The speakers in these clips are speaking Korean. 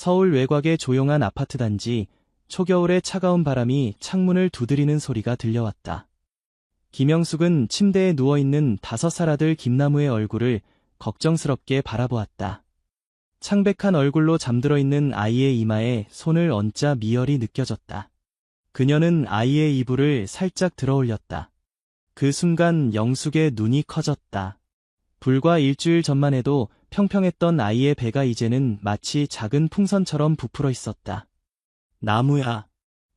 서울 외곽의 조용한 아파트 단지, 초겨울의 차가운 바람이 창문을 두드리는 소리가 들려왔다. 김영숙은 침대에 누워있는 5살 아들 김나무의 얼굴을 걱정스럽게 바라보았다. 창백한 얼굴로 잠들어 있는 아이의 이마에 손을 얹자 미열이 느껴졌다. 그녀는 아이의 이불을 살짝 들어올렸다. 그 순간 영숙의 눈이 커졌다. 불과 일주일 전만 해도 평평했던 아이의 배가 이제는 마치 작은 풍선처럼 부풀어 있었다. 나무야,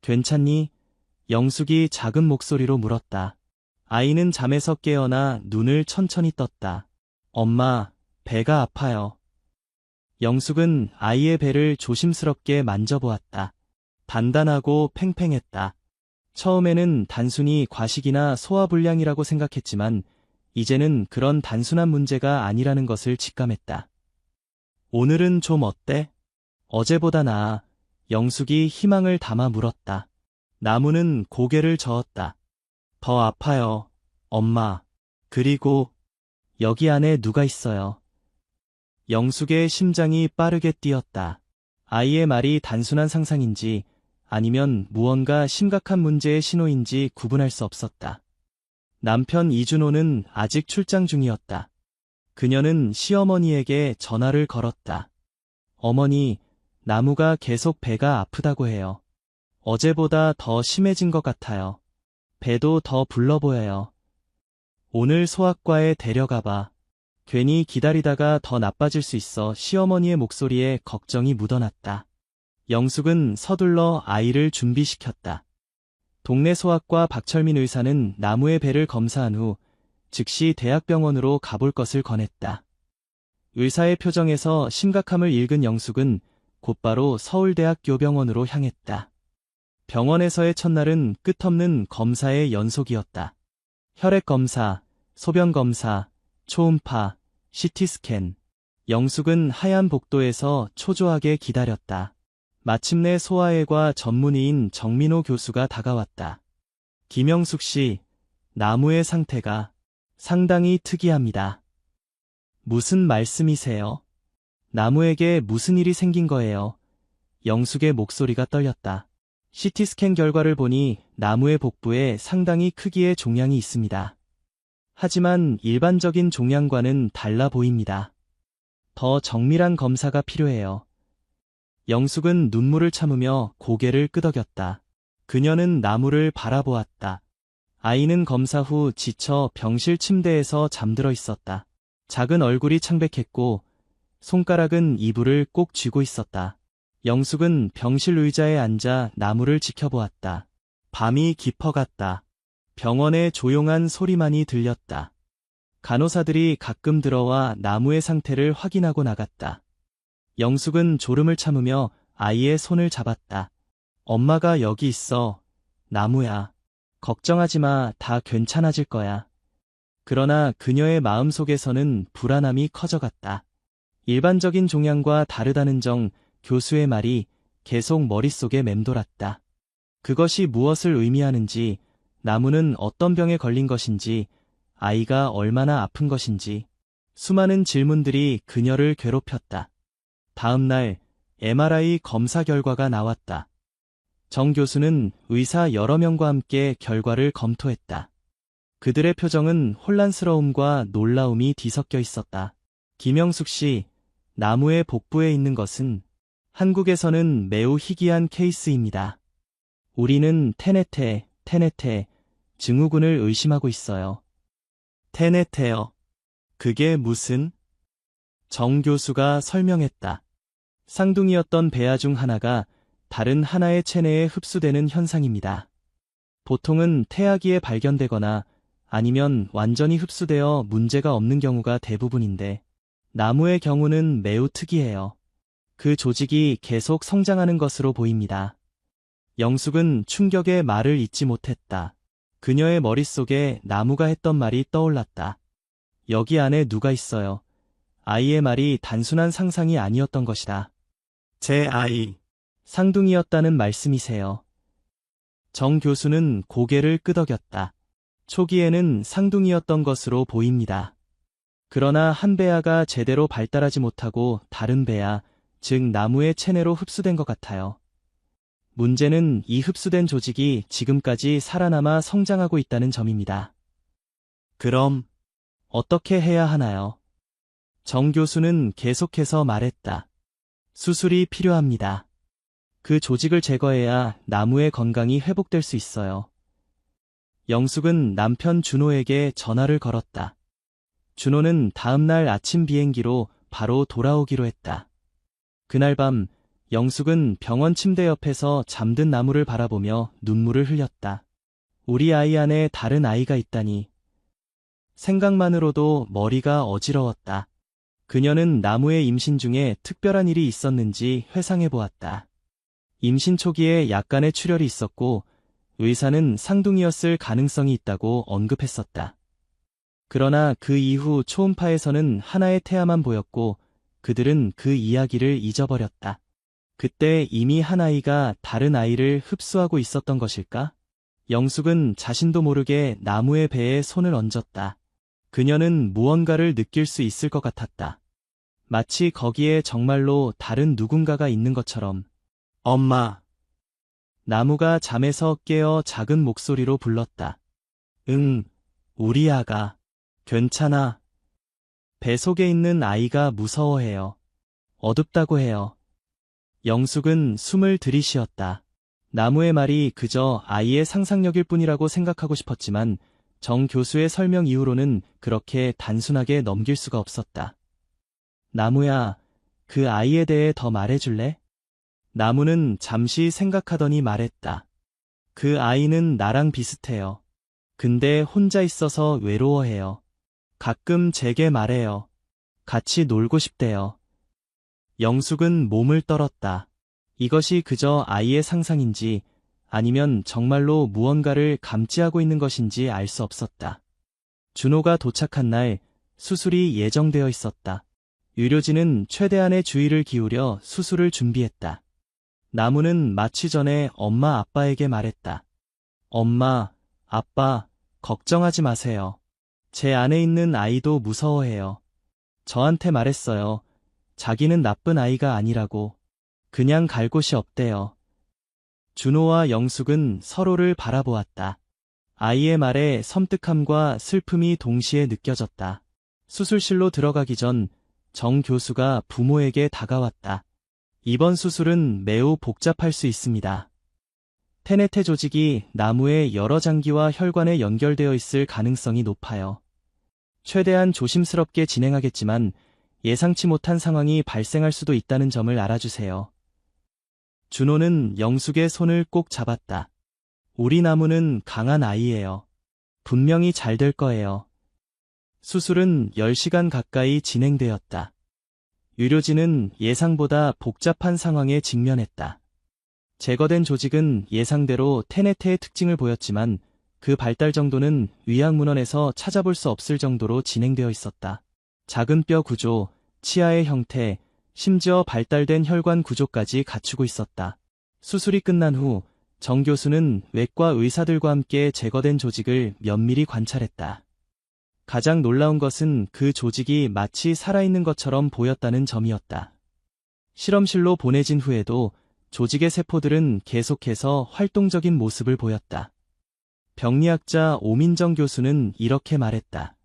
괜찮니? 영숙이 작은 목소리로 물었다. 아이는 잠에서 깨어나 눈을 천천히 떴다. 엄마, 배가 아파요. 영숙은 아이의 배를 조심스럽게 만져보았다. 단단하고 팽팽했다. 처음에는 단순히 과식이나 소화불량이라고 생각했지만 이제는 그런 단순한 문제가 아니라는 것을 직감했다. 오늘은 좀 어때? 어제보다 나아. 영숙이 희망을 담아 물었다. 나무는 고개를 저었다. 더 아파요, 엄마. 그리고 여기 안에 누가 있어요? 영숙의 심장이 빠르게 뛰었다. 아이의 말이 단순한 상상인지 아니면 무언가 심각한 문제의 신호인지 구분할 수 없었다. 남편 이준호는 아직 출장 중이었다. 그녀는 시어머니에게 전화를 걸었다. 어머니, 나무가 계속 배가 아프다고 해요. 어제보다 더 심해진 것 같아요. 배도 더 불러 보여요. 오늘 소아과에 데려가봐. 괜히 기다리다가 더 나빠질 수 있어. 시어머니의 목소리에 걱정이 묻어났다. 영숙은 서둘러 아이를 준비시켰다. 동네 소아과 박철민 의사는 나무의 배를 검사한 후 즉시 대학병원으로 가볼 것을 권했다. 의사의 표정에서 심각함을 읽은 영숙은 곧바로 서울대학교병원으로 향했다. 병원에서의 첫날은 끝없는 검사의 연속이었다. 혈액검사, 소변검사, 초음파, CT스캔. 영숙은 하얀 복도에서 초조하게 기다렸다. 마침내 소아외과 전문의인 정민호 교수가 다가왔다. 김영숙 씨, 나무의 상태가 상당히 특이합니다. 무슨 말씀이세요? 나무에게 무슨 일이 생긴 거예요? 영숙의 목소리가 떨렸다. CT스캔 결과를 보니 나무의 복부에 상당히 크기의 종양이 있습니다. 하지만 일반적인 종양과는 달라 보입니다. 더 정밀한 검사가 필요해요. 영숙은 눈물을 참으며 고개를 끄덕였다. 그녀는 나무를 바라보았다. 아이는 검사 후 지쳐 병실 침대에서 잠들어 있었다. 작은 얼굴이 창백했고 손가락은 이불을 꼭 쥐고 있었다. 영숙은 병실 의자에 앉아 나무를 지켜보았다. 밤이 깊어갔다. 병원의 조용한 소리만이 들렸다. 간호사들이 가끔 들어와 나무의 상태를 확인하고 나갔다. 영숙은 졸음을 참으며 아이의 손을 잡았다. 엄마가 여기 있어. 나무야. 걱정하지 마. 다 괜찮아질 거야. 그러나 그녀의 마음속에서는 불안함이 커져갔다. 일반적인 종양과 다르다는 정 교수의 말이 계속 머릿속에 맴돌았다. 그것이 무엇을 의미하는지, 나무는 어떤 병에 걸린 것인지, 아이가 얼마나 아픈 것인지, 수많은 질문들이 그녀를 괴롭혔다. 다음 날 MRI 검사 결과가 나왔다. 정 교수는 의사 여러 명과 함께 결과를 검토했다. 그들의 표정은 혼란스러움과 놀라움이 뒤섞여 있었다. 김영숙 씨, 나무의 복부에 있는 것은 한국에서는 매우 희귀한 케이스입니다. 우리는 테네테 증후군을 의심하고 있어요. 테네테요. 그게 무슨? 정 교수가 설명했다. 쌍둥이였던 배아 중 하나가 다른 하나의 체내에 흡수되는 현상입니다. 보통은 태아기에 발견되거나 아니면 완전히 흡수되어 문제가 없는 경우가 대부분인데 나무의 경우는 매우 특이해요. 그 조직이 계속 성장하는 것으로 보입니다. 영숙은 충격에 말을 잇지 못했다. 그녀의 머릿속에 나무가 했던 말이 떠올랐다. 여기 안에 누가 있어요. 아이의 말이 단순한 상상이 아니었던 것이다. 제 아이. 쌍둥이였다는 말씀이세요. 정 교수는 고개를 끄덕였다. 초기에는 쌍둥이였던 것으로 보입니다. 그러나 한 배아가 제대로 발달하지 못하고 다른 배아, 즉 나무의 체내로 흡수된 것 같아요. 문제는 이 흡수된 조직이 지금까지 살아남아 성장하고 있다는 점입니다. 그럼 어떻게 해야 하나요? 정 교수는 계속해서 말했다. 수술이 필요합니다. 그 조직을 제거해야 나무의 건강이 회복될 수 있어요. 영숙은 남편 준호에게 전화를 걸었다. 준호는 다음날 아침 비행기로 바로 돌아오기로 했다. 그날 밤 영숙은 병원 침대 옆에서 잠든 나무를 바라보며 눈물을 흘렸다. 우리 아이 안에 다른 아이가 있다니. 생각만으로도 머리가 어지러웠다. 그녀는 나무의 임신 중에 특별한 일이 있었는지 회상해 보았다. 임신 초기에 약간의 출혈이 있었고 의사는 쌍둥이였을 가능성이 있다고 언급했었다. 그러나 그 이후 초음파에서는 하나의 태아만 보였고 그들은 그 이야기를 잊어버렸다. 그때 이미 한 아이가 다른 아이를 흡수하고 있었던 것일까? 영숙은 자신도 모르게 나무의 배에 손을 얹었다. 그녀는 무언가를 느낄 수 있을 것 같았다. 마치 거기에 정말로 다른 누군가가 있는 것처럼. 엄마. 나무가 잠에서 깨어 작은 목소리로 불렀다. 응, 우리 아가. 괜찮아. 배 속에 있는 아이가 무서워해요. 어둡다고 해요. 영숙은 숨을 들이쉬었다. 나무의 말이 그저 아이의 상상력일 뿐이라고 생각하고 싶었지만 정 교수의 설명 이후로는 그렇게 단순하게 넘길 수가 없었다. 나무야, 그 아이에 대해 더 말해줄래? 나무는 잠시 생각하더니 말했다. 그 아이는 나랑 비슷해요. 근데 혼자 있어서 외로워해요. 가끔 제게 말해요. 같이 놀고 싶대요. 영숙은 몸을 떨었다. 이것이 그저 아이의 상상인지 아니면 정말로 무언가를 감지하고 있는 것인지 알 수 없었다. 준호가 도착한 날 수술이 예정되어 있었다. 의료진은 최대한의 주의를 기울여 수술을 준비했다. 나무는 마취 전에 엄마 아빠에게 말했다. 엄마, 아빠, 걱정하지 마세요. 제 안에 있는 아이도 무서워해요. 저한테 말했어요. 자기는 나쁜 아이가 아니라고. 그냥 갈 곳이 없대요. 준호와 영숙은 서로를 바라보았다. 아이의 말에 섬뜩함과 슬픔이 동시에 느껴졌다. 수술실로 들어가기 전 정 교수가 부모에게 다가왔다. 이번 수술은 매우 복잡할 수 있습니다. 테네테 조직이 나무의 여러 장기와 혈관에 연결되어 있을 가능성이 높아요. 최대한 조심스럽게 진행하겠지만 예상치 못한 상황이 발생할 수도 있다는 점을 알아주세요. 준호는 영숙의 손을 꼭 잡았다. 우리 나무는 강한 아이예요. 분명히 잘 될 거예요. 수술은 10시간 가까이 진행되었다. 의료진은 예상보다 복잡한 상황에 직면했다. 제거된 조직은 예상대로 테네테의 특징을 보였지만 그 발달 정도는 의학문헌에서 찾아볼 수 없을 정도로 진행되어 있었다. 작은 뼈 구조, 치아의 형태, 심지어 발달된 혈관 구조까지 갖추고 있었다. 수술이 끝난 후 정 교수는 외과 의사들과 함께 제거된 조직을 면밀히 관찰했다. 가장 놀라운 것은 그 조직이 마치 살아있는 것처럼 보였다는 점이었다. 실험실로 보내진 후에도 조직의 세포들은 계속해서 활동적인 모습을 보였다. 병리학자 오민정 교수는 이렇게 말했다.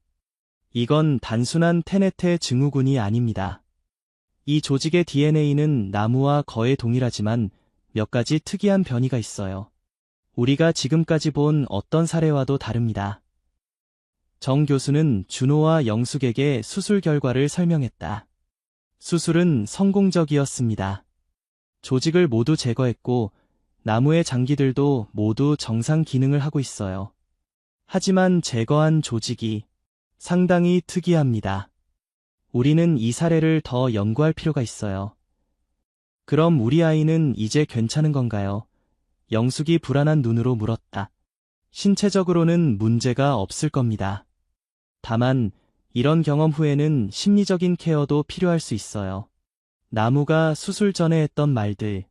이건 단순한 테네테 증후군이 아닙니다. 이 조직의 DNA는 나무와 거의 동일하지만 몇 가지 특이한 변이가 있어요. 우리가 지금까지 본 어떤 사례와도 다릅니다. 정 교수는 준호와 영숙에게 수술 결과를 설명했다. 수술은 성공적이었습니다. 조직을 모두 제거했고 나무의 장기들도 모두 정상 기능을 하고 있어요. 하지만 제거한 조직이 상당히 특이합니다. 우리는 이 사례를 더 연구할 필요가 있어요. 그럼 우리 아이는 이제 괜찮은 건가요? 영숙이 불안한 눈으로 물었다. 신체적으로는 문제가 없을 겁니다. 다만 이런 경험 후에는 심리적인 케어도 필요할 수 있어요. 나무가 수술 전에 했던 말들,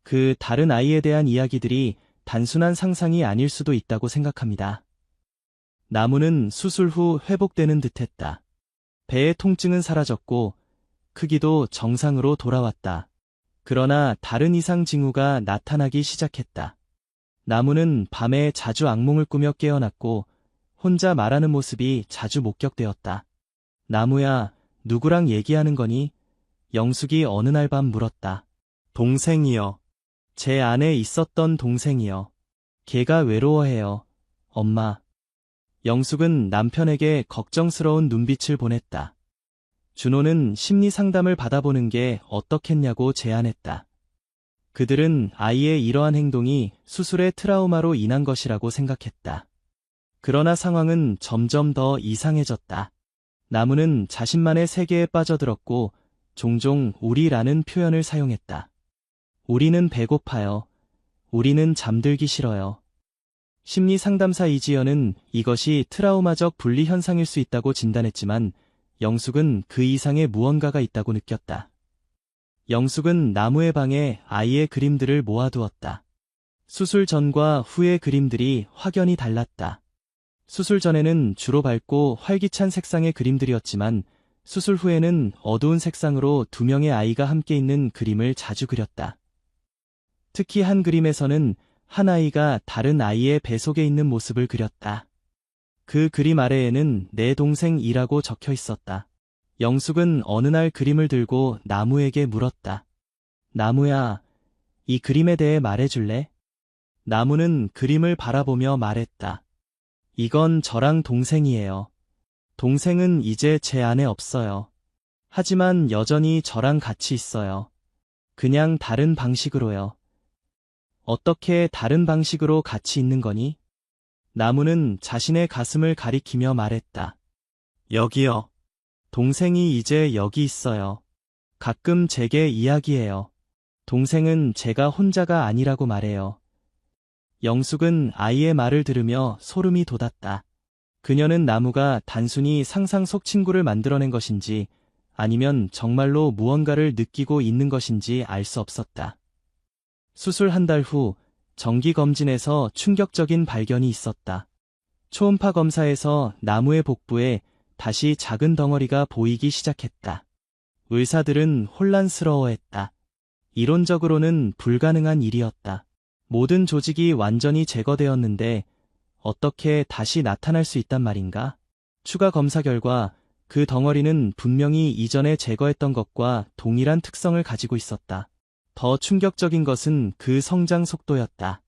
그 다른 아이에 대한 이야기들이 단순한 상상이 아닐 수도 있다고 생각합니다. 나무는 수술 후 회복되는 듯했다. 배의 통증은 사라졌고 크기도 정상으로 돌아왔다. 그러나 다른 이상 징후가 나타나기 시작했다. 나무는 밤에 자주 악몽을 꾸며 깨어났고 혼자 말하는 모습이 자주 목격되었다. 나무야, 누구랑 얘기하는 거니? 영숙이 어느 날 밤 물었다. 동생이요. 제 안에 있었던 동생이요. 걔가 외로워해요. 엄마. 영숙은 남편에게 걱정스러운 눈빛을 보냈다. 준호는 심리 상담을 받아보는 게 어떻겠냐고 제안했다. 그들은 아이의 이러한 행동이 수술의 트라우마로 인한 것이라고 생각했다. 그러나 상황은 점점 더 이상해졌다. 나무는 자신만의 세계에 빠져들었고 종종 우리라는 표현을 사용했다. 우리는 배고파요. 우리는 잠들기 싫어요. 심리 상담사 이지연은 이것이 트라우마적 분리 현상일 수 있다고 진단했지만 영숙은 그 이상의 무언가가 있다고 느꼈다. 영숙은 나무의 방에 아이의 그림들을 모아두었다. 수술 전과 후의 그림들이 확연히 달랐다. 수술 전에는 주로 밝고 활기찬 색상의 그림들이었지만 수술 후에는 어두운 색상으로 두 명의 아이가 함께 있는 그림을 자주 그렸다. 특히 한 그림에서는 한 아이가 다른 아이의 뱃속에 있는 모습을 그렸다. 그 그림 아래에는 내 동생이라고 적혀 있었다. 영숙은 어느 날 그림을 들고 나무에게 물었다. 나무야, 이 그림에 대해 말해줄래? 나무는 그림을 바라보며 말했다. 이건 저랑 동생이에요. 동생은 이제 제 안에 없어요. 하지만 여전히 저랑 같이 있어요. 그냥 다른 방식으로요. 어떻게 다른 방식으로 같이 있는 거니? 나무는 자신의 가슴을 가리키며 말했다. 여기요. 동생이 이제 여기 있어요. 가끔 제게 이야기해요. 동생은 제가 혼자가 아니라고 말해요. 영숙은 아이의 말을 들으며 소름이 돋았다. 그녀는 나무가 단순히 상상 속 친구를 만들어낸 것인지 아니면 정말로 무언가를 느끼고 있는 것인지 알 수 없었다. 수술 한 달 후 정기검진에서 충격적인 발견이 있었다. 초음파 검사에서 나무의 복부에 다시 작은 덩어리가 보이기 시작했다. 의사들은 혼란스러워했다. 이론적으로는 불가능한 일이었다. 모든 조직이 완전히 제거되었는데 어떻게 다시 나타날 수 있단 말인가? 추가 검사 결과 그 덩어리는 분명히 이전에 제거했던 것과 동일한 특성을 가지고 있었다. 더 충격적인 것은 그 성장 속도였다.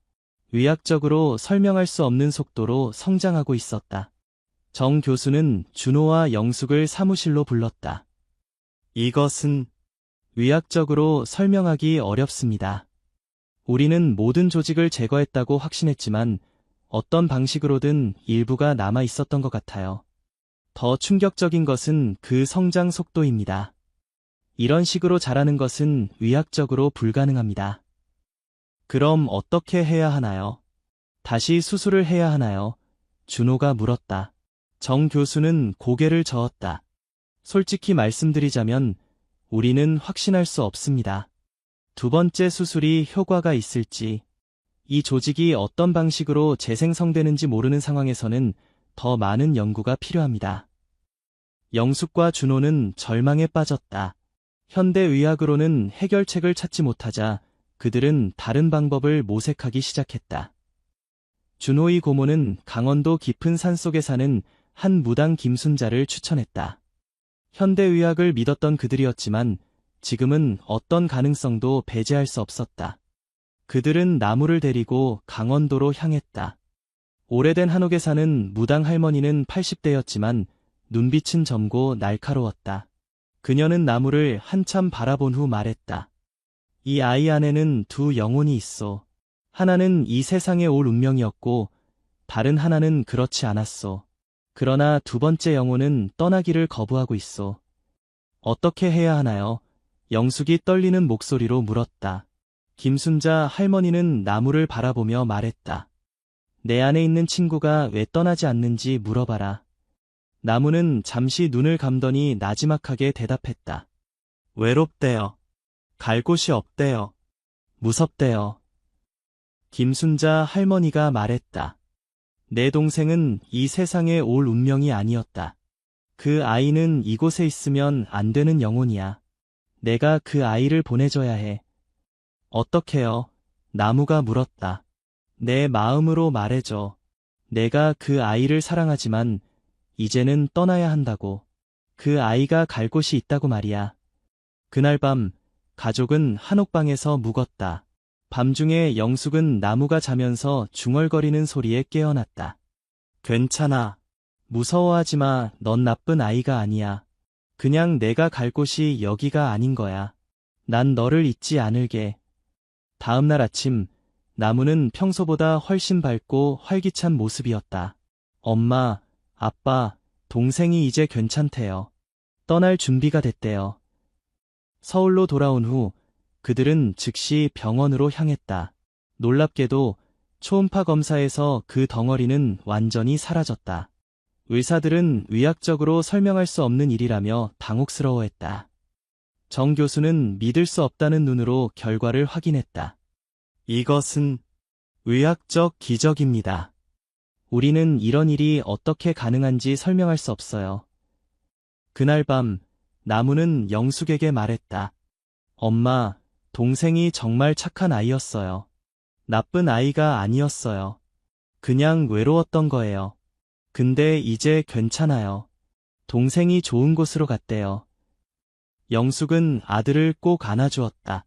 의학적으로 설명할 수 없는 속도로 성장하고 있었다. 정 교수는 준호와 영숙을 사무실로 불렀다. 이것은 의학적으로 설명하기 어렵습니다. 우리는 모든 조직을 제거했다고 확신했지만 어떤 방식으로든 일부가 남아 있었던 것 같아요. 더 충격적인 것은 그 성장 속도입니다. 이런 식으로 자라는 것은 의학적으로 불가능합니다. 그럼 어떻게 해야 하나요? 다시 수술을 해야 하나요? 준호가 물었다. 정 교수는 고개를 저었다. 솔직히 말씀드리자면 우리는 확신할 수 없습니다. 두 번째 수술이 효과가 있을지, 이 조직이 어떤 방식으로 재생성되는지 모르는 상황에서는 더 많은 연구가 필요합니다. 영숙과 준호는 절망에 빠졌다. 현대의학으로는 해결책을 찾지 못하자 그들은 다른 방법을 모색하기 시작했다. 준호의 고모는 강원도 깊은 산속에 사는 한 무당 김순자를 추천했다. 현대의학을 믿었던 그들이었지만 지금은 어떤 가능성도 배제할 수 없었다. 그들은 나무를 데리고 강원도로 향했다. 오래된 한옥에 사는 무당 할머니는 80대였지만 눈빛은 젊고 날카로웠다. 그녀는 나무를 한참 바라본 후 말했다. 이 아이 안에는 두 영혼이 있어. 하나는 이 세상에 올 운명이었고 다른 하나는 그렇지 않았어. 그러나 두 번째 영혼은 떠나기를 거부하고 있어. 어떻게 해야 하나요? 영숙이 떨리는 목소리로 물었다. 김순자 할머니는 나무를 바라보며 말했다. 내 안에 있는 친구가 왜 떠나지 않는지 물어봐라. 나무는 잠시 눈을 감더니 나지막하게 대답했다. 외롭대요. 갈 곳이 없대요. 무섭대요. 김순자 할머니가 말했다. 내 동생은 이 세상에 올 운명이 아니었다. 그 아이는 이곳에 있으면 안 되는 영혼이야. 내가 그 아이를 보내줘야 해. 어떡해요? 나무가 물었다. 내 마음으로 말해줘. 내가 그 아이를 사랑하지만 이제는 떠나야 한다고. 그 아이가 갈 곳이 있다고 말이야. 그날 밤 가족은 한옥방에서 묵었다. 밤중에 영숙은 나무가 자면서 중얼거리는 소리에 깨어났다. 괜찮아. 무서워하지 마. 넌 나쁜 아이가 아니야. 그냥 내가 갈 곳이 여기가 아닌 거야. 난 너를 잊지 않을게. 다음 날 아침, 나무는 평소보다 훨씬 밝고 활기찬 모습이었다. 엄마, 아빠, 동생이 이제 괜찮대요. 떠날 준비가 됐대요. 서울로 돌아온 후 그들은 즉시 병원으로 향했다. 놀랍게도 초음파 검사에서 그 덩어리는 완전히 사라졌다. 의사들은 의학적으로 설명할 수 없는 일이라며 당혹스러워했다. 정 교수는 믿을 수 없다는 눈으로 결과를 확인했다. 이것은 의학적 기적입니다. 우리는 이런 일이 어떻게 가능한지 설명할 수 없어요. 그날 밤 나무는 영숙에게 말했다. 엄마, 동생이 정말 착한 아이였어요. 나쁜 아이가 아니었어요. 그냥 외로웠던 거예요. 근데 이제 괜찮아요. 동생이 좋은 곳으로 갔대요. 영숙은 아들을 꼭 안아주었다.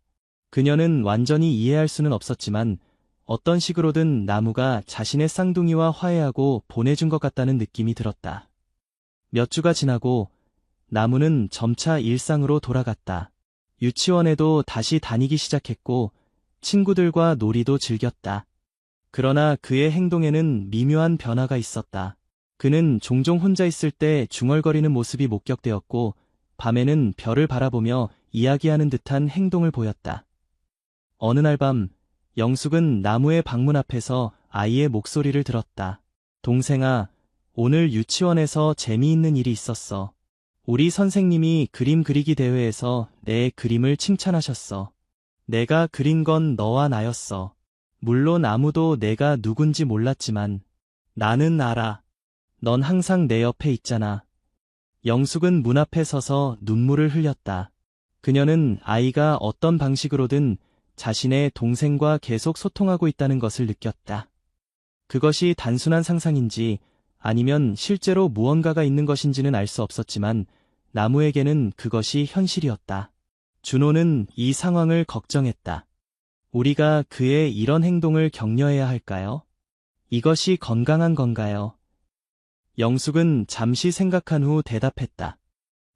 그녀는 완전히 이해할 수는 없었지만 어떤 식으로든 나무가 자신의 쌍둥이와 화해하고 보내준 것 같다는 느낌이 들었다. 몇 주가 지나고 나무는 점차 일상으로 돌아갔다. 유치원에도 다시 다니기 시작했고 친구들과 놀이도 즐겼다. 그러나 그의 행동에는 미묘한 변화가 있었다. 그는 종종 혼자 있을 때 중얼거리는 모습이 목격되었고 밤에는 별을 바라보며 이야기하는 듯한 행동을 보였다. 어느 날 밤 영숙은 나무의 방문 앞에서 아이의 목소리를 들었다. 동생아, 오늘 유치원에서 재미있는 일이 있었어. 우리 선생님이 그림 그리기 대회에서 내 그림을 칭찬하셨어. 내가 그린 건 너와 나였어. 물론 아무도 내가 누군지 몰랐지만 나는 알아. 넌 항상 내 옆에 있잖아. 영숙은 문 앞에 서서 눈물을 흘렸다. 그녀는 아이가 어떤 방식으로든 자신의 동생과 계속 소통하고 있다는 것을 느꼈다. 그것이 단순한 상상인지 아니면 실제로 무언가가 있는 것인지는 알 수 없었지만 나무에게는 그것이 현실이었다. 준호는 이 상황을 걱정했다. 우리가 그의 이런 행동을 격려해야 할까요? 이것이 건강한 건가요? 영숙은 잠시 생각한 후 대답했다.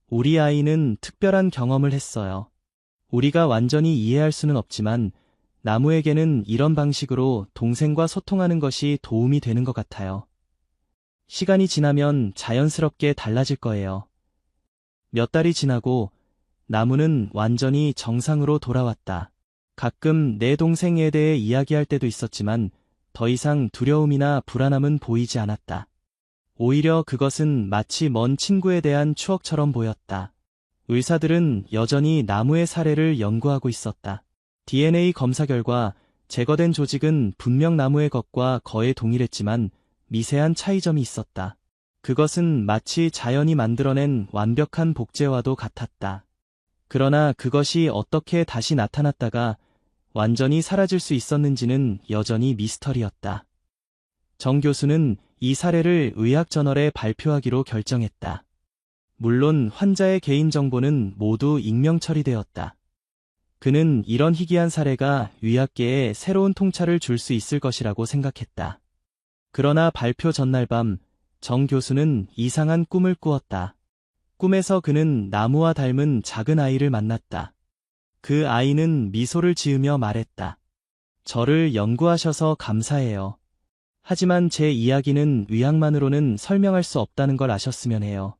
우리 아이는 특별한 경험을 했어요. 우리가 완전히 이해할 수는 없지만 나무에게는 이런 방식으로 동생과 소통하는 것이 도움이 되는 것 같아요. 시간이 지나면 자연스럽게 달라질 거예요. 몇 달이 지나고 나무는 완전히 정상으로 돌아왔다. 가끔 내 동생에 대해 이야기할 때도 있었지만 더 이상 두려움이나 불안함은 보이지 않았다. 오히려 그것은 마치 먼 친구에 대한 추억처럼 보였다. 의사들은 여전히 나무의 사례를 연구하고 있었다. DNA 검사 결과 제거된 조직은 분명 나무의 것과 거의 동일했지만 미세한 차이점이 있었다. 그것은 마치 자연이 만들어낸 완벽한 복제와도 같았다. 그러나 그것이 어떻게 다시 나타났다가 완전히 사라질 수 있었는지는 여전히 미스터리였다. 정 교수는 이 사례를 의학저널에 발표하기로 결정했다. 물론 환자의 개인정보는 모두 익명 처리되었다. 그는 이런 희귀한 사례가 의학계에 새로운 통찰을 줄 수 있을 것이라고 생각했다. 그러나 발표 전날 밤 정 교수는 이상한 꿈을 꾸었다. 꿈에서 그는 나무와 닮은 작은 아이를 만났다. 그 아이는 미소를 지으며 말했다. 저를 연구하셔서 감사해요. 하지만 제 이야기는 의학만으로는 설명할 수 없다는 걸 아셨으면 해요.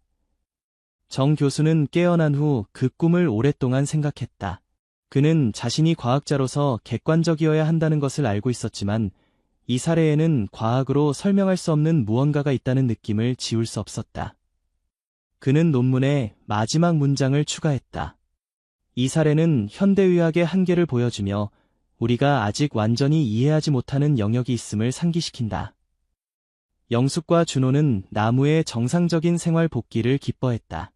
정 교수는 깨어난 후 그 꿈을 오랫동안 생각했다. 그는 자신이 과학자로서 객관적이어야 한다는 것을 알고 있었지만 이 사례에는 과학으로 설명할 수 없는 무언가가 있다는 느낌을 지울 수 없었다. 그는 논문에 마지막 문장을 추가했다. 이 사례는 현대의학의 한계를 보여주며 우리가 아직 완전히 이해하지 못하는 영역이 있음을 상기시킨다. 영숙과 준호는 나무의 정상적인 생활 복귀를 기뻐했다.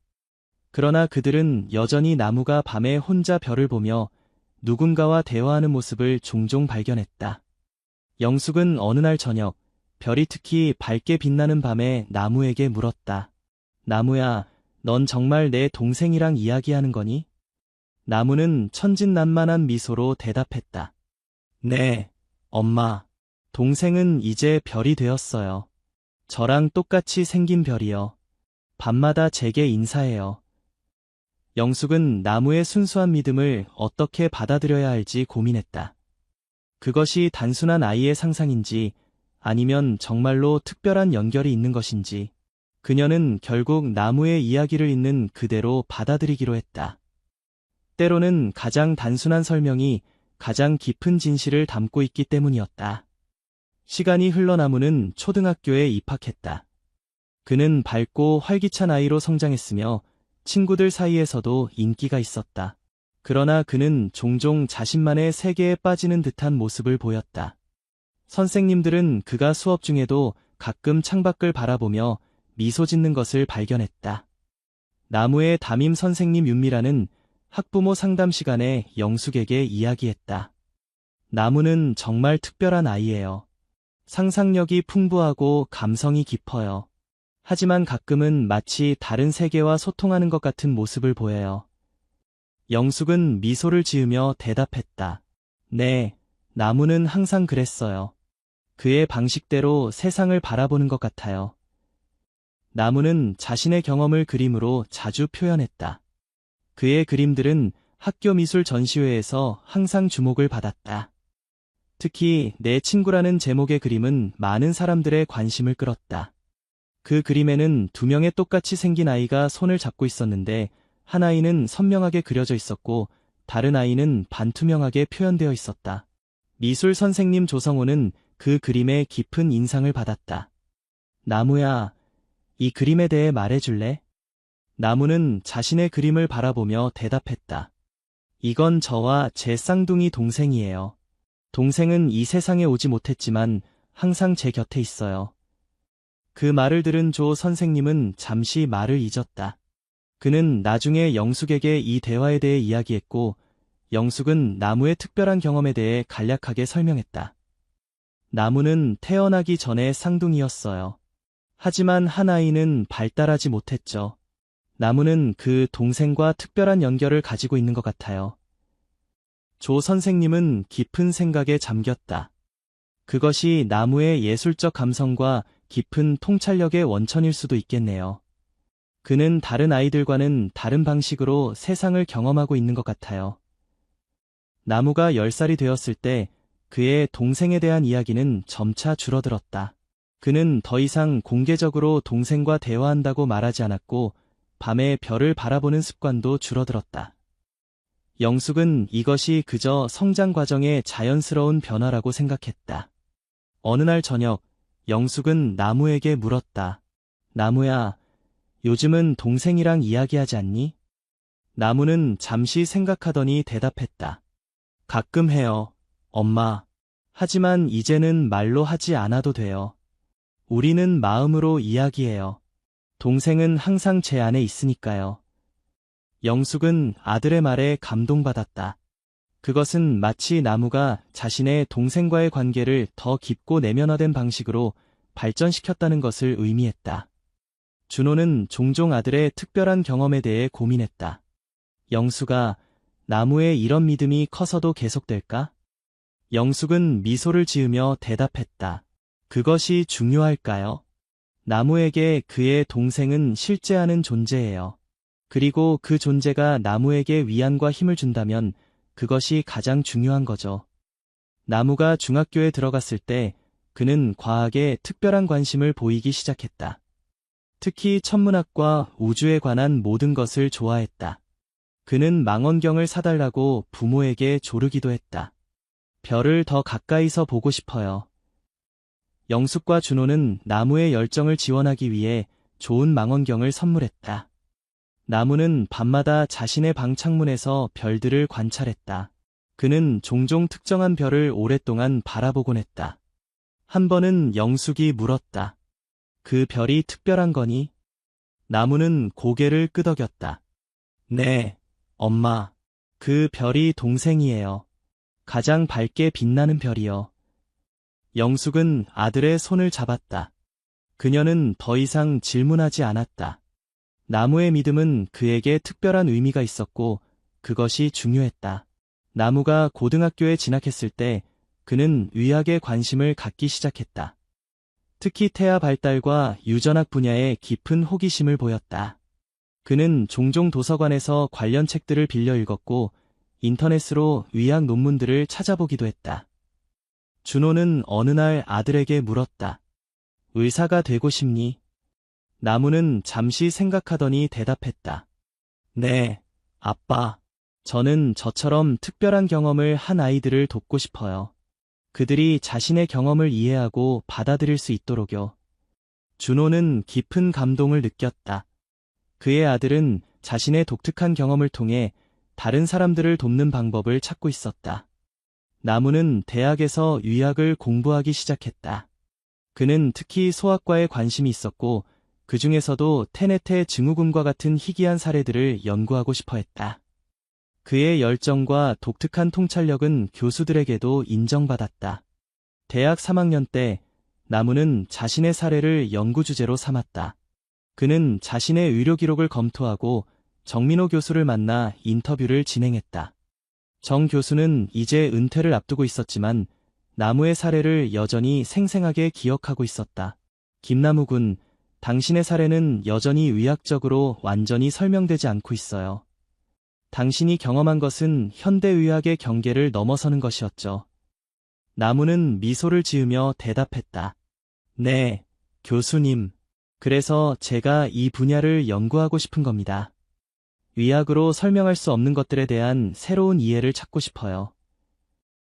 그러나 그들은 여전히 나무가 밤에 혼자 별을 보며 누군가와 대화하는 모습을 종종 발견했다. 영숙은 어느 날 저녁, 별이 특히 밝게 빛나는 밤에 나무에게 물었다. 나무야, 넌 정말 내 동생이랑 이야기하는 거니? 나무는 천진난만한 미소로 대답했다. 네, 엄마. 동생은 이제 별이 되었어요. 저랑 똑같이 생긴 별이요. 밤마다 제게 인사해요. 영숙은 나무의 순수한 믿음을 어떻게 받아들여야 할지 고민했다. 그것이 단순한 아이의 상상인지 아니면 정말로 특별한 연결이 있는 것인지 그녀는 결국 나무의 이야기를 있는 그대로 받아들이기로 했다. 때로는 가장 단순한 설명이 가장 깊은 진실을 담고 있기 때문이었다. 시간이 흘러 나무는 초등학교에 입학했다. 그는 밝고 활기찬 아이로 성장했으며 친구들 사이에서도 인기가 있었다. 그러나 그는 종종 자신만의 세계에 빠지는 듯한 모습을 보였다. 선생님들은 그가 수업 중에도 가끔 창밖을 바라보며 미소 짓는 것을 발견했다. 나무의 담임 선생님 윤미라는 학부모 상담 시간에 영숙에게 이야기했다. 나무는 정말 특별한 아이예요. 상상력이 풍부하고 감성이 깊어요. 하지만 가끔은 마치 다른 세계와 소통하는 것 같은 모습을 보여요. 영숙은 미소를 지으며 대답했다. 네, 나무는 항상 그랬어요. 그의 방식대로 세상을 바라보는 것 같아요. 나무는 자신의 경험을 그림으로 자주 표현했다. 그의 그림들은 학교 미술 전시회에서 항상 주목을 받았다. 특히 내 친구라는 제목의 그림은 많은 사람들의 관심을 끌었다. 그 그림에는 두 명의 똑같이 생긴 아이가 손을 잡고 있었는데 한 아이는 선명하게 그려져 있었고 다른 아이는 반투명하게 표현되어 있었다. 미술 선생님 조성호는 그 그림에 깊은 인상을 받았다. 나무야, 이 그림에 대해 말해줄래? 나무는 자신의 그림을 바라보며 대답했다. 이건 저와 제 쌍둥이 동생이에요. 동생은 이 세상에 오지 못했지만 항상 제 곁에 있어요. 그 말을 들은 조 선생님은 잠시 말을 잊었다. 그는 나중에 영숙에게 이 대화에 대해 이야기했고 영숙은 나무의 특별한 경험에 대해 간략하게 설명했다. 나무는 태어나기 전에 쌍둥이였어요. 하지만 한 아이는 발달하지 못했죠. 나무는 그 동생과 특별한 연결을 가지고 있는 것 같아요. 조 선생님은 깊은 생각에 잠겼다. 그것이 나무의 예술적 감성과 깊은 통찰력의 원천일 수도 있겠네요. 그는 다른 아이들과는 다른 방식으로 세상을 경험하고 있는 것 같아요. 나무가 10살이 되었을 때 그의 동생에 대한 이야기는 점차 줄어들었다. 그는 더 이상 공개적으로 동생과 대화한다고 말하지 않았고 밤에 별을 바라보는 습관도 줄어들었다. 영숙은 이것이 그저 성장 과정의 자연스러운 변화라고 생각했다. 어느 날 저녁, 영숙은 나무에게 물었다. 나무야, 요즘은 동생이랑 이야기하지 않니? 나무는 잠시 생각하더니 대답했다. 가끔 해요, 엄마. 하지만 이제는 말로 하지 않아도 돼요. 우리는 마음으로 이야기해요. 동생은 항상 제 안에 있으니까요. 영숙은 아들의 말에 감동받았다. 그것은 마치 나무가 자신의 동생과의 관계를 더 깊고 내면화된 방식으로 발전시켰다는 것을 의미했다. 준호는 종종 아들의 특별한 경험에 대해 고민했다. 영숙아, 나무의 이런 믿음이 커서도 계속될까? 영숙은 미소를 지으며 대답했다. 그것이 중요할까요? 나무에게 그의 동생은 실제하는 존재예요. 그리고 그 존재가 나무에게 위안과 힘을 준다면 그것이 가장 중요한 거죠. 나무가 중학교에 들어갔을 때 그는 과학에 특별한 관심을 보이기 시작했다. 특히 천문학과 우주에 관한 모든 것을 좋아했다. 그는 망원경을 사달라고 부모에게 조르기도 했다. 별을 더 가까이서 보고 싶어요. 영숙과 준호는 나무의 열정을 지원하기 위해 좋은 망원경을 선물했다. 나무는 밤마다 자신의 방 창문에서 별들을 관찰했다. 그는 종종 특정한 별을 오랫동안 바라보곤 했다. 한 번은 영숙이 물었다. 그 별이 특별한 거니? 나무는 고개를 끄덕였다. 네, 엄마. 그 별이 동생이에요. 가장 밝게 빛나는 별이요. 영숙은 아들의 손을 잡았다. 그녀는 더 이상 질문하지 않았다. 나무의 믿음은 그에게 특별한 의미가 있었고 그것이 중요했다. 나무가 고등학교에 진학했을 때 그는 의학에 관심을 갖기 시작했다. 특히 태아 발달과 유전학 분야에 깊은 호기심을 보였다. 그는 종종 도서관에서 관련 책들을 빌려 읽었고 인터넷으로 의학 논문들을 찾아보기도 했다. 준호는 어느 날 아들에게 물었다. 의사가 되고 싶니? 나무는 잠시 생각하더니 대답했다. 네, 아빠. 저는 저처럼 특별한 경험을 한 아이들을 돕고 싶어요. 그들이 자신의 경험을 이해하고 받아들일 수 있도록요. 준호는 깊은 감동을 느꼈다. 그의 아들은 자신의 독특한 경험을 통해 다른 사람들을 돕는 방법을 찾고 있었다. 나무는 대학에서 의학을 공부하기 시작했다. 그는 특히 소아과에 관심이 있었고 그 중에서도 테네테 증후군과 같은 희귀한 사례들을 연구하고 싶어 했다. 그의 열정과 독특한 통찰력은 교수들에게도 인정받았다. 대학 3학년 때 나무는 자신의 사례를 연구 주제로 삼았다. 그는 자신의 의료 기록을 검토하고 정민호 교수를 만나 인터뷰를 진행했다. 정 교수는 이제 은퇴를 앞두고 있었지만 나무의 사례를 여전히 생생하게 기억하고 있었다. 김나무 군, 당신의 사례는 여전히 의학적으로 완전히 설명되지 않고 있어요. 당신이 경험한 것은 현대의학의 경계를 넘어서는 것이었죠. 나무는 미소를 지으며 대답했다. 네, 교수님. 그래서 제가 이 분야를 연구하고 싶은 겁니다. 의학으로 설명할 수 없는 것들에 대한 새로운 이해를 찾고 싶어요.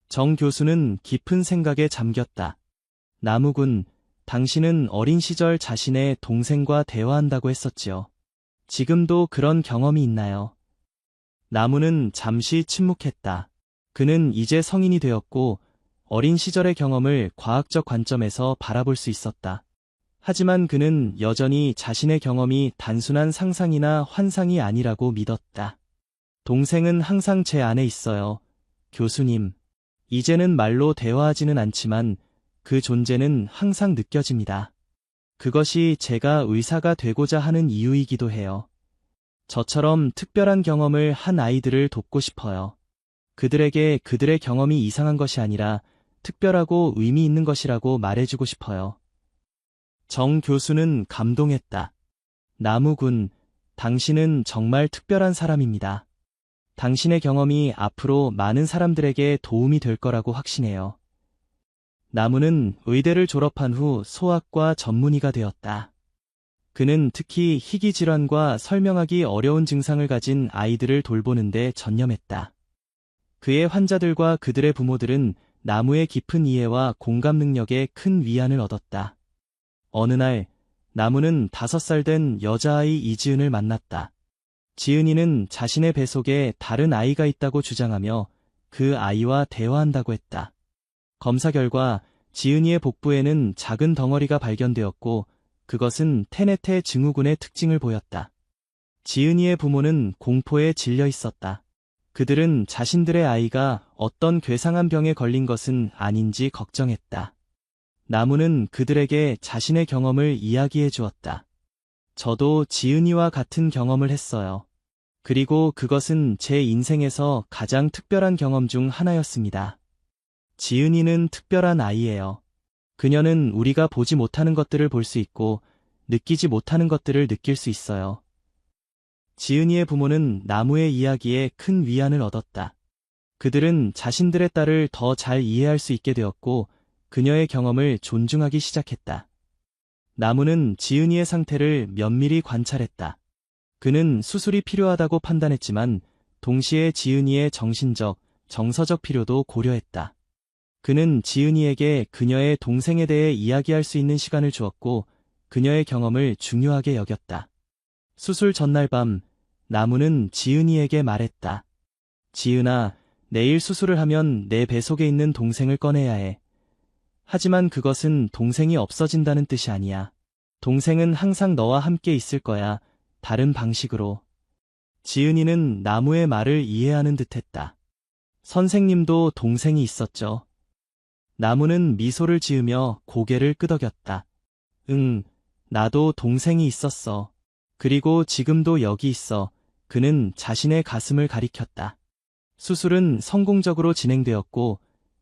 정 교수는 깊은 생각에 잠겼다. 나무군, 당신은 어린 시절 자신의 동생과 대화한다고 했었지요. 지금도 그런 경험이 있나요? 나무는 잠시 침묵했다. 그는 이제 성인이 되었고 어린 시절의 경험을 과학적 관점에서 바라볼 수 있었다. 하지만 그는 여전히 자신의 경험이 단순한 상상이나 환상이 아니라고 믿었다. 동생은 항상 제 안에 있어요. 교수님. 이제는 말로 대화하지는 않지만 그 존재는 항상 느껴집니다. 그것이 제가 의사가 되고자 하는 이유이기도 해요. 저처럼 특별한 경험을 한 아이들을 돕고 싶어요. 그들에게 그들의 경험이 이상한 것이 아니라 특별하고 의미 있는 것이라고 말해주고 싶어요. 정 교수는 감동했다. 나무군, 당신은 정말 특별한 사람입니다. 당신의 경험이 앞으로 많은 사람들에게 도움이 될 거라고 확신해요. 나무는 의대를 졸업한 후 소아과 전문의가 되었다. 그는 특히 희귀 질환과 설명하기 어려운 증상을 가진 아이들을 돌보는데 전념했다. 그의 환자들과 그들의 부모들은 나무의 깊은 이해와 공감 능력에 큰 위안을 얻었다. 어느 날, 나무는 5살 된 여자아이 이지은을 만났다. 지은이는 자신의 뱃속에 다른 아이가 있다고 주장하며 그 아이와 대화한다고 했다. 검사 결과 지은이의 복부에는 작은 덩어리가 발견되었고 그것은 테네테 증후군의 특징을 보였다. 지은이의 부모는 공포에 질려 있었다. 그들은 자신들의 아이가 어떤 괴상한 병에 걸린 것은 아닌지 걱정했다. 나무는 그들에게 자신의 경험을 이야기해 주었다. 저도 지은이와 같은 경험을 했어요. 그리고 그것은 제 인생에서 가장 특별한 경험 중 하나였습니다. 지은이는 특별한 아이예요. 그녀는 우리가 보지 못하는 것들을 볼 수 있고 느끼지 못하는 것들을 느낄 수 있어요. 지은이의 부모는 나무의 이야기에 큰 위안을 얻었다. 그들은 자신들의 딸을 더 잘 이해할 수 있게 되었고 그녀의 경험을 존중하기 시작했다. 나무는 지은이의 상태를 면밀히 관찰했다. 그는 수술이 필요하다고 판단했지만 동시에 지은이의 정신적, 정서적 필요도 고려했다. 그는 지은이에게 그녀의 동생에 대해 이야기할 수 있는 시간을 주었고 그녀의 경험을 중요하게 여겼다. 수술 전날 밤, 나무는 지은이에게 말했다. 지은아, 내일 수술을 하면 내 뱃속에 있는 동생을 꺼내야 해. 하지만 그것은 동생이 없어진다는 뜻이 아니야. 동생은 항상 너와 함께 있을 거야. 다른 방식으로. 지은이는 나무의 말을 이해하는 듯했다. 선생님도 동생이 있었죠. 나무는 미소를 지으며 고개를 끄덕였다. 응, 나도 동생이 있었어. 그리고 지금도 여기 있어. 그는 자신의 가슴을 가리켰다. 수술은 성공적으로 진행되었고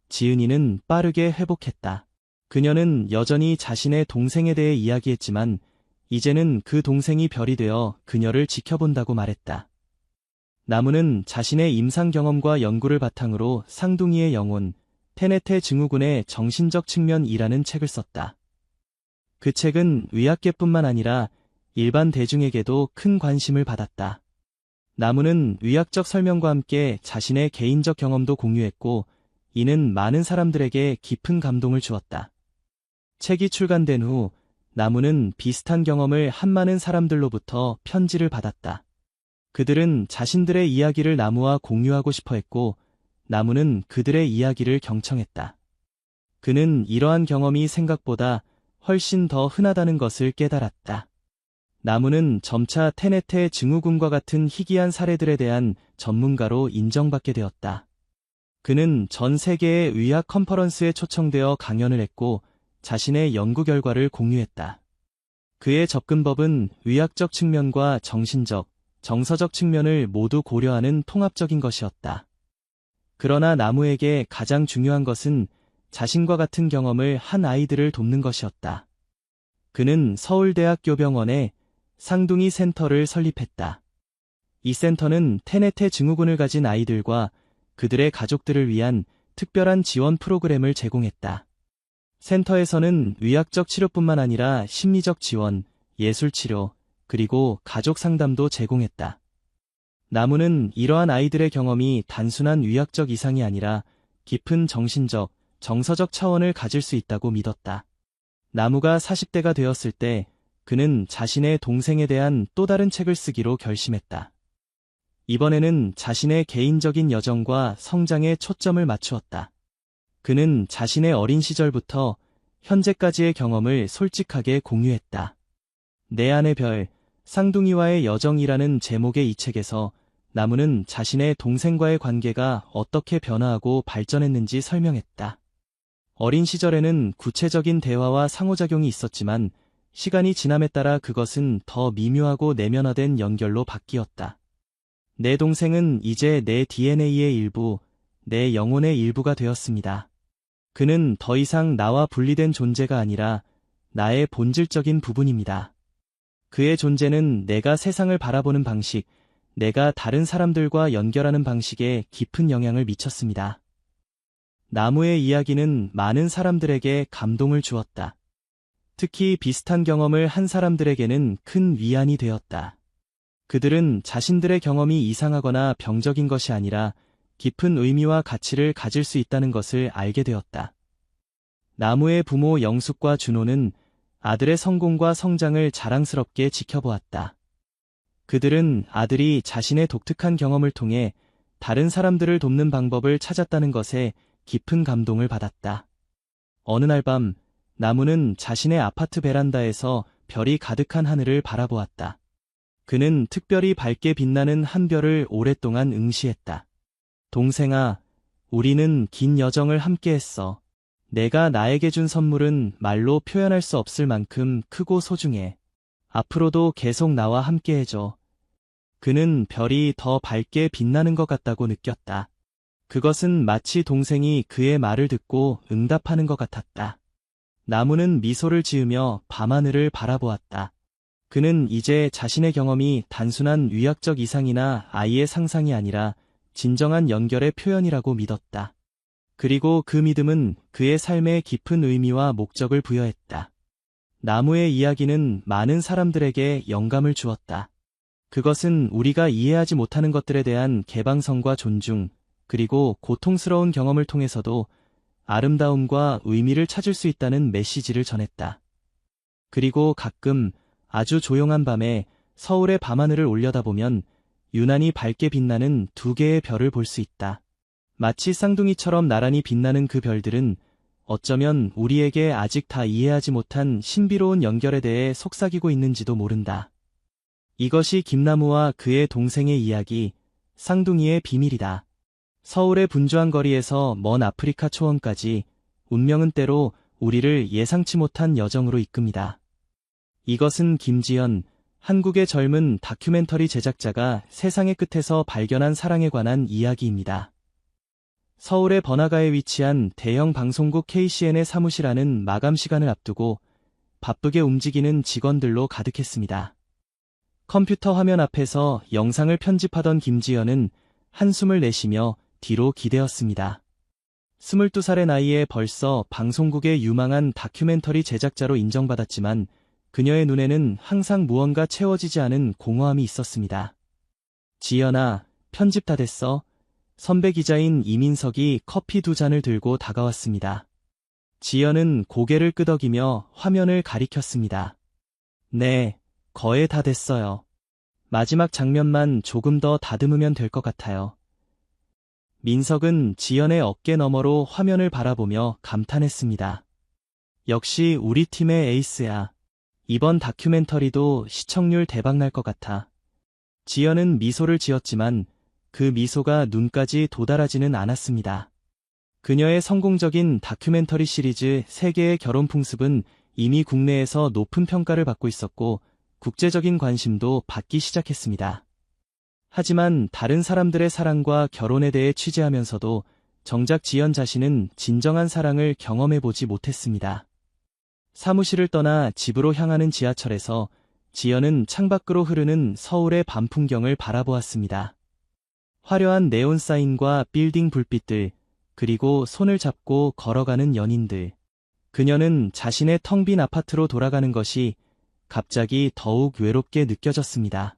지은이는 빠르게 회복했다. 그녀는 여전히 자신의 동생에 대해 이야기했지만 이제는 그 동생이 별이 되어 그녀를 지켜본다고 말했다. 나무는 자신의 임상 경험과 연구를 바탕으로 쌍둥이의 영혼, 테네테 증후군의 정신적 측면이라는 책을 썼다. 그 책은 의학계뿐만 아니라 일반 대중에게도 큰 관심을 받았다. 나무는 의학적 설명과 함께 자신의 개인적 경험도 공유했고 이는 많은 사람들에게 깊은 감동을 주었다. 책이 출간된 후 나무는 비슷한 경험을 한 많은 사람들로부터 편지를 받았다. 그들은 자신들의 이야기를 나무와 공유하고 싶어 했고 나무는 그들의 이야기를 경청했다. 그는 이러한 경험이 생각보다 훨씬 더 흔하다는 것을 깨달았다. 나무는 점차 테네테 증후군과 같은 희귀한 사례들에 대한 전문가로 인정받게 되었다. 그는 전 세계의 의학 컨퍼런스에 초청되어 강연을 했고 자신의 연구 결과를 공유했다. 그의 접근법은 의학적 측면과 정신적, 정서적 측면을 모두 고려하는 통합적인 것이었다. 그러나 나무에게 가장 중요한 것은 자신과 같은 경험을 한 아이들을 돕는 것이었다. 그는 서울대학교병원에 쌍둥이 센터를 설립했다. 이 센터는 테네테 증후군을 가진 아이들과 그들의 가족들을 위한 특별한 지원 프로그램을 제공했다. 센터에서는 의학적 치료뿐만 아니라 심리적 지원, 예술치료, 그리고 가족 상담도 제공했다. 나무는 이러한 아이들의 경험이 단순한 의학적 이상이 아니라 깊은 정신적, 정서적 차원을 가질 수 있다고 믿었다. 나무가 40대가 되었을 때 그는 자신의 동생에 대한 또 다른 책을 쓰기로 결심했다. 이번에는 자신의 개인적인 여정과 성장에 초점을 맞추었다. 그는 자신의 어린 시절부터 현재까지의 경험을 솔직하게 공유했다. 내 안의 별, 쌍둥이와의 여정이라는 제목의 이 책에서 나무는 자신의 동생과의 관계가 어떻게 변화하고 발전했는지 설명했다. 어린 시절에는 구체적인 대화와 상호작용이 있었지만 시간이 지남에 따라 그것은 더 미묘하고 내면화된 연결로 바뀌었다. 내 동생은 이제 내 DNA의 일부, 내 영혼의 일부가 되었습니다. 그는 더 이상 나와 분리된 존재가 아니라 나의 본질적인 부분입니다. 그의 존재는 내가 세상을 바라보는 방식, 내가 다른 사람들과 연결하는 방식에 깊은 영향을 미쳤습니다. 나무의 이야기는 많은 사람들에게 감동을 주었다. 특히 비슷한 경험을 한 사람들에게는 큰 위안이 되었다. 그들은 자신들의 경험이 이상하거나 병적인 것이 아니라 깊은 의미와 가치를 가질 수 있다는 것을 알게 되었다. 나무의 부모 영숙과 준호는 아들의 성공과 성장을 자랑스럽게 지켜보았다. 그들은 아들이 자신의 독특한 경험을 통해 다른 사람들을 돕는 방법을 찾았다는 것에 깊은 감동을 받았다. 어느 날 밤, 나무는 자신의 아파트 베란다에서 별이 가득한 하늘을 바라보았다. 그는 특별히 밝게 빛나는 한 별을 오랫동안 응시했다. 동생아, 우리는 긴 여정을 함께했어. 내가 나에게 준 선물은 말로 표현할 수 없을 만큼 크고 소중해. 앞으로도 계속 나와 함께해줘. 그는 별이 더 밝게 빛나는 것 같다고 느꼈다. 그것은 마치 동생이 그의 말을 듣고 응답하는 것 같았다. 나무는 미소를 지으며 밤하늘을 바라보았다. 그는 이제 자신의 경험이 단순한 의학적 이상이나 아이의 상상이 아니라 진정한 연결의 표현이라고 믿었다. 그리고 그 믿음은 그의 삶에 깊은 의미와 목적을 부여했다. 나무의 이야기는 많은 사람들에게 영감을 주었다. 그것은 우리가 이해하지 못하는 것들에 대한 개방성과 존중, 그리고 고통스러운 경험을 통해서도 아름다움과 의미를 찾을 수 있다는 메시지를 전했다. 그리고 가끔 아주 조용한 밤에 서울의 밤하늘을 올려다보면 유난히 밝게 빛나는 두 개의 별을 볼 수 있다. 마치 쌍둥이처럼 나란히 빛나는 그 별들은 어쩌면 우리에게 아직 다 이해하지 못한 신비로운 연결에 대해 속삭이고 있는지도 모른다. 이것이 김나무와 그의 동생의 이야기, 쌍둥이의 비밀이다. 서울의 분주한 거리에서 먼 아프리카 초원까지 운명은 때로 우리를 예상치 못한 여정으로 이끕니다. 이것은 김지연, 한국의 젊은 다큐멘터리 제작자가 세상의 끝에서 발견한 사랑에 관한 이야기입니다. 서울의 번화가에 위치한 대형 방송국 KCN의 사무실 안은 마감 시간을 앞두고 바쁘게 움직이는 직원들로 가득했습니다. 컴퓨터 화면 앞에서 영상을 편집하던 김지연은 한숨을 내쉬며 뒤로 기대었습니다. 22살의 나이에 벌써 방송국의 유망한 다큐멘터리 제작자로 인정받았지만 그녀의 눈에는 항상 무언가 채워지지 않은 공허함이 있었습니다. 지연아, 편집 다 됐어? 선배 기자인 이민석이 커피 2잔을 들고 다가왔습니다. 지연은 고개를 끄덕이며 화면을 가리켰습니다. 네, 거의 다 됐어요. 마지막 장면만 조금 더 다듬으면 될 것 같아요. 민석은 지연의 어깨 너머로 화면을 바라보며 감탄했습니다. 역시 우리 팀의 에이스야. 이번 다큐멘터리도 시청률 대박 날 것 같아. 지연은 미소를 지었지만 그 미소가 눈까지 도달하지는 않았습니다. 그녀의 성공적인 다큐멘터리 시리즈 세계의 결혼 풍습은 이미 국내에서 높은 평가를 받고 있었고 국제적인 관심도 받기 시작했습니다. 하지만 다른 사람들의 사랑과 결혼에 대해 취재하면서도 정작 지연 자신은 진정한 사랑을 경험해보지 못했습니다. 사무실을 떠나 집으로 향하는 지하철에서 지연은 창밖으로 흐르는 서울의 밤 풍경을 바라보았습니다. 화려한 네온 사인과 빌딩 불빛들, 그리고 손을 잡고 걸어가는 연인들. 그녀는 자신의 텅 빈 아파트로 돌아가는 것이 갑자기 더욱 외롭게 느껴졌습니다.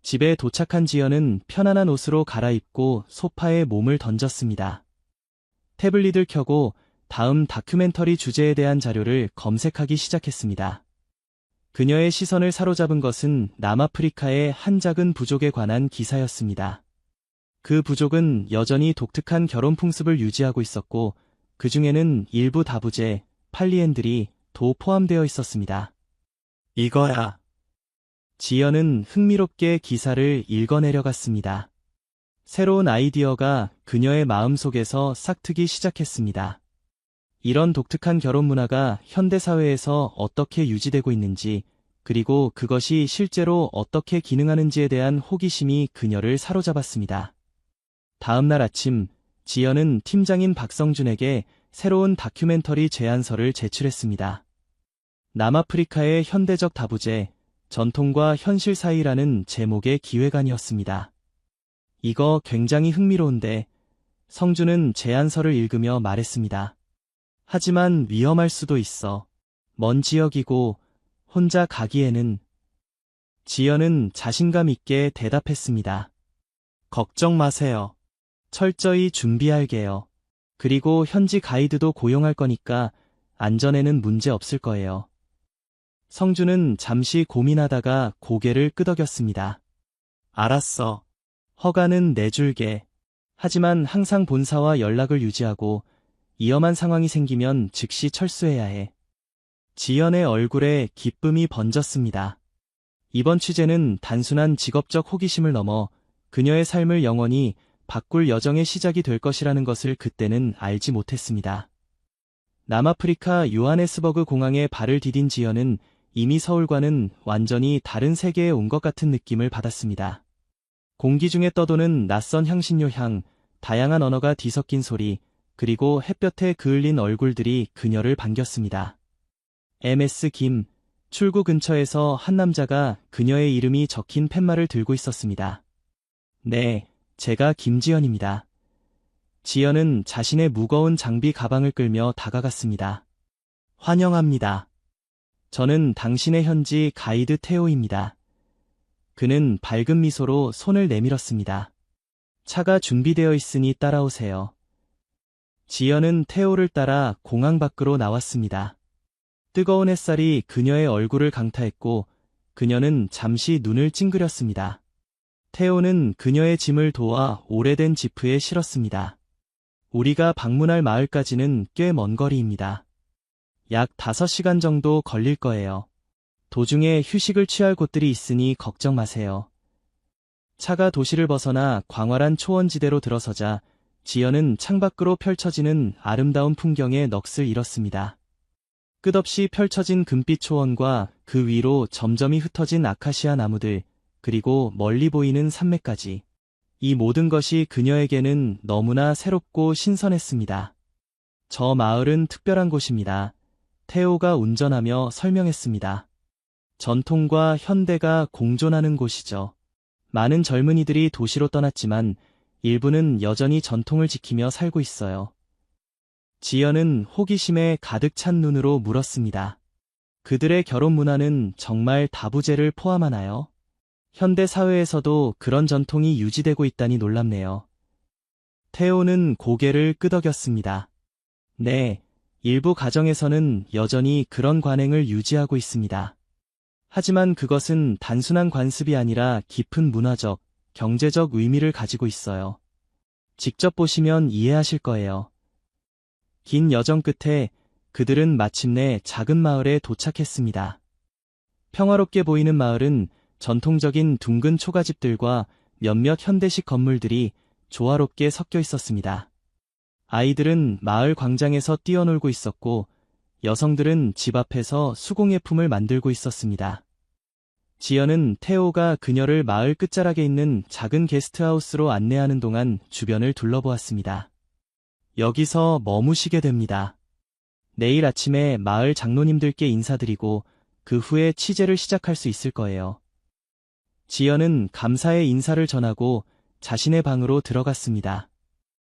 집에 도착한 지연은 편안한 옷으로 갈아입고 소파에 몸을 던졌습니다. 태블릿을 켜고 다음 다큐멘터리 주제에 대한 자료를 검색하기 시작했습니다. 그녀의 시선을 사로잡은 것은 남아프리카의 한 작은 부족에 관한 기사였습니다. 그 부족은 여전히 독특한 결혼 풍습을 유지하고 있었고 그 중에는 일부 다부제, 팔리엔들이 도 포함되어 있었습니다. 이거야. 지연은 흥미롭게 기사를 읽어내려갔습니다. 새로운 아이디어가 그녀의 마음속에서 싹트기 시작했습니다. 이런 독특한 결혼 문화가 현대사회에서 어떻게 유지되고 있는지, 그리고 그것이 실제로 어떻게 기능하는지에 대한 호기심이 그녀를 사로잡았습니다. 다음 날 아침, 지연은 팀장인 박성준에게 새로운 다큐멘터리 제안서를 제출했습니다. 남아프리카의 현대적 다부제, 전통과 현실 사이라는 제목의 기획안이었습니다. 이거 굉장히 흥미로운데, 성준은 제안서를 읽으며 말했습니다. 하지만 위험할 수도 있어. 먼 지역이고 혼자 가기에는. 지연은 자신감 있게 대답했습니다. 걱정 마세요. 철저히 준비할게요. 그리고 현지 가이드도 고용할 거니까 안전에는 문제 없을 거예요. 성준은 잠시 고민하다가 고개를 끄덕였습니다. 알았어. 허가는 내줄게. 하지만 항상 본사와 연락을 유지하고 위험한 상황이 생기면 즉시 철수해야 해. 지연의 얼굴에 기쁨이 번졌습니다. 이번 취재는 단순한 직업적 호기심을 넘어 그녀의 삶을 영원히 바꿀 여정의 시작이 될 것이라는 것을 그때는 알지 못했습니다. 남아프리카 요하네스버그 공항에 발을 디딘 지연은 이미 서울과는 완전히 다른 세계에 온 것 같은 느낌을 받았습니다. 공기 중에 떠도는 낯선 향신료 향, 다양한 언어가 뒤섞인 소리, 그리고 햇볕에 그을린 얼굴들이 그녀를 반겼습니다. MS 김, 출구 근처에서 한 남자가 그녀의 이름이 적힌 팻말을 들고 있었습니다. 네, 제가 김지연입니다. 지연은 자신의 무거운 장비 가방을 끌며 다가갔습니다. 환영합니다. 저는 당신의 현지 가이드 테오입니다. 그는 밝은 미소로 손을 내밀었습니다. 차가 준비되어 있으니 따라오세요. 지연은 테오를 따라 공항 밖으로 나왔습니다. 뜨거운 햇살이 그녀의 얼굴을 강타했고 그녀는 잠시 눈을 찡그렸습니다. 테오는 그녀의 짐을 도와 오래된 지프에 실었습니다. 우리가 방문할 마을까지는 꽤 먼 거리입니다. 약 5시간 정도 걸릴 거예요. 도중에 휴식을 취할 곳들이 있으니 걱정 마세요. 차가 도시를 벗어나 광활한 초원지대로 들어서자 지연은 창밖으로 펼쳐지는 아름다운 풍경에 넋을 잃었습니다. 끝없이 펼쳐진 금빛 초원과 그 위로 점점이 흩어진 아카시아 나무들, 그리고 멀리 보이는 산맥까지. 이 모든 것이 그녀에게는 너무나 새롭고 신선했습니다. 저 마을은 특별한 곳입니다. 테오가 운전하며 설명했습니다. 전통과 현대가 공존하는 곳이죠. 많은 젊은이들이 도시로 떠났지만 일부는 여전히 전통을 지키며 살고 있어요. 지연은 호기심에 가득 찬 눈으로 물었습니다. 그들의 결혼 문화는 정말 다부제를 포함하나요? 현대 사회에서도 그런 전통이 유지되고 있다니 놀랍네요. 테오는 고개를 끄덕였습니다. 네, 일부 가정에서는 여전히 그런 관행을 유지하고 있습니다. 하지만 그것은 단순한 관습이 아니라 깊은 문화적, 경제적 의미를 가지고 있어요. 직접 보시면 이해하실 거예요. 긴 여정 끝에 그들은 마침내 작은 마을에 도착했습니다. 평화롭게 보이는 마을은 전통적인 둥근 초가집들과 몇몇 현대식 건물들이 조화롭게 섞여 있었습니다. 아이들은 마을 광장에서 뛰어놀고 있었고, 여성들은 집 앞에서 수공예품을 만들고 있었습니다. 지연은 테오가 그녀를 마을 끝자락에 있는 작은 게스트하우스로 안내하는 동안 주변을 둘러보았습니다. 여기서 머무시게 됩니다. 내일 아침에 마을 장로님들께 인사드리고 그 후에 취재를 시작할 수 있을 거예요. 지연은 감사의 인사를 전하고 자신의 방으로 들어갔습니다.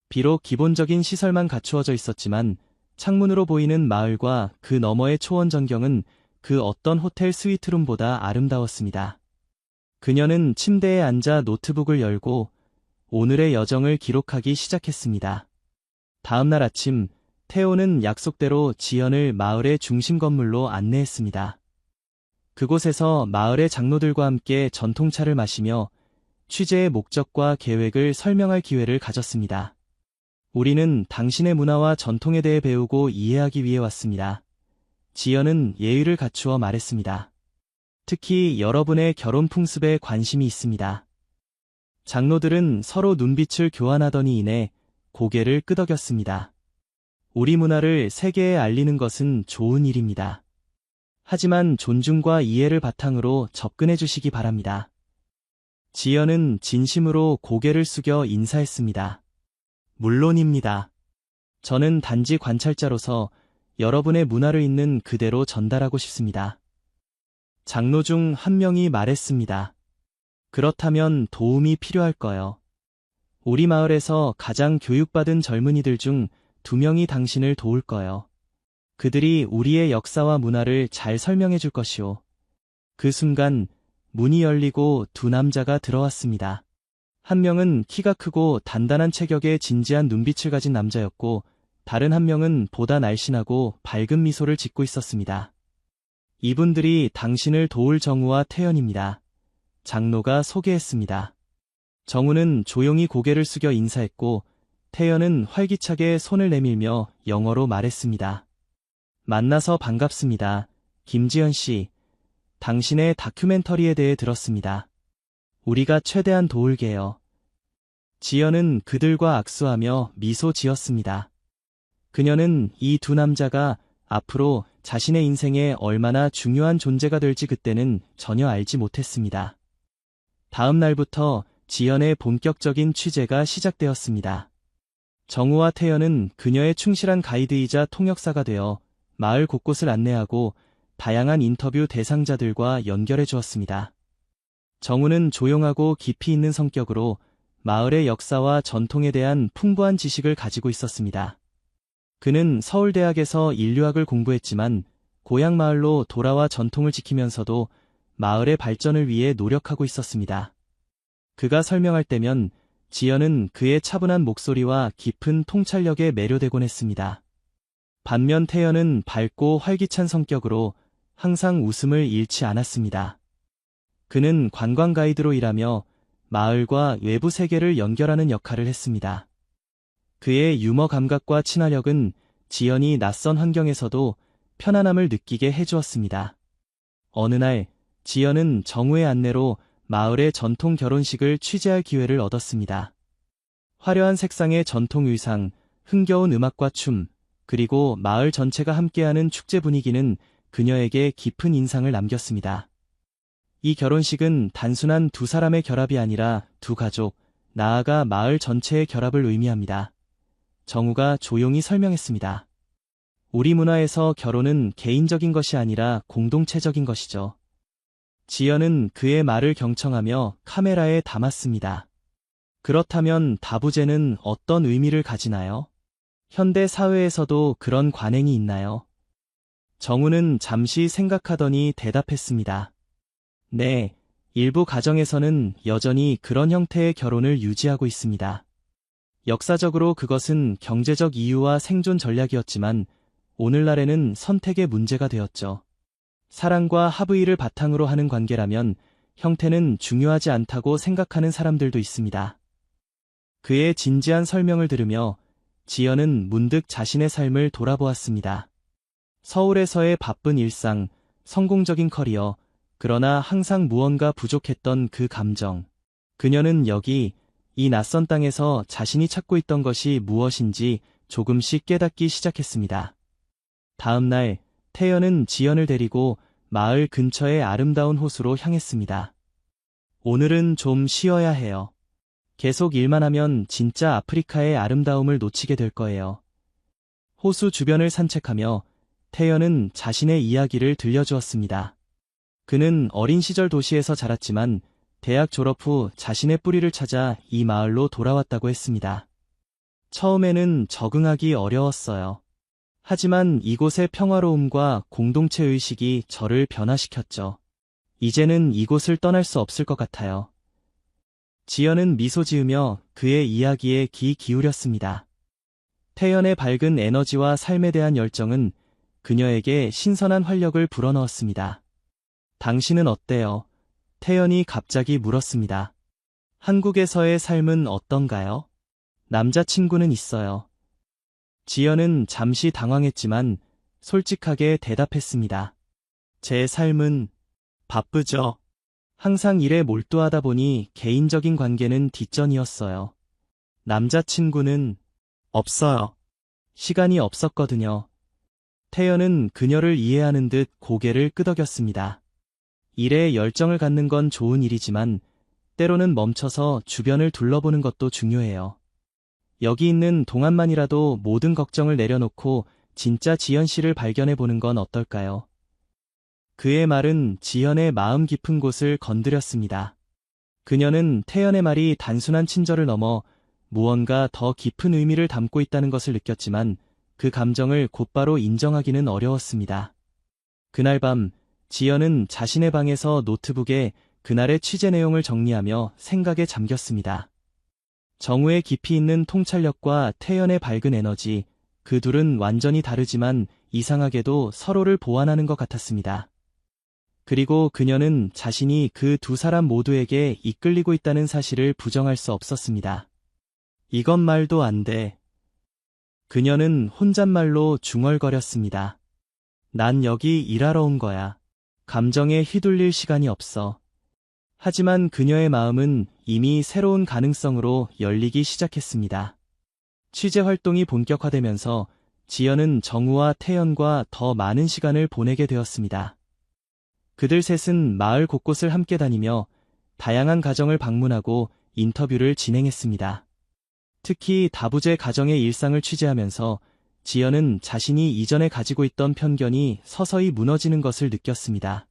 비록 기본적인 시설만 갖추어져 있었지만 창문으로 보이는 마을과 그 너머의 초원 전경은 그 어떤 호텔 스위트룸보다 아름다웠습니다. 그녀는 침대에 앉아 노트북을 열고 오늘의 여정을 기록하기 시작했습니다. 다음 날 아침, 테오는 약속대로 지연을 마을의 중심 건물로 안내했습니다. 그곳에서 마을의 장로들과 함께 전통차를 마시며 취재의 목적과 계획을 설명할 기회를 가졌습니다. 우리는 당신의 문화와 전통에 대해 배우고 이해하기 위해 왔습니다. 지연은 예의를 갖추어 말했습니다. 특히 여러분의 결혼 풍습에 관심이 있습니다. 장로들은 서로 눈빛을 교환하더니 이내 고개를 끄덕였습니다. 우리 문화를 세계에 알리는 것은 좋은 일입니다. 하지만 존중과 이해를 바탕으로 접근해 주시기 바랍니다. 지연은 진심으로 고개를 숙여 인사했습니다. 물론입니다. 저는 단지 관찰자로서 여러분의 문화를 있는 그대로 전달하고 싶습니다. 장로 중 한 명이 말했습니다. 그렇다면 도움이 필요할 거요. 우리 마을에서 가장 교육받은 젊은이들 중 2명이 당신을 도울 거요. 그들이 우리의 역사와 문화를 잘 설명해 줄 것이오. 그 순간 문이 열리고 2 남자가 들어왔습니다. 한 명은 키가 크고 단단한 체격에 진지한 눈빛을 가진 남자였고 다른 한 명은 보다 날씬하고 밝은 미소를 짓고 있었습니다. 이분들이 당신을 도울 정우와 태연입니다. 장로가 소개했습니다. 정우는 조용히 고개를 숙여 인사했고 태연은 활기차게 손을 내밀며 영어로 말했습니다. 만나서 반갑습니다. 김지연 씨. 당신의 다큐멘터리에 대해 들었습니다. 우리가 최대한 도울게요. 지연은 그들과 악수하며 미소 지었습니다. 그녀는 이 2 남자가 앞으로 자신의 인생에 얼마나 중요한 존재가 될지 그때는 전혀 알지 못했습니다. 다음 날부터 지연의 본격적인 취재가 시작되었습니다. 정우와 태연은 그녀의 충실한 가이드이자 통역사가 되어 마을 곳곳을 안내하고 다양한 인터뷰 대상자들과 연결해 주었습니다. 정우는 조용하고 깊이 있는 성격으로 마을의 역사와 전통에 대한 풍부한 지식을 가지고 있었습니다. 그는 서울대학에서 인류학을 공부했지만 고향 마을로 돌아와 전통을 지키면서도 마을의 발전을 위해 노력하고 있었습니다. 그가 설명할 때면 지연은 그의 차분한 목소리와 깊은 통찰력에 매료되곤 했습니다. 반면 태연은 밝고 활기찬 성격으로 항상 웃음을 잃지 않았습니다. 그는 관광 가이드로 일하며 마을과 외부 세계를 연결하는 역할을 했습니다. 그의 유머 감각과 친화력은 지연이 낯선 환경에서도 편안함을 느끼게 해주었습니다. 어느 날 지연은 정우의 안내로 마을의 전통 결혼식을 취재할 기회를 얻었습니다. 화려한 색상의 전통 의상, 흥겨운 음악과 춤, 그리고 마을 전체가 함께하는 축제 분위기는 그녀에게 깊은 인상을 남겼습니다. 이 결혼식은 단순한 두 사람의 결합이 아니라 두 가족, 나아가 마을 전체의 결합을 의미합니다. 정우가 조용히 설명했습니다. 우리 문화에서 결혼은 개인적인 것이 아니라 공동체적인 것이죠. 지연은 그의 말을 경청하며 카메라에 담았습니다. 그렇다면 다부제는 어떤 의미를 가지나요? 현대 사회에서도 그런 관행이 있나요? 정우는 잠시 생각하더니 대답했습니다. 네, 일부 가정에서는 여전히 그런 형태의 결혼을 유지하고 있습니다. 역사적으로 그것은 경제적 이유와 생존 전략이었지만 오늘날에는 선택의 문제가 되었죠. 사랑과 합의를 바탕으로 하는 관계라면 형태는 중요하지 않다고 생각하는 사람들도 있습니다. 그의 진지한 설명을 들으며 지연은 문득 자신의 삶을 돌아보았습니다. 서울에서의 바쁜 일상, 성공적인 커리어, 그러나 항상 무언가 부족했던 그 감정. 그녀는 여기, 이 낯선 땅에서 자신이 찾고 있던 것이 무엇인지 조금씩 깨닫기 시작했습니다. 다음 날, 태연은 지연을 데리고 마을 근처의 아름다운 호수로 향했습니다. 오늘은 좀 쉬어야 해요. 계속 일만 하면 진짜 아프리카의 아름다움을 놓치게 될 거예요. 호수 주변을 산책하며 태연은 자신의 이야기를 들려주었습니다. 그는 어린 시절 도시에서 자랐지만 대학 졸업 후 자신의 뿌리를 찾아 이 마을로 돌아왔다고 했습니다. 처음에는 적응하기 어려웠어요. 하지만 이곳의 평화로움과 공동체 의식이 저를 변화시켰죠. 이제는 이곳을 떠날 수 없을 것 같아요. 지연은 미소 지으며 그의 이야기에 귀 기울였습니다. 태연의 밝은 에너지와 삶에 대한 열정은 그녀에게 신선한 활력을 불어넣었습니다. 당신은 어때요? 태연이 갑자기 물었습니다. 한국에서의 삶은 어떤가요? 남자친구는 있어요. 지연은 잠시 당황했지만 솔직하게 대답했습니다. 제 삶은 바쁘죠. 항상 일에 몰두하다 보니 개인적인 관계는 뒷전이었어요. 남자친구는 없어요. 시간이 없었거든요. 태연은 그녀를 이해하는 듯 고개를 끄덕였습니다. 일에 열정을 갖는 건 좋은 일이지만 때로는 멈춰서 주변을 둘러보는 것도 중요해요. 여기 있는 동안만이라도 모든 걱정을 내려놓고 진짜 지연 씨를 발견해보는 건 어떨까요? 그의 말은 지연의 마음 깊은 곳을 건드렸습니다. 그녀는 태연의 말이 단순한 친절을 넘어 무언가 더 깊은 의미를 담고 있다는 것을 느꼈지만 그 감정을 곧바로 인정하기는 어려웠습니다. 그날 밤 지연은 자신의 방에서 노트북에 그날의 취재 내용을 정리하며 생각에 잠겼습니다. 정우의 깊이 있는 통찰력과 태연의 밝은 에너지, 그 둘은 완전히 다르지만 이상하게도 서로를 보완하는 것 같았습니다. 그리고 그녀는 자신이 그 두 사람 모두에게 이끌리고 있다는 사실을 부정할 수 없었습니다. 이건 말도 안 돼. 그녀는 혼잣말로 중얼거렸습니다. 난 여기 일하러 온 거야. 감정에 휘둘릴 시간이 없어. 하지만 그녀의 마음은 이미 새로운 가능성으로 열리기 시작했습니다. 취재 활동이 본격화되면서 지연은 정우와 태연과 더 많은 시간을 보내게 되었습니다. 그들 셋은 마을 곳곳을 함께 다니며 다양한 가정을 방문하고 인터뷰를 진행했습니다. 특히 다부제 가정의 일상을 취재하면서 지연은 자신이 이전에 가지고 있던 편견이 서서히 무너지는 것을 느꼈습니다.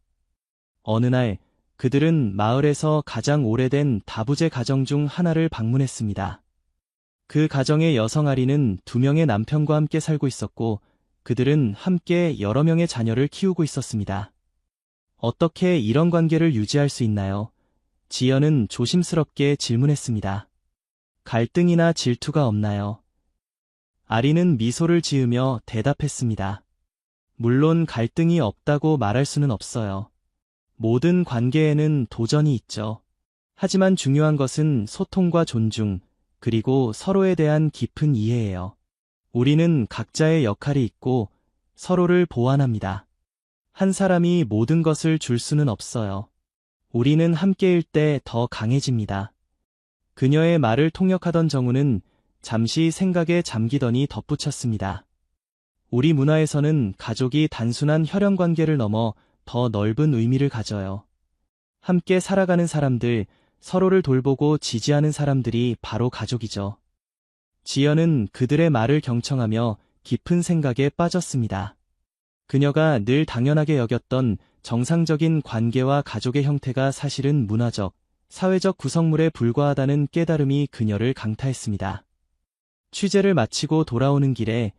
어느 날 그들은 마을에서 가장 오래된 다부제 가정 중 하나를 방문했습니다. 그 가정의 여성 아리는 2명의 남편과 함께 살고 있었고 그들은 함께 여러 명의 자녀를 키우고 있었습니다. 어떻게 이런 관계를 유지할 수 있나요? 지연은 조심스럽게 질문했습니다. 갈등이나 질투가 없나요? 아리는 미소를 지으며 대답했습니다. 물론 갈등이 없다고 말할 수는 없어요. 모든 관계에는 도전이 있죠. 하지만 중요한 것은 소통과 존중, 그리고 서로에 대한 깊은 이해예요. 우리는 각자의 역할이 있고 서로를 보완합니다. 한 사람이 모든 것을 줄 수는 없어요. 우리는 함께일 때 더 강해집니다. 그녀의 말을 통역하던 정우는 잠시 생각에 잠기더니 덧붙였습니다. 우리 문화에서는 가족이 단순한 혈연 관계를 넘어 더 넓은 의미를 가져요. 함께 살아가는 사람들, 서로를 돌보고 지지하는 사람들이 바로 가족이죠. 지연은 그들의 말을 경청하며 깊은 생각에 빠졌습니다. 그녀가 늘 당연하게 여겼던 정상적인 관계와 가족의 형태가 사실은 문화적, 사회적 구성물에 불과하다는 깨달음이 그녀를 강타했습니다. 취재를 마치고 돌아오는 길에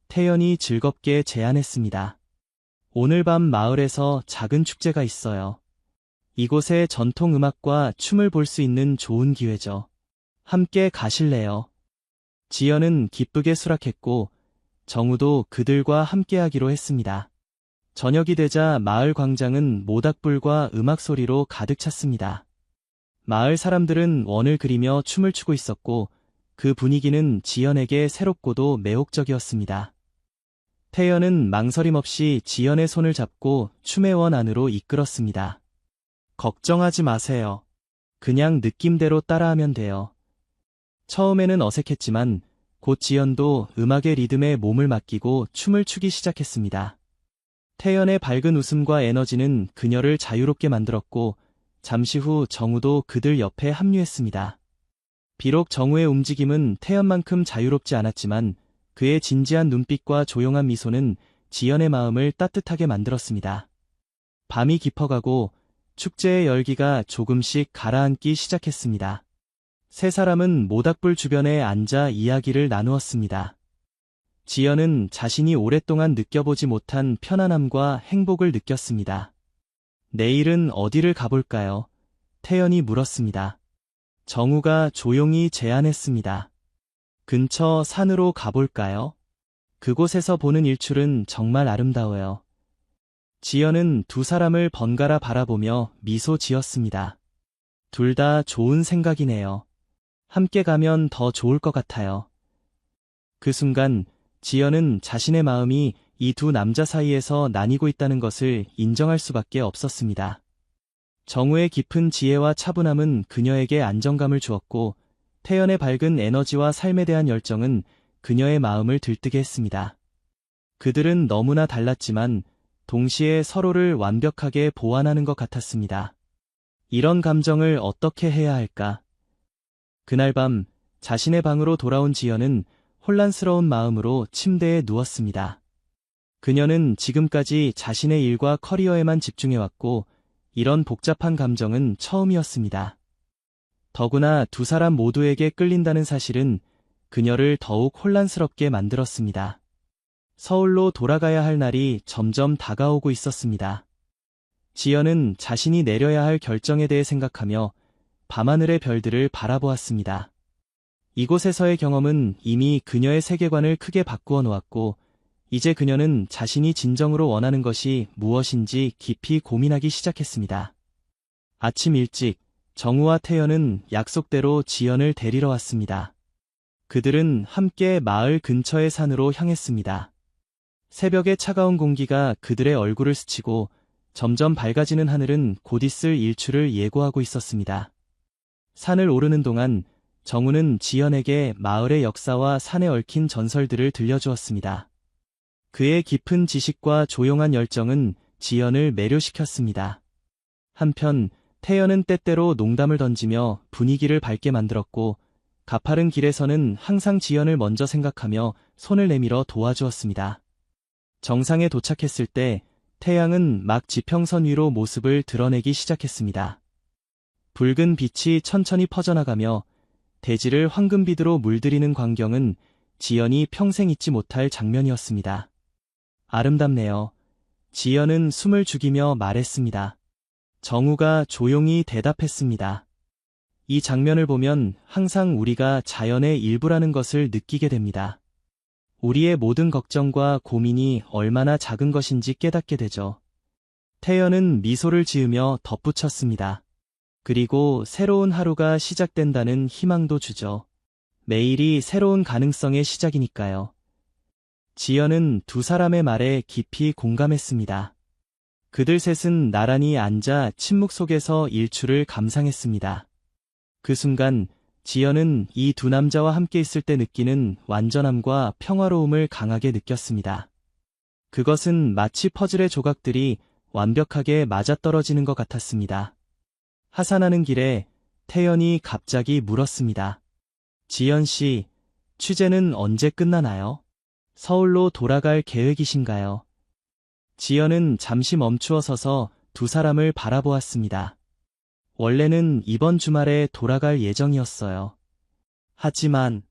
태연이 즐겁게 제안했습니다. 오늘 밤 마을에서 작은 축제가 있어요. 이곳의 전통 음악과 춤을 볼 수 있는 좋은 기회죠. 함께 가실래요? 지연은 기쁘게 수락했고 정우도 그들과 함께하기로 했습니다. 저녁이 되자 마을 광장은 모닥불과 음악 소리로 가득 찼습니다. 마을 사람들은 원을 그리며 춤을 추고 있었고 그 분위기는 지연에게 새롭고도 매혹적이었습니다. 태연은 망설임 없이 지연의 손을 잡고 춤의 원 안으로 이끌었습니다. 걱정하지 마세요. 그냥 느낌대로 따라하면 돼요. 처음에는 어색했지만 곧 지연도 음악의 리듬에 몸을 맡기고 춤을 추기 시작했습니다. 태연의 밝은 웃음과 에너지는 그녀를 자유롭게 만들었고 잠시 후 정우도 그들 옆에 합류했습니다. 비록 정우의 움직임은 태연만큼 자유롭지 않았지만 그의 진지한 눈빛과 조용한 미소는 지연의 마음을 따뜻하게 만들었습니다. 밤이 깊어가고 축제의 열기가 조금씩 가라앉기 시작했습니다. 세 사람은 모닥불 주변에 앉아 이야기를 나누었습니다. 지연은 자신이 오랫동안 느껴보지 못한 편안함과 행복을 느꼈습니다. 내일은 어디를 가볼까요? 태연이 물었습니다. 정우가 조용히 제안했습니다. 근처 산으로 가볼까요? 그곳에서 보는 일출은 정말 아름다워요. 지연은 두 사람을 번갈아 바라보며 미소 지었습니다. 둘 다 좋은 생각이네요. 함께 가면 더 좋을 것 같아요. 그 순간 지연은 자신의 마음이 이 두 남자 사이에서 나뉘고 있다는 것을 인정할 수밖에 없었습니다. 정우의 깊은 지혜와 차분함은 그녀에게 안정감을 주었고 태연의 밝은 에너지와 삶에 대한 열정은 그녀의 마음을 들뜨게 했습니다. 그들은 너무나 달랐지만 동시에 서로를 완벽하게 보완하는 것 같았습니다. 이런 감정을 어떻게 해야 할까? 그날 밤 자신의 방으로 돌아온 지연은 혼란스러운 마음으로 침대에 누웠습니다. 그녀는 지금까지 자신의 일과 커리어에만 집중해왔고 이런 복잡한 감정은 처음이었습니다. 더구나 두 사람 모두에게 끌린다는 사실은 그녀를 더욱 혼란스럽게 만들었습니다. 서울로 돌아가야 할 날이 점점 다가오고 있었습니다. 지연은 자신이 내려야 할 결정에 대해 생각하며 밤하늘의 별들을 바라보았습니다. 이곳에서의 경험은 이미 그녀의 세계관을 크게 바꾸어 놓았고 이제 그녀는 자신이 진정으로 원하는 것이 무엇인지 깊이 고민하기 시작했습니다. 아침 일찍 정우와 태연은 약속대로 지연을 데리러 왔습니다. 그들은 함께 마을 근처의 산으로 향했습니다. 새벽의 차가운 공기가 그들의 얼굴을 스치고 점점 밝아지는 하늘은 곧 있을 일출을 예고하고 있었습니다. 산을 오르는 동안 정우는 지연에게 마을의 역사와 산에 얽힌 전설들을 들려주었습니다. 그의 깊은 지식과 조용한 열정은 지연을 매료시켰습니다. 한편 태연은 때때로 농담을 던지며 분위기를 밝게 만들었고 가파른 길에서는 항상 지연을 먼저 생각하며 손을 내밀어 도와주었습니다. 정상에 도착했을 때 태양은 막 지평선 위로 모습을 드러내기 시작했습니다. 붉은 빛이 천천히 퍼져나가며 대지를 황금빛으로 물들이는 광경은 지연이 평생 잊지 못할 장면이었습니다. 아름답네요. 지연은 숨을 죽이며 말했습니다. 정우가 조용히 대답했습니다. 이 장면을 보면 항상 우리가 자연의 일부라는 것을 느끼게 됩니다. 우리의 모든 걱정과 고민이 얼마나 작은 것인지 깨닫게 되죠. 태연은 미소를 지으며 덧붙였습니다. 그리고 새로운 하루가 시작된다는 희망도 주죠. 매일이 새로운 가능성의 시작이니까요. 지연은 두 사람의 말에 깊이 공감했습니다. 그들 셋은 나란히 앉아 침묵 속에서 일출을 감상했습니다. 그 순간 지연은 이 두 남자와 함께 있을 때 느끼는 완전함과 평화로움을 강하게 느꼈습니다. 그것은 마치 퍼즐의 조각들이 완벽하게 맞아떨어지는 것 같았습니다. 하산하는 길에 태연이 갑자기 물었습니다. 지연 씨, 취재는 언제 끝나나요? 서울로 돌아갈 계획이신가요? 지연은 잠시 멈추어 서서 두 사람을 바라보았습니다. 원래는 이번 주말에 돌아갈 예정이었어요. 하지만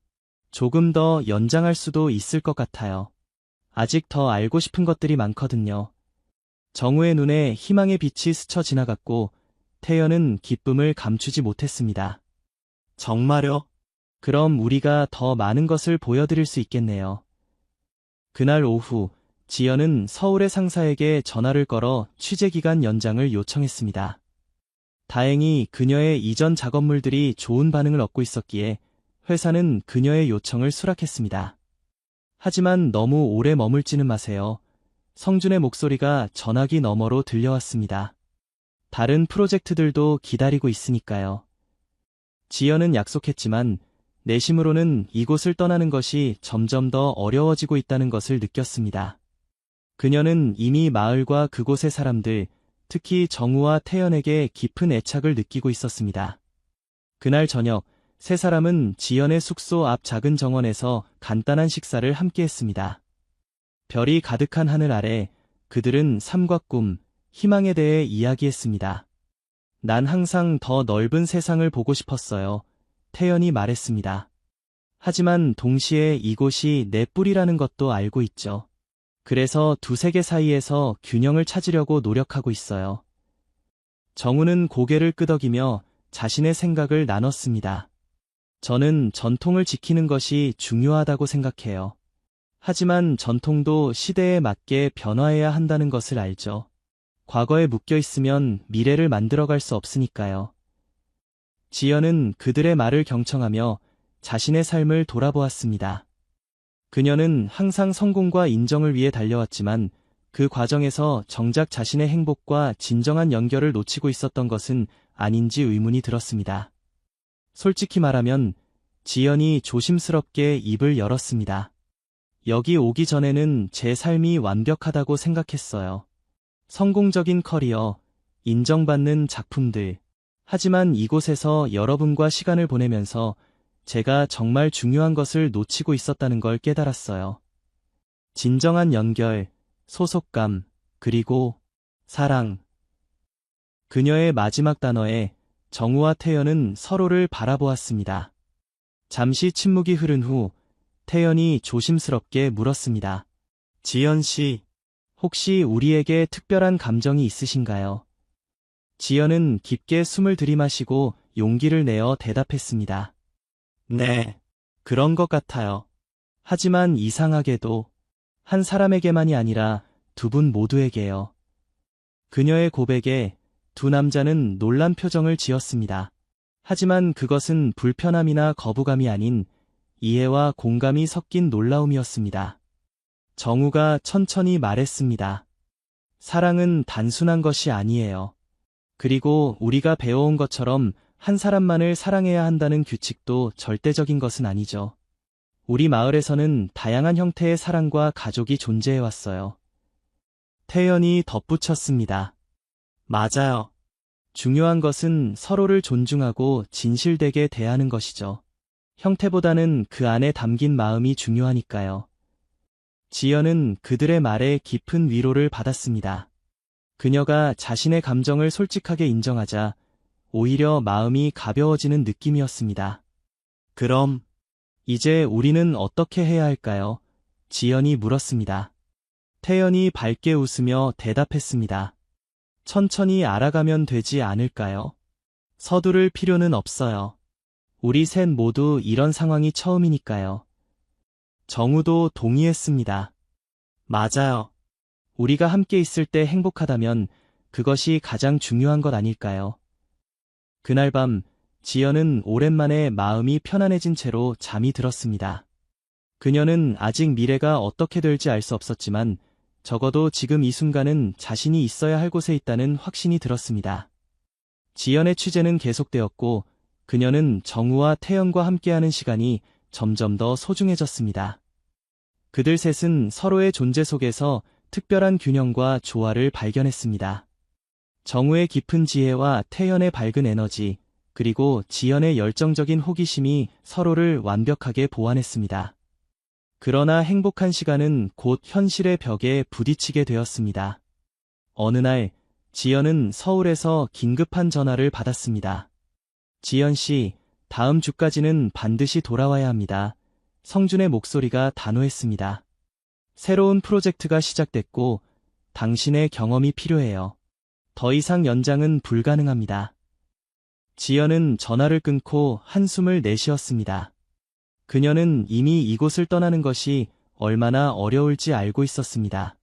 조금 더 연장할 수도 있을 것 같아요. 아직 더 알고 싶은 것들이 많거든요. 정우의 눈에 희망의 빛이 스쳐 지나갔고 태연은 기쁨을 감추지 못했습니다. 정말요? 그럼 우리가 더 많은 것을 보여드릴 수 있겠네요. 그날 오후 지연은 서울의 상사에게 전화를 걸어 취재기간 연장을 요청했습니다. 다행히 그녀의 이전 작업물들이 좋은 반응을 얻고 있었기에 회사는 그녀의 요청을 수락했습니다. 하지만 너무 오래 머물지는 마세요. 성준의 목소리가 전화기 너머로 들려왔습니다. 다른 프로젝트들도 기다리고 있으니까요. 지연은 약속했지만 내심으로는 이곳을 떠나는 것이 점점 더 어려워지고 있다는 것을 느꼈습니다. 그녀는 이미 마을과 그곳의 사람들, 특히 정우와 태연에게 깊은 애착을 느끼고 있었습니다. 그날 저녁, 세 사람은 지연의 숙소 앞 작은 정원에서 간단한 식사를 함께 했습니다. 별이 가득한 하늘 아래 그들은 삶과 꿈, 희망에 대해 이야기했습니다. 난 항상 더 넓은 세상을 보고 싶었어요. 태연이 말했습니다. 하지만 동시에 이곳이 내 뿌리라는 것도 알고 있죠. 그래서 두 세계 사이에서 균형을 찾으려고 노력하고 있어요. 정우는 고개를 끄덕이며 자신의 생각을 나눴습니다. 저는 전통을 지키는 것이 중요하다고 생각해요. 하지만 전통도 시대에 맞게 변화해야 한다는 것을 알죠. 과거에 묶여 있으면 미래를 만들어갈 수 없으니까요. 지연은 그들의 말을 경청하며 자신의 삶을 돌아보았습니다. 그녀는 항상 성공과 인정을 위해 달려왔지만 그 과정에서 정작 자신의 행복과 진정한 연결을 놓치고 있었던 것은 아닌지 의문이 들었습니다. 솔직히 말하면 지연이 조심스럽게 입을 열었습니다. 여기 오기 전에는 제 삶이 완벽하다고 생각했어요. 성공적인 커리어, 인정받는 작품들. 하지만 이곳에서 여러분과 시간을 보내면서 제가 정말 중요한 것을 놓치고 있었다는 걸 깨달았어요. 진정한 연결, 소속감, 그리고 사랑. 그녀의 마지막 단어에 정우와 태연은 서로를 바라보았습니다. 잠시 침묵이 흐른 후 태연이 조심스럽게 물었습니다. 지연 씨, 혹시 우리에게 특별한 감정이 있으신가요? 지연은 깊게 숨을 들이마시고 용기를 내어 대답했습니다. 네, 그런 것 같아요. 하지만 이상하게도 한 사람에게만이 아니라 두 분 모두에게요. 그녀의 고백에 두 남자는 놀란 표정을 지었습니다. 하지만 그것은 불편함이나 거부감이 아닌 이해와 공감이 섞인 놀라움이었습니다. 정우가 천천히 말했습니다. 사랑은 단순한 것이 아니에요. 그리고 우리가 배워온 것처럼 한 사람만을 사랑해야 한다는 규칙도 절대적인 것은 아니죠. 우리 마을에서는 다양한 형태의 사랑과 가족이 존재해왔어요. 태연이 덧붙였습니다. 맞아요. 중요한 것은 서로를 존중하고 진실되게 대하는 것이죠. 형태보다는 그 안에 담긴 마음이 중요하니까요. 지연은 그들의 말에 깊은 위로를 받았습니다. 그녀가 자신의 감정을 솔직하게 인정하자 오히려 마음이 가벼워지는 느낌이었습니다. 그럼 이제 우리는 어떻게 해야 할까요? 지연이 물었습니다. 태연이 밝게 웃으며 대답했습니다. 천천히 알아가면 되지 않을까요? 서두를 필요는 없어요. 우리 셋 모두 이런 상황이 처음이니까요. 정우도 동의했습니다. 맞아요. 우리가 함께 있을 때 행복하다면 그것이 가장 중요한 것 아닐까요? 그날 밤 지연은 오랜만에 마음이 편안해진 채로 잠이 들었습니다. 그녀는 아직 미래가 어떻게 될지 알 수 없었지만 적어도 지금 이 순간은 자신이 있어야 할 곳에 있다는 확신이 들었습니다. 지연의 취재는 계속되었고 그녀는 정우와 태연과 함께하는 시간이 점점 더 소중해졌습니다. 그들 셋은 서로의 존재 속에서 특별한 균형과 조화를 발견했습니다. 정우의 깊은 지혜와 태연의 밝은 에너지, 그리고 지연의 열정적인 호기심이 서로를 완벽하게 보완했습니다. 그러나 행복한 시간은 곧 현실의 벽에 부딪히게 되었습니다. 어느 날, 지연은 서울에서 긴급한 전화를 받았습니다. 지연 씨, 다음 주까지는 반드시 돌아와야 합니다. 성준의 목소리가 단호했습니다. 새로운 프로젝트가 시작됐고, 당신의 경험이 필요해요. 더 이상 연장은 불가능합니다. 지연은 전화를 끊고 한숨을 내쉬었습니다. 그녀는 이미 이곳을 떠나는 것이 얼마나 어려울지 알고 있었습니다.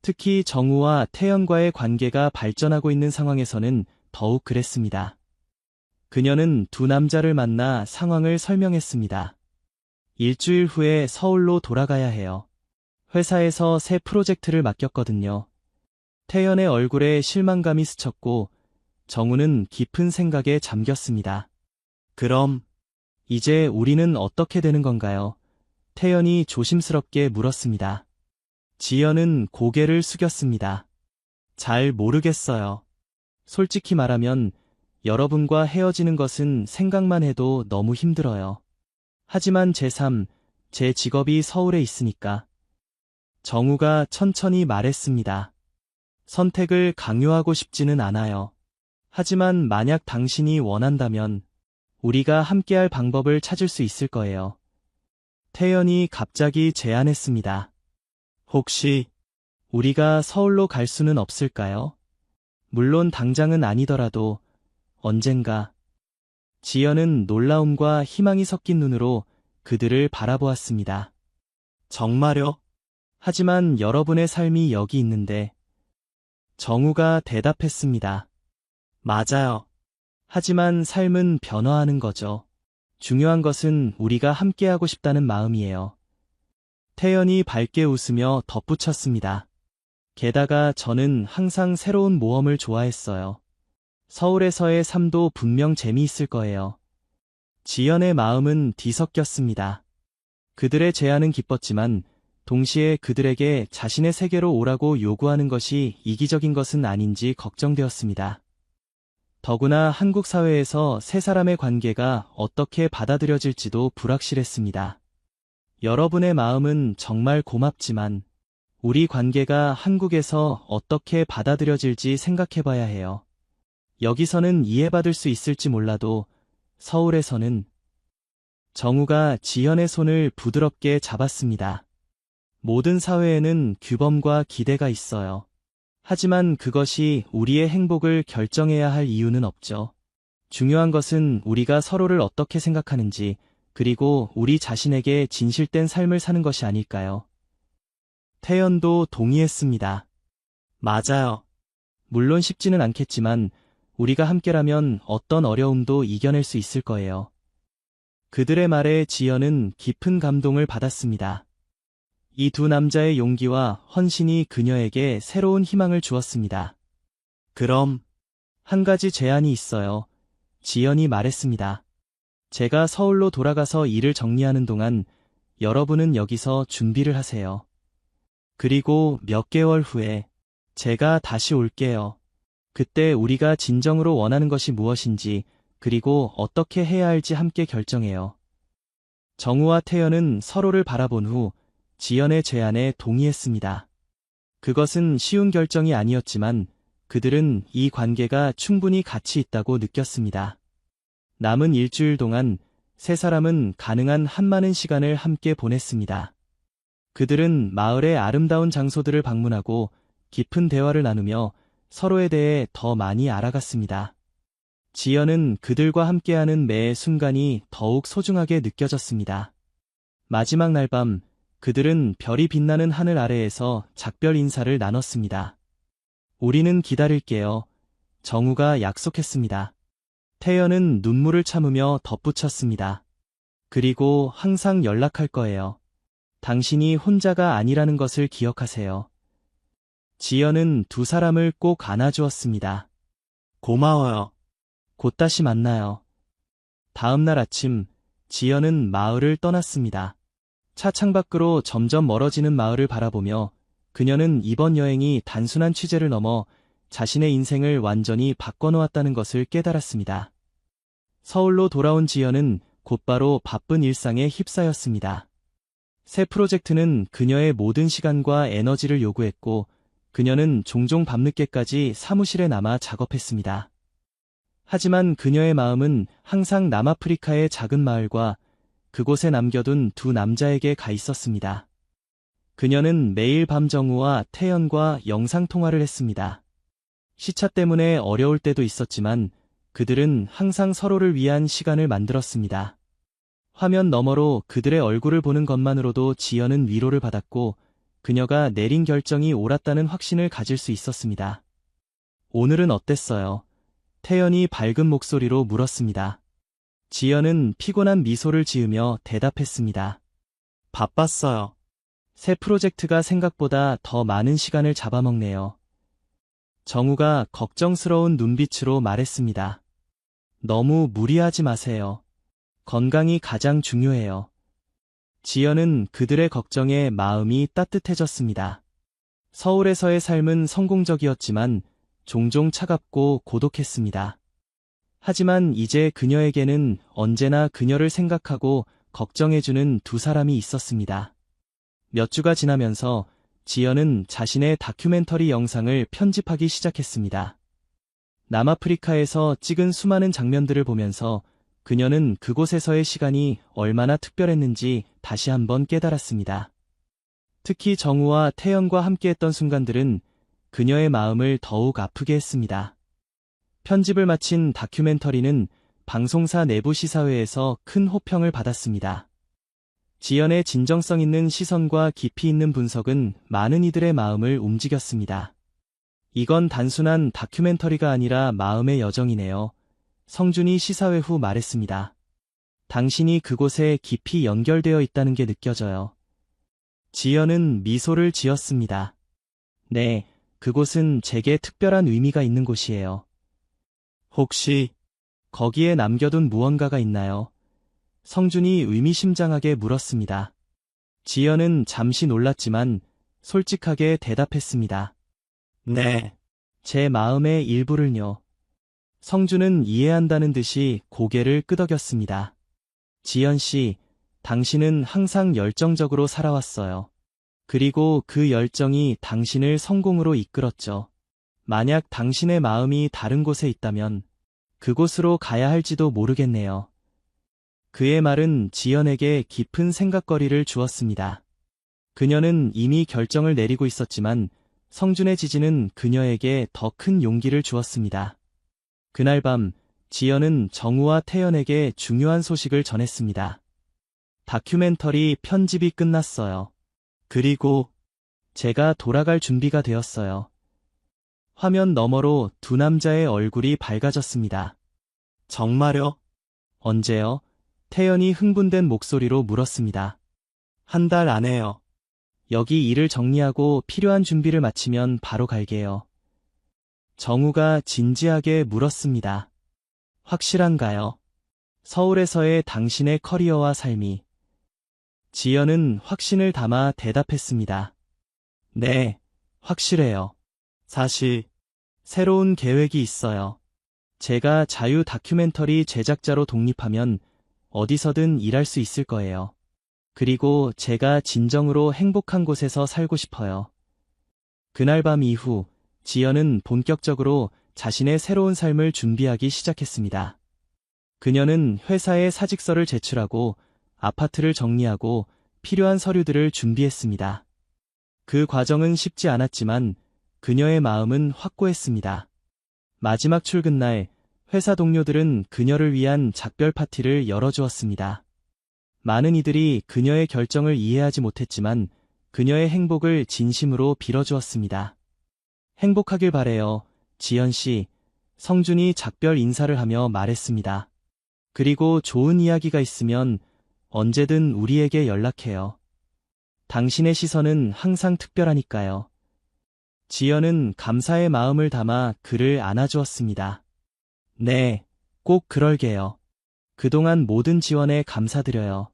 특히 정우와 태연과의 관계가 발전하고 있는 상황에서는 더욱 그랬습니다. 그녀는 두 남자를 만나 상황을 설명했습니다. 일주일 후에 서울로 돌아가야 해요. 회사에서 새 프로젝트를 맡겼거든요. 태연의 얼굴에 실망감이 스쳤고 정우는 깊은 생각에 잠겼습니다. 그럼 이제 우리는 어떻게 되는 건가요? 태연이 조심스럽게 물었습니다. 지연은 고개를 숙였습니다. 잘 모르겠어요. 솔직히 말하면 여러분과 헤어지는 것은 생각만 해도 너무 힘들어요. 하지만 제 삶, 제 직업이 서울에 있으니까. 정우가 천천히 말했습니다. 선택을 강요하고 싶지는 않아요. 하지만 만약 당신이 원한다면 우리가 함께할 방법을 찾을 수 있을 거예요. 태연이 갑자기 제안했습니다. 혹시 우리가 서울로 갈 수는 없을까요? 물론 당장은 아니더라도 언젠가. 지연은 놀라움과 희망이 섞인 눈으로 그들을 바라보았습니다. 정말요? 하지만 여러분의 삶이 여기 있는데. 정우가 대답했습니다. 맞아요. 하지만 삶은 변화하는 거죠. 중요한 것은 우리가 함께하고 싶다는 마음이에요. 태연이 밝게 웃으며 덧붙였습니다. 게다가 저는 항상 새로운 모험을 좋아했어요. 서울에서의 삶도 분명 재미있을 거예요. 지연의 마음은 뒤섞였습니다. 그들의 제안은 기뻤지만 동시에 그들에게 자신의 세계로 오라고 요구하는 것이 이기적인 것은 아닌지 걱정되었습니다. 더구나 한국 사회에서 세 사람의 관계가 어떻게 받아들여질지도 불확실했습니다. 여러분의 마음은 정말 고맙지만 우리 관계가 한국에서 어떻게 받아들여질지 생각해봐야 해요. 여기서는 이해받을 수 있을지 몰라도 서울에서는. 정우가 지연의 손을 부드럽게 잡았습니다. 모든 사회에는 규범과 기대가 있어요. 하지만 그것이 우리의 행복을 결정해야 할 이유는 없죠. 중요한 것은 우리가 서로를 어떻게 생각하는지, 그리고 우리 자신에게 진실된 삶을 사는 것이 아닐까요? 태연도 동의했습니다. 맞아요. 물론 쉽지는 않겠지만 우리가 함께라면 어떤 어려움도 이겨낼 수 있을 거예요. 그들의 말에 지연은 깊은 감동을 받았습니다. 이 두 남자의 용기와 헌신이 그녀에게 새로운 희망을 주었습니다. 그럼 한 가지 제안이 있어요. 지연이 말했습니다. 제가 서울로 돌아가서 일을 정리하는 동안 여러분은 여기서 준비를 하세요. 그리고 몇 개월 후에 제가 다시 올게요. 그때 우리가 진정으로 원하는 것이 무엇인지, 그리고 어떻게 해야 할지 함께 결정해요. 정우와 태연은 서로를 바라본 후 지연의 제안에 동의했습니다. 그것은 쉬운 결정이 아니었지만 그들은 이 관계가 충분히 가치 있다고 느꼈습니다. 남은 일주일 동안 세 사람은 가능한 한 많은 시간을 함께 보냈습니다. 그들은 마을의 아름다운 장소들을 방문하고 깊은 대화를 나누며 서로에 대해 더 많이 알아갔습니다. 지연은 그들과 함께하는 매 순간이 더욱 소중하게 느껴졌습니다. 마지막 날 밤, 그들은 별이 빛나는 하늘 아래에서 작별 인사를 나눴습니다. 우리는 기다릴게요. 정우가 약속했습니다. 태연은 눈물을 참으며 덧붙였습니다. 그리고 항상 연락할 거예요. 당신이 혼자가 아니라는 것을 기억하세요. 지연은 두 사람을 꼭 안아주었습니다. 고마워요. 곧 다시 만나요. 다음 날 아침, 지연은 마을을 떠났습니다. 차 창밖으로 점점 멀어지는 마을을 바라보며 그녀는 이번 여행이 단순한 취재를 넘어 자신의 인생을 완전히 바꿔놓았다는 것을 깨달았습니다. 서울로 돌아온 지연은 곧바로 바쁜 일상에 휩싸였습니다. 새 프로젝트는 그녀의 모든 시간과 에너지를 요구했고 그녀는 종종 밤늦게까지 사무실에 남아 작업했습니다. 하지만 그녀의 마음은 항상 남아프리카의 작은 마을과 그곳에 남겨둔 두 남자에게 가 있었습니다. 그녀는 매일 밤 정우와 태연과 영상통화를 했습니다. 시차 때문에 어려울 때도 있었지만 그들은 항상 서로를 위한 시간을 만들었습니다. 화면 너머로 그들의 얼굴을 보는 것만으로도 지연은 위로를 받았고 그녀가 내린 결정이 옳았다는 확신을 가질 수 있었습니다. 오늘은 어땠어요? 태연이 밝은 목소리로 물었습니다. 지연은 피곤한 미소를 지으며 대답했습니다. 바빴어요. 새 프로젝트가 생각보다 더 많은 시간을 잡아먹네요. 정우가 걱정스러운 눈빛으로 말했습니다. 너무 무리하지 마세요. 건강이 가장 중요해요. 지연은 그들의 걱정에 마음이 따뜻해졌습니다. 서울에서의 삶은 성공적이었지만 종종 차갑고 고독했습니다. 하지만 이제 그녀에게는 언제나 그녀를 생각하고 걱정해주는 두 사람이 있었습니다. 몇 주가 지나면서 지연은 자신의 다큐멘터리 영상을 편집하기 시작했습니다. 남아프리카에서 찍은 수많은 장면들을 보면서 그녀는 그곳에서의 시간이 얼마나 특별했는지 다시 한번 깨달았습니다. 특히 정우와 태연과 함께했던 순간들은 그녀의 마음을 더욱 아프게 했습니다. 편집을 마친 다큐멘터리는 방송사 내부 시사회에서 큰 호평을 받았습니다. 지연의 진정성 있는 시선과 깊이 있는 분석은 많은 이들의 마음을 움직였습니다. 이건 단순한 다큐멘터리가 아니라 마음의 여정이네요. 성준이 시사회 후 말했습니다. 당신이 그곳에 깊이 연결되어 있다는 게 느껴져요. 지연은 미소를 지었습니다. 네, 그곳은 제게 특별한 의미가 있는 곳이에요. 혹시 거기에 남겨둔 무언가가 있나요? 성준이 의미심장하게 물었습니다. 지연은 잠시 놀랐지만 솔직하게 대답했습니다. 네. 제 마음의 일부를요. 성준은 이해한다는 듯이 고개를 끄덕였습니다. 지연 씨, 당신은 항상 열정적으로 살아왔어요. 그리고 그 열정이 당신을 성공으로 이끌었죠. 만약 당신의 마음이 다른 곳에 있다면 그곳으로 가야 할지도 모르겠네요. 그의 말은 지연에게 깊은 생각거리를 주었습니다. 그녀는 이미 결정을 내리고 있었지만 성준의 지지는 그녀에게 더 큰 용기를 주었습니다. 그날 밤 지연은 정우와 태연에게 중요한 소식을 전했습니다. 다큐멘터리 편집이 끝났어요. 그리고 제가 돌아갈 준비가 되었어요. 화면 너머로 두 남자의 얼굴이 밝아졌습니다. 정말요? 언제요? 태연이 흥분된 목소리로 물었습니다. 한 달 안에요. 여기 일을 정리하고 필요한 준비를 마치면 바로 갈게요. 정우가 진지하게 물었습니다. 확실한가요? 서울에서의 당신의 커리어와 삶이. 지연은 확신을 담아 대답했습니다. 네, 확실해요. 사실, 새로운 계획이 있어요. 제가 자유 다큐멘터리 제작자로 독립하면 어디서든 일할 수 있을 거예요. 그리고 제가 진정으로 행복한 곳에서 살고 싶어요. 그날 밤 이후 지연은 본격적으로 자신의 새로운 삶을 준비하기 시작했습니다. 그녀는 회사에 사직서를 제출하고 아파트를 정리하고 필요한 서류들을 준비했습니다. 그 과정은 쉽지 않았지만 그녀의 마음은 확고했습니다. 마지막 출근 날 회사 동료들은 그녀를 위한 작별 파티를 열어주었습니다. 많은 이들이 그녀의 결정을 이해하지 못했지만 그녀의 행복을 진심으로 빌어주었습니다. 행복하길 바래요, 지연 씨. 성준이 작별 인사를 하며 말했습니다. 그리고 좋은 이야기가 있으면 언제든 우리에게 연락해요. 당신의 시선은 항상 특별하니까요. 지연은 감사의 마음을 담아 그를 안아주었습니다. 네, 꼭 그럴게요. 그동안 모든 지원에 감사드려요.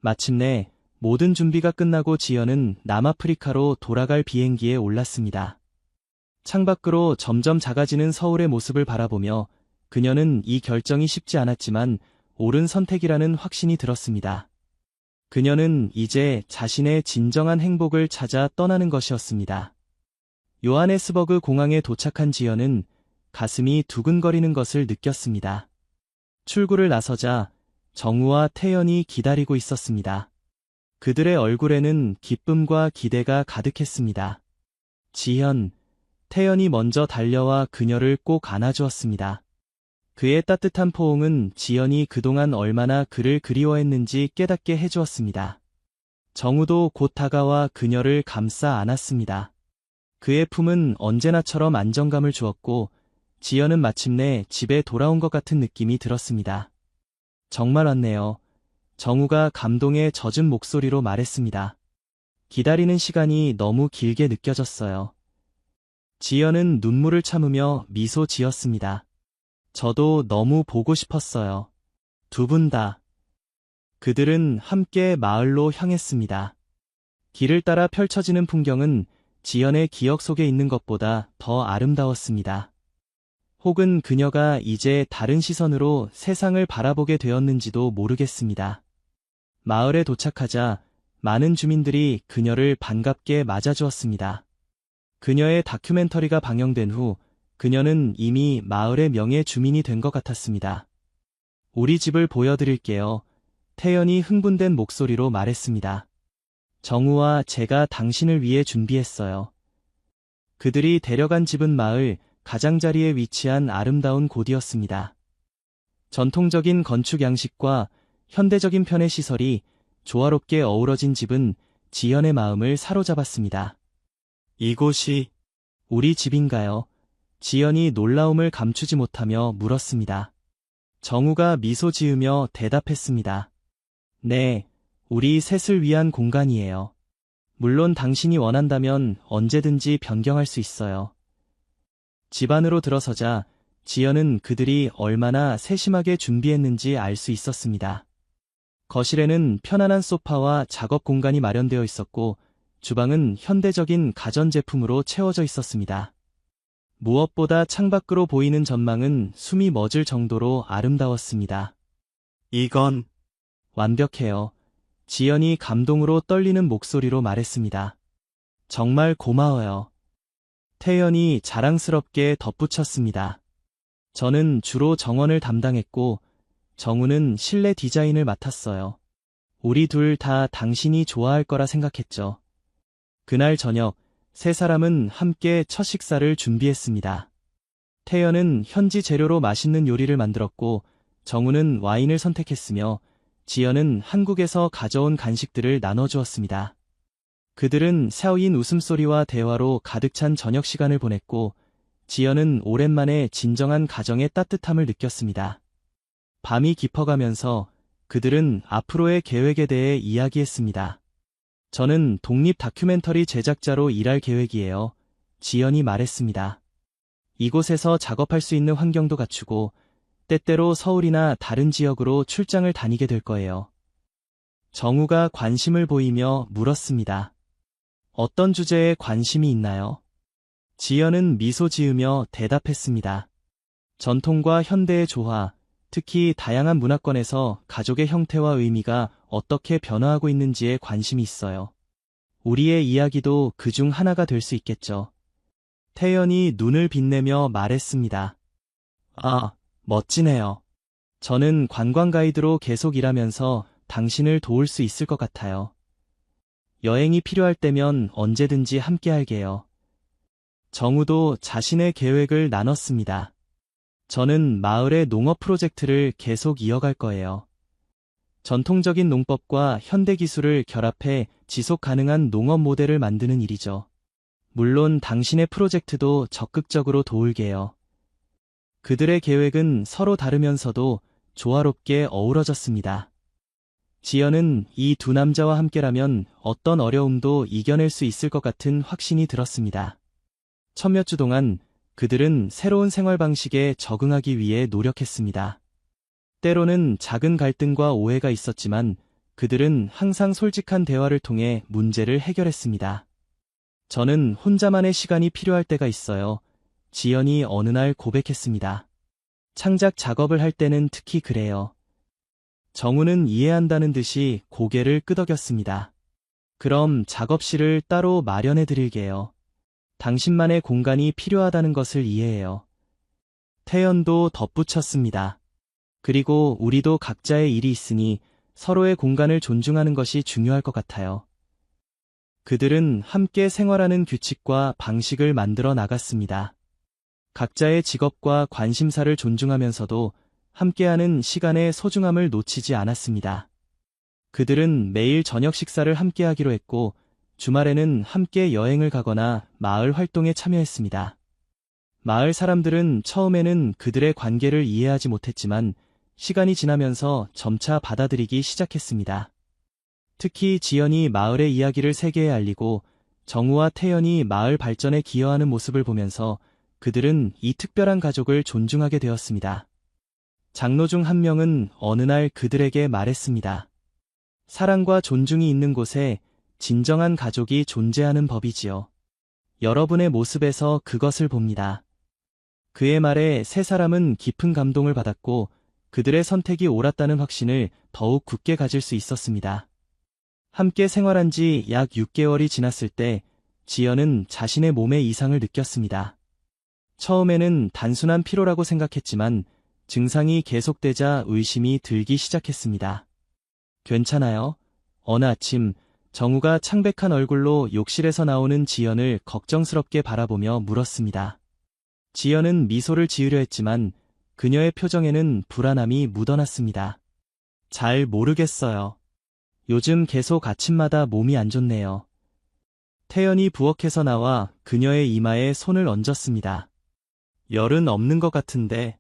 마침내 모든 준비가 끝나고 지연은 남아프리카로 돌아갈 비행기에 올랐습니다. 창밖으로 점점 작아지는 서울의 모습을 바라보며 그녀는 이 결정이 쉽지 않았지만 옳은 선택이라는 확신이 들었습니다. 그녀는 이제 자신의 진정한 행복을 찾아 떠나는 것이었습니다. 요하네스버그 공항에 도착한 지연은 가슴이 두근거리는 것을 느꼈습니다. 출구를 나서자 정우와 태연이 기다리고 있었습니다. 그들의 얼굴에는 기쁨과 기대가 가득했습니다. 지연, 태연이 먼저 달려와 그녀를 꼭 안아주었습니다. 그의 따뜻한 포옹은 지연이 그동안 얼마나 그를 그리워했는지 깨닫게 해주었습니다. 정우도 곧 다가와 그녀를 감싸 안았습니다. 그의 품은 언제나처럼 안정감을 주었고 지연은 마침내 집에 돌아온 것 같은 느낌이 들었습니다. 정말 왔네요. 정우가 감동에 젖은 목소리로 말했습니다. 기다리는 시간이 너무 길게 느껴졌어요. 지연은 눈물을 참으며 미소 지었습니다. 저도 너무 보고 싶었어요. 두 분 다. 그들은 함께 마을로 향했습니다. 길을 따라 펼쳐지는 풍경은 지연의 기억 속에 있는 것보다 더 아름다웠습니다. 혹은 그녀가 이제 다른 시선으로 세상을 바라보게 되었는지도 모르겠습니다. 마을에 도착하자 많은 주민들이 그녀를 반갑게 맞아주었습니다. 그녀의 다큐멘터리가 방영된 후 그녀는 이미 마을의 명예 주민이 된 것 같았습니다. 우리 집을 보여드릴게요. 태연이 흥분된 목소리로 말했습니다. 정우와 제가 당신을 위해 준비했어요. 그들이 데려간 집은 마을 가장자리에 위치한 아름다운 곳이었습니다. 전통적인 건축 양식과 현대적인 편의 시설이 조화롭게 어우러진 집은 지연의 마음을 사로잡았습니다. 이곳이 우리 집인가요? 지연이 놀라움을 감추지 못하며 물었습니다. 정우가 미소 지으며 대답했습니다. 네, 우리 셋을 위한 공간이에요. 물론 당신이 원한다면 언제든지 변경할 수 있어요. 집 안으로 들어서자 지연은 그들이 얼마나 세심하게 준비했는지 알 수 있었습니다. 거실에는 편안한 소파와 작업 공간이 마련되어 있었고 주방은 현대적인 가전제품으로 채워져 있었습니다. 무엇보다 창밖으로 보이는 전망은 숨이 멎을 정도로 아름다웠습니다. 이건 완벽해요. 지연이 감동으로 떨리는 목소리로 말했습니다. 정말 고마워요. 태연이 자랑스럽게 덧붙였습니다. 저는 주로 정원을 담당했고 정우는 실내 디자인을 맡았어요. 우리 둘 다 당신이 좋아할 거라 생각했죠. 그날 저녁 세 사람은 함께 첫 식사를 준비했습니다. 태연은 현지 재료로 맛있는 요리를 만들었고 정우는 와인을 선택했으며 지연은 한국에서 가져온 간식들을 나눠주었습니다. 그들은 샤오인 웃음소리와 대화로 가득 찬 저녁 시간을 보냈고 지연은 오랜만에 진정한 가정의 따뜻함을 느꼈습니다. 밤이 깊어가면서 그들은 앞으로의 계획에 대해 이야기했습니다. 저는 독립 다큐멘터리 제작자로 일할 계획이에요. 지연이 말했습니다. 이곳에서 작업할 수 있는 환경도 갖추고 때때로 서울이나 다른 지역으로 출장을 다니게 될 거예요. 정우가 관심을 보이며 물었습니다. 어떤 주제에 관심이 있나요? 지연은 미소 지으며 대답했습니다. 전통과 현대의 조화, 특히 다양한 문화권에서 가족의 형태와 의미가 어떻게 변화하고 있는지에 관심이 있어요. 우리의 이야기도 그중 하나가 될 수 있겠죠. 태연이 눈을 빛내며 말했습니다. 아, 멋지네요. 저는 관광 가이드로 계속 일하면서 당신을 도울 수 있을 것 같아요. 여행이 필요할 때면 언제든지 함께 할게요. 정우도 자신의 계획을 나눴습니다. 저는 마을의 농업 프로젝트를 계속 이어갈 거예요. 전통적인 농법과 현대 기술을 결합해 지속 가능한 농업 모델을 만드는 일이죠. 물론 당신의 프로젝트도 적극적으로 도울게요. 그들의 계획은 서로 다르면서도 조화롭게 어우러졌습니다. 지연은 이 두 남자와 함께라면 어떤 어려움도 이겨낼 수 있을 것 같은 확신이 들었습니다. 천몇 주 동안 그들은 새로운 생활 방식에 적응하기 위해 노력했습니다. 때로는 작은 갈등과 오해가 있었지만 그들은 항상 솔직한 대화를 통해 문제를 해결했습니다. 저는 혼자만의 시간이 필요할 때가 있어요. 지연이 어느 날 고백했습니다. 창작 작업을 할 때는 특히 그래요. 정우는 이해한다는 듯이 고개를 끄덕였습니다. 그럼 작업실을 따로 마련해 드릴게요. 당신만의 공간이 필요하다는 것을 이해해요. 태연도 덧붙였습니다. 그리고 우리도 각자의 일이 있으니 서로의 공간을 존중하는 것이 중요할 것 같아요. 그들은 함께 생활하는 규칙과 방식을 만들어 나갔습니다. 각자의 직업과 관심사를 존중하면서도 함께하는 시간의 소중함을 놓치지 않았습니다. 그들은 매일 저녁 식사를 함께 하기로 했고, 주말에는 함께 여행을 가거나 마을 활동에 참여했습니다. 마을 사람들은 처음에는 그들의 관계를 이해하지 못했지만, 시간이 지나면서 점차 받아들이기 시작했습니다. 특히 지연이 마을의 이야기를 세계에 알리고 정우와 태연이 마을 발전에 기여하는 모습을 보면서 그들은 이 특별한 가족을 존중하게 되었습니다. 장로 중 한 명은 어느 날 그들에게 말했습니다. 사랑과 존중이 있는 곳에 진정한 가족이 존재하는 법이지요. 여러분의 모습에서 그것을 봅니다. 그의 말에 세 사람은 깊은 감동을 받았고 그들의 선택이 옳았다는 확신을 더욱 굳게 가질 수 있었습니다. 함께 생활한 지 약 6개월이 지났을 때 지연은 자신의 몸에 이상을 느꼈습니다. 처음에는 단순한 피로라고 생각했지만 증상이 계속되자 의심이 들기 시작했습니다. 괜찮아요? 어느 아침 정우가 창백한 얼굴로 욕실에서 나오는 지연을 걱정스럽게 바라보며 물었습니다. 지연은 미소를 지으려 했지만 그녀의 표정에는 불안함이 묻어났습니다. 잘 모르겠어요. 요즘 계속 아침마다 몸이 안 좋네요. 태연이 부엌에서 나와 그녀의 이마에 손을 얹었습니다. 열은 없는 것 같은데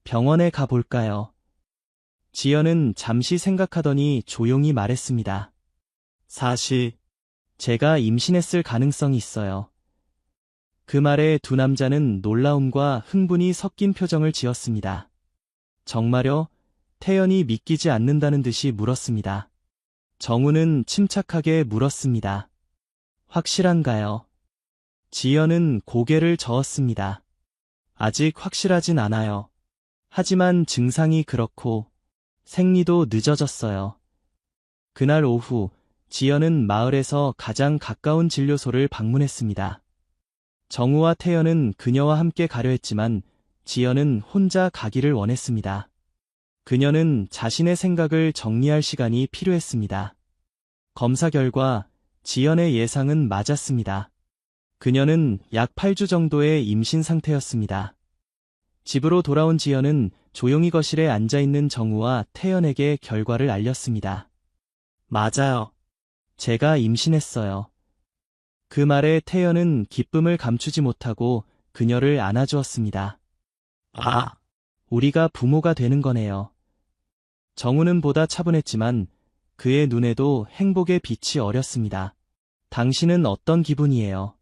병원에 가볼까요? 지연은 잠시 생각하더니 조용히 말했습니다. 사실 제가 임신했을 가능성이 있어요. 그 말에 두 남자는 놀라움과 흥분이 섞인 표정을 지었습니다. 정말요? 태연이 믿기지 않는다는 듯이 물었습니다. 정우는 침착하게 물었습니다. 확실한가요? 지연은 고개를 저었습니다. 아직 확실하진 않아요. 하지만 증상이 그렇고 생리도 늦어졌어요. 그날 오후 지연은 마을에서 가장 가까운 진료소를 방문했습니다. 정우와 태연은 그녀와 함께 가려 했지만 지연은 혼자 가기를 원했습니다. 그녀는 자신의 생각을 정리할 시간이 필요했습니다. 검사 결과 지연의 예상은 맞았습니다. 그녀는 약 8주 정도의 임신 상태였습니다. 집으로 돌아온 지연은 조용히 거실에 앉아있는 정우와 태연에게 결과를 알렸습니다. 맞아요. 제가 임신했어요. 그 말에 태연은 기쁨을 감추지 못하고 그녀를 안아주었습니다. 아, 우리가 부모가 되는 거네요. 정우는 보다 차분했지만 그의 눈에도 행복의 빛이 어렸습니다. 당신은 어떤 기분이에요?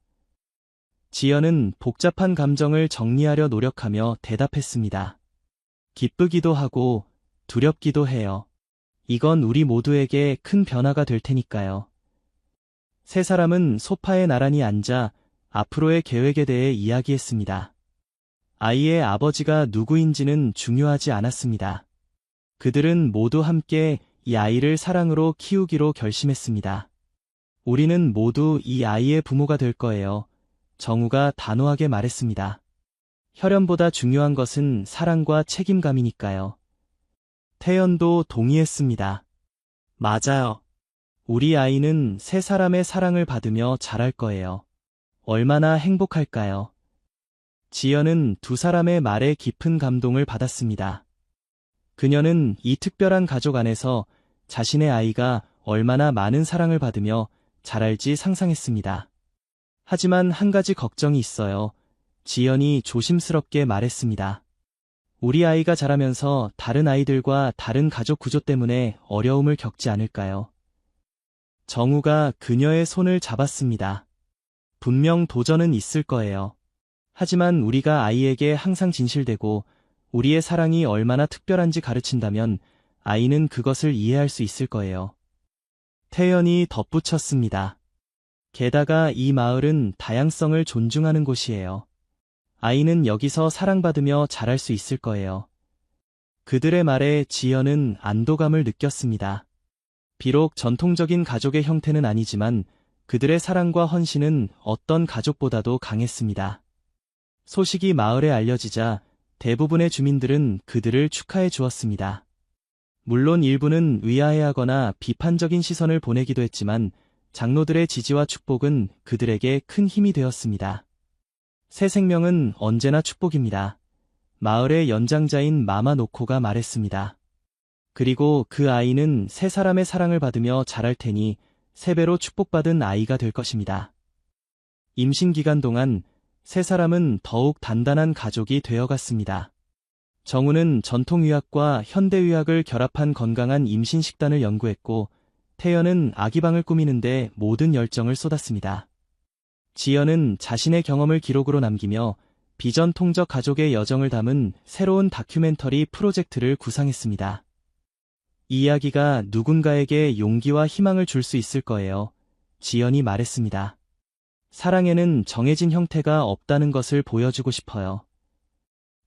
지연은 복잡한 감정을 정리하려 노력하며 대답했습니다. 기쁘기도 하고 두렵기도 해요. 이건 우리 모두에게 큰 변화가 될 테니까요. 세 사람은 소파에 나란히 앉아 앞으로의 계획에 대해 이야기했습니다. 아이의 아버지가 누구인지는 중요하지 않았습니다. 그들은 모두 함께 이 아이를 사랑으로 키우기로 결심했습니다. 우리는 모두 이 아이의 부모가 될 거예요. 정우가 단호하게 말했습니다. 혈연보다 중요한 것은 사랑과 책임감이니까요. 태연도 동의했습니다. 맞아요. 우리 아이는 세 사람의 사랑을 받으며 자랄 거예요. 얼마나 행복할까요? 지연은 두 사람의 말에 깊은 감동을 받았습니다. 그녀는 이 특별한 가족 안에서 자신의 아이가 얼마나 많은 사랑을 받으며 자랄지 상상했습니다. 하지만 한 가지 걱정이 있어요. 지연이 조심스럽게 말했습니다. 우리 아이가 자라면서 다른 아이들과 다른 가족 구조 때문에 어려움을 겪지 않을까요? 정우가 그녀의 손을 잡았습니다. 분명 도전은 있을 거예요. 하지만 우리가 아이에게 항상 진실되고 우리의 사랑이 얼마나 특별한지 가르친다면 아이는 그것을 이해할 수 있을 거예요. 태연이 덧붙였습니다. 게다가 이 마을은 다양성을 존중하는 곳이에요. 아이는 여기서 사랑받으며 자랄 수 있을 거예요. 그들의 말에 지연은 안도감을 느꼈습니다. 비록 전통적인 가족의 형태는 아니지만 그들의 사랑과 헌신은 어떤 가족보다도 강했습니다. 소식이 마을에 알려지자 대부분의 주민들은 그들을 축하해 주었습니다. 물론 일부는 의아해하거나 비판적인 시선을 보내기도 했지만 장로들의 지지와 축복은 그들에게 큰 힘이 되었습니다. 새 생명은 언제나 축복입니다. 마을의 연장자인 마마 노코가 말했습니다. 그리고 그 아이는 세 사람의 사랑을 받으며 자랄 테니 세 배로 축복받은 아이가 될 것입니다. 임신 기간 동안 세 사람은 더욱 단단한 가족이 되어갔습니다. 정우는 전통의학과 현대의학을 결합한 건강한 임신 식단을 연구했고, 태연은 아기방을 꾸미는데 모든 열정을 쏟았습니다. 지연은 자신의 경험을 기록으로 남기며 비전통적 가족의 여정을 담은 새로운 다큐멘터리 프로젝트를 구상했습니다. 이 이야기가 누군가에게 용기와 희망을 줄 수 있을 거예요. 지연이 말했습니다. 사랑에는 정해진 형태가 없다는 것을 보여주고 싶어요.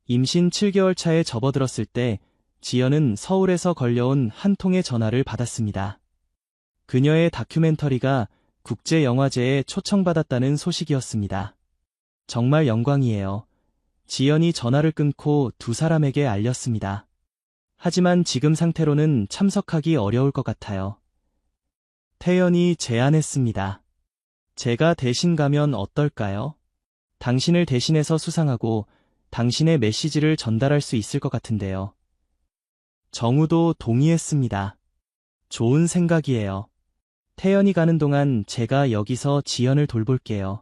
임신 7개월 차에 접어들었을 때 지연은 서울에서 걸려온 한 통의 전화를 받았습니다. 그녀의 다큐멘터리가 국제영화제에 초청받았다는 소식이었습니다. 정말 영광이에요. 지연이 전화를 끊고 두 사람에게 알렸습니다. 하지만 지금 상태로는 참석하기 어려울 것 같아요. 태연이 제안했습니다. 제가 대신 가면 어떨까요? 당신을 대신해서 수상하고 당신의 메시지를 전달할 수 있을 것 같은데요. 정우도 동의했습니다. 좋은 생각이에요. 태연이 가는 동안 제가 여기서 지연을 돌볼게요.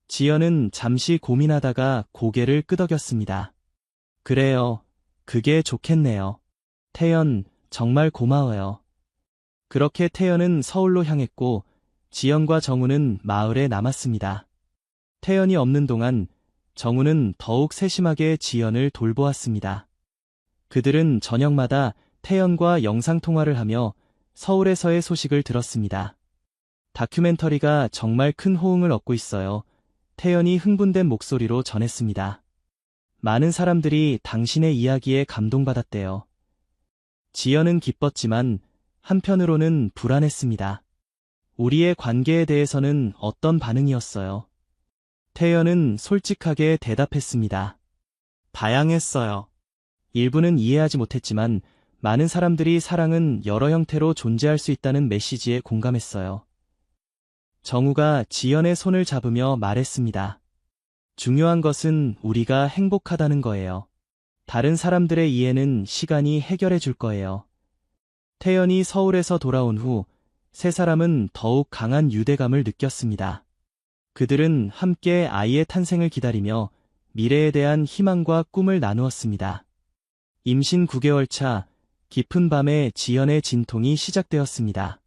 지연은 잠시 고민하다가 고개를 끄덕였습니다. 그래요. 그게 좋겠네요. 태연, 정말 고마워요. 그렇게 태연은 서울로 향했고 지연과 정우는 마을에 남았습니다. 태연이 없는 동안 정우는 더욱 세심하게 지연을 돌보았습니다. 그들은 저녁마다 태연과 영상통화를 하며 서울에서의 소식을 들었습니다. 다큐멘터리가 정말 큰 호응을 얻고 있어요. 태연이 흥분된 목소리로 전했습니다. 많은 사람들이 당신의 이야기에 감동받았대요. 지연은 기뻤지만 한편으로는 불안했습니다. 우리의 관계에 대해서는 어떤 반응이었어요? 태연은 솔직하게 대답했습니다. 다양했어요. 일부는 이해하지 못했지만 많은 사람들이 사랑은 여러 형태로 존재할 수 있다는 메시지에 공감했어요. 정우가 지연의 손을 잡으며 말했습니다. 중요한 것은 우리가 행복하다는 거예요. 다른 사람들의 이해는 시간이 해결해 줄 거예요. 태연이 서울에서 돌아온 후 세 사람은 더욱 강한 유대감을 느꼈습니다. 그들은 함께 아이의 탄생을 기다리며 미래에 대한 희망과 꿈을 나누었습니다. 임신 9개월 차 깊은 밤에 지연의 진통이 시작되었습니다.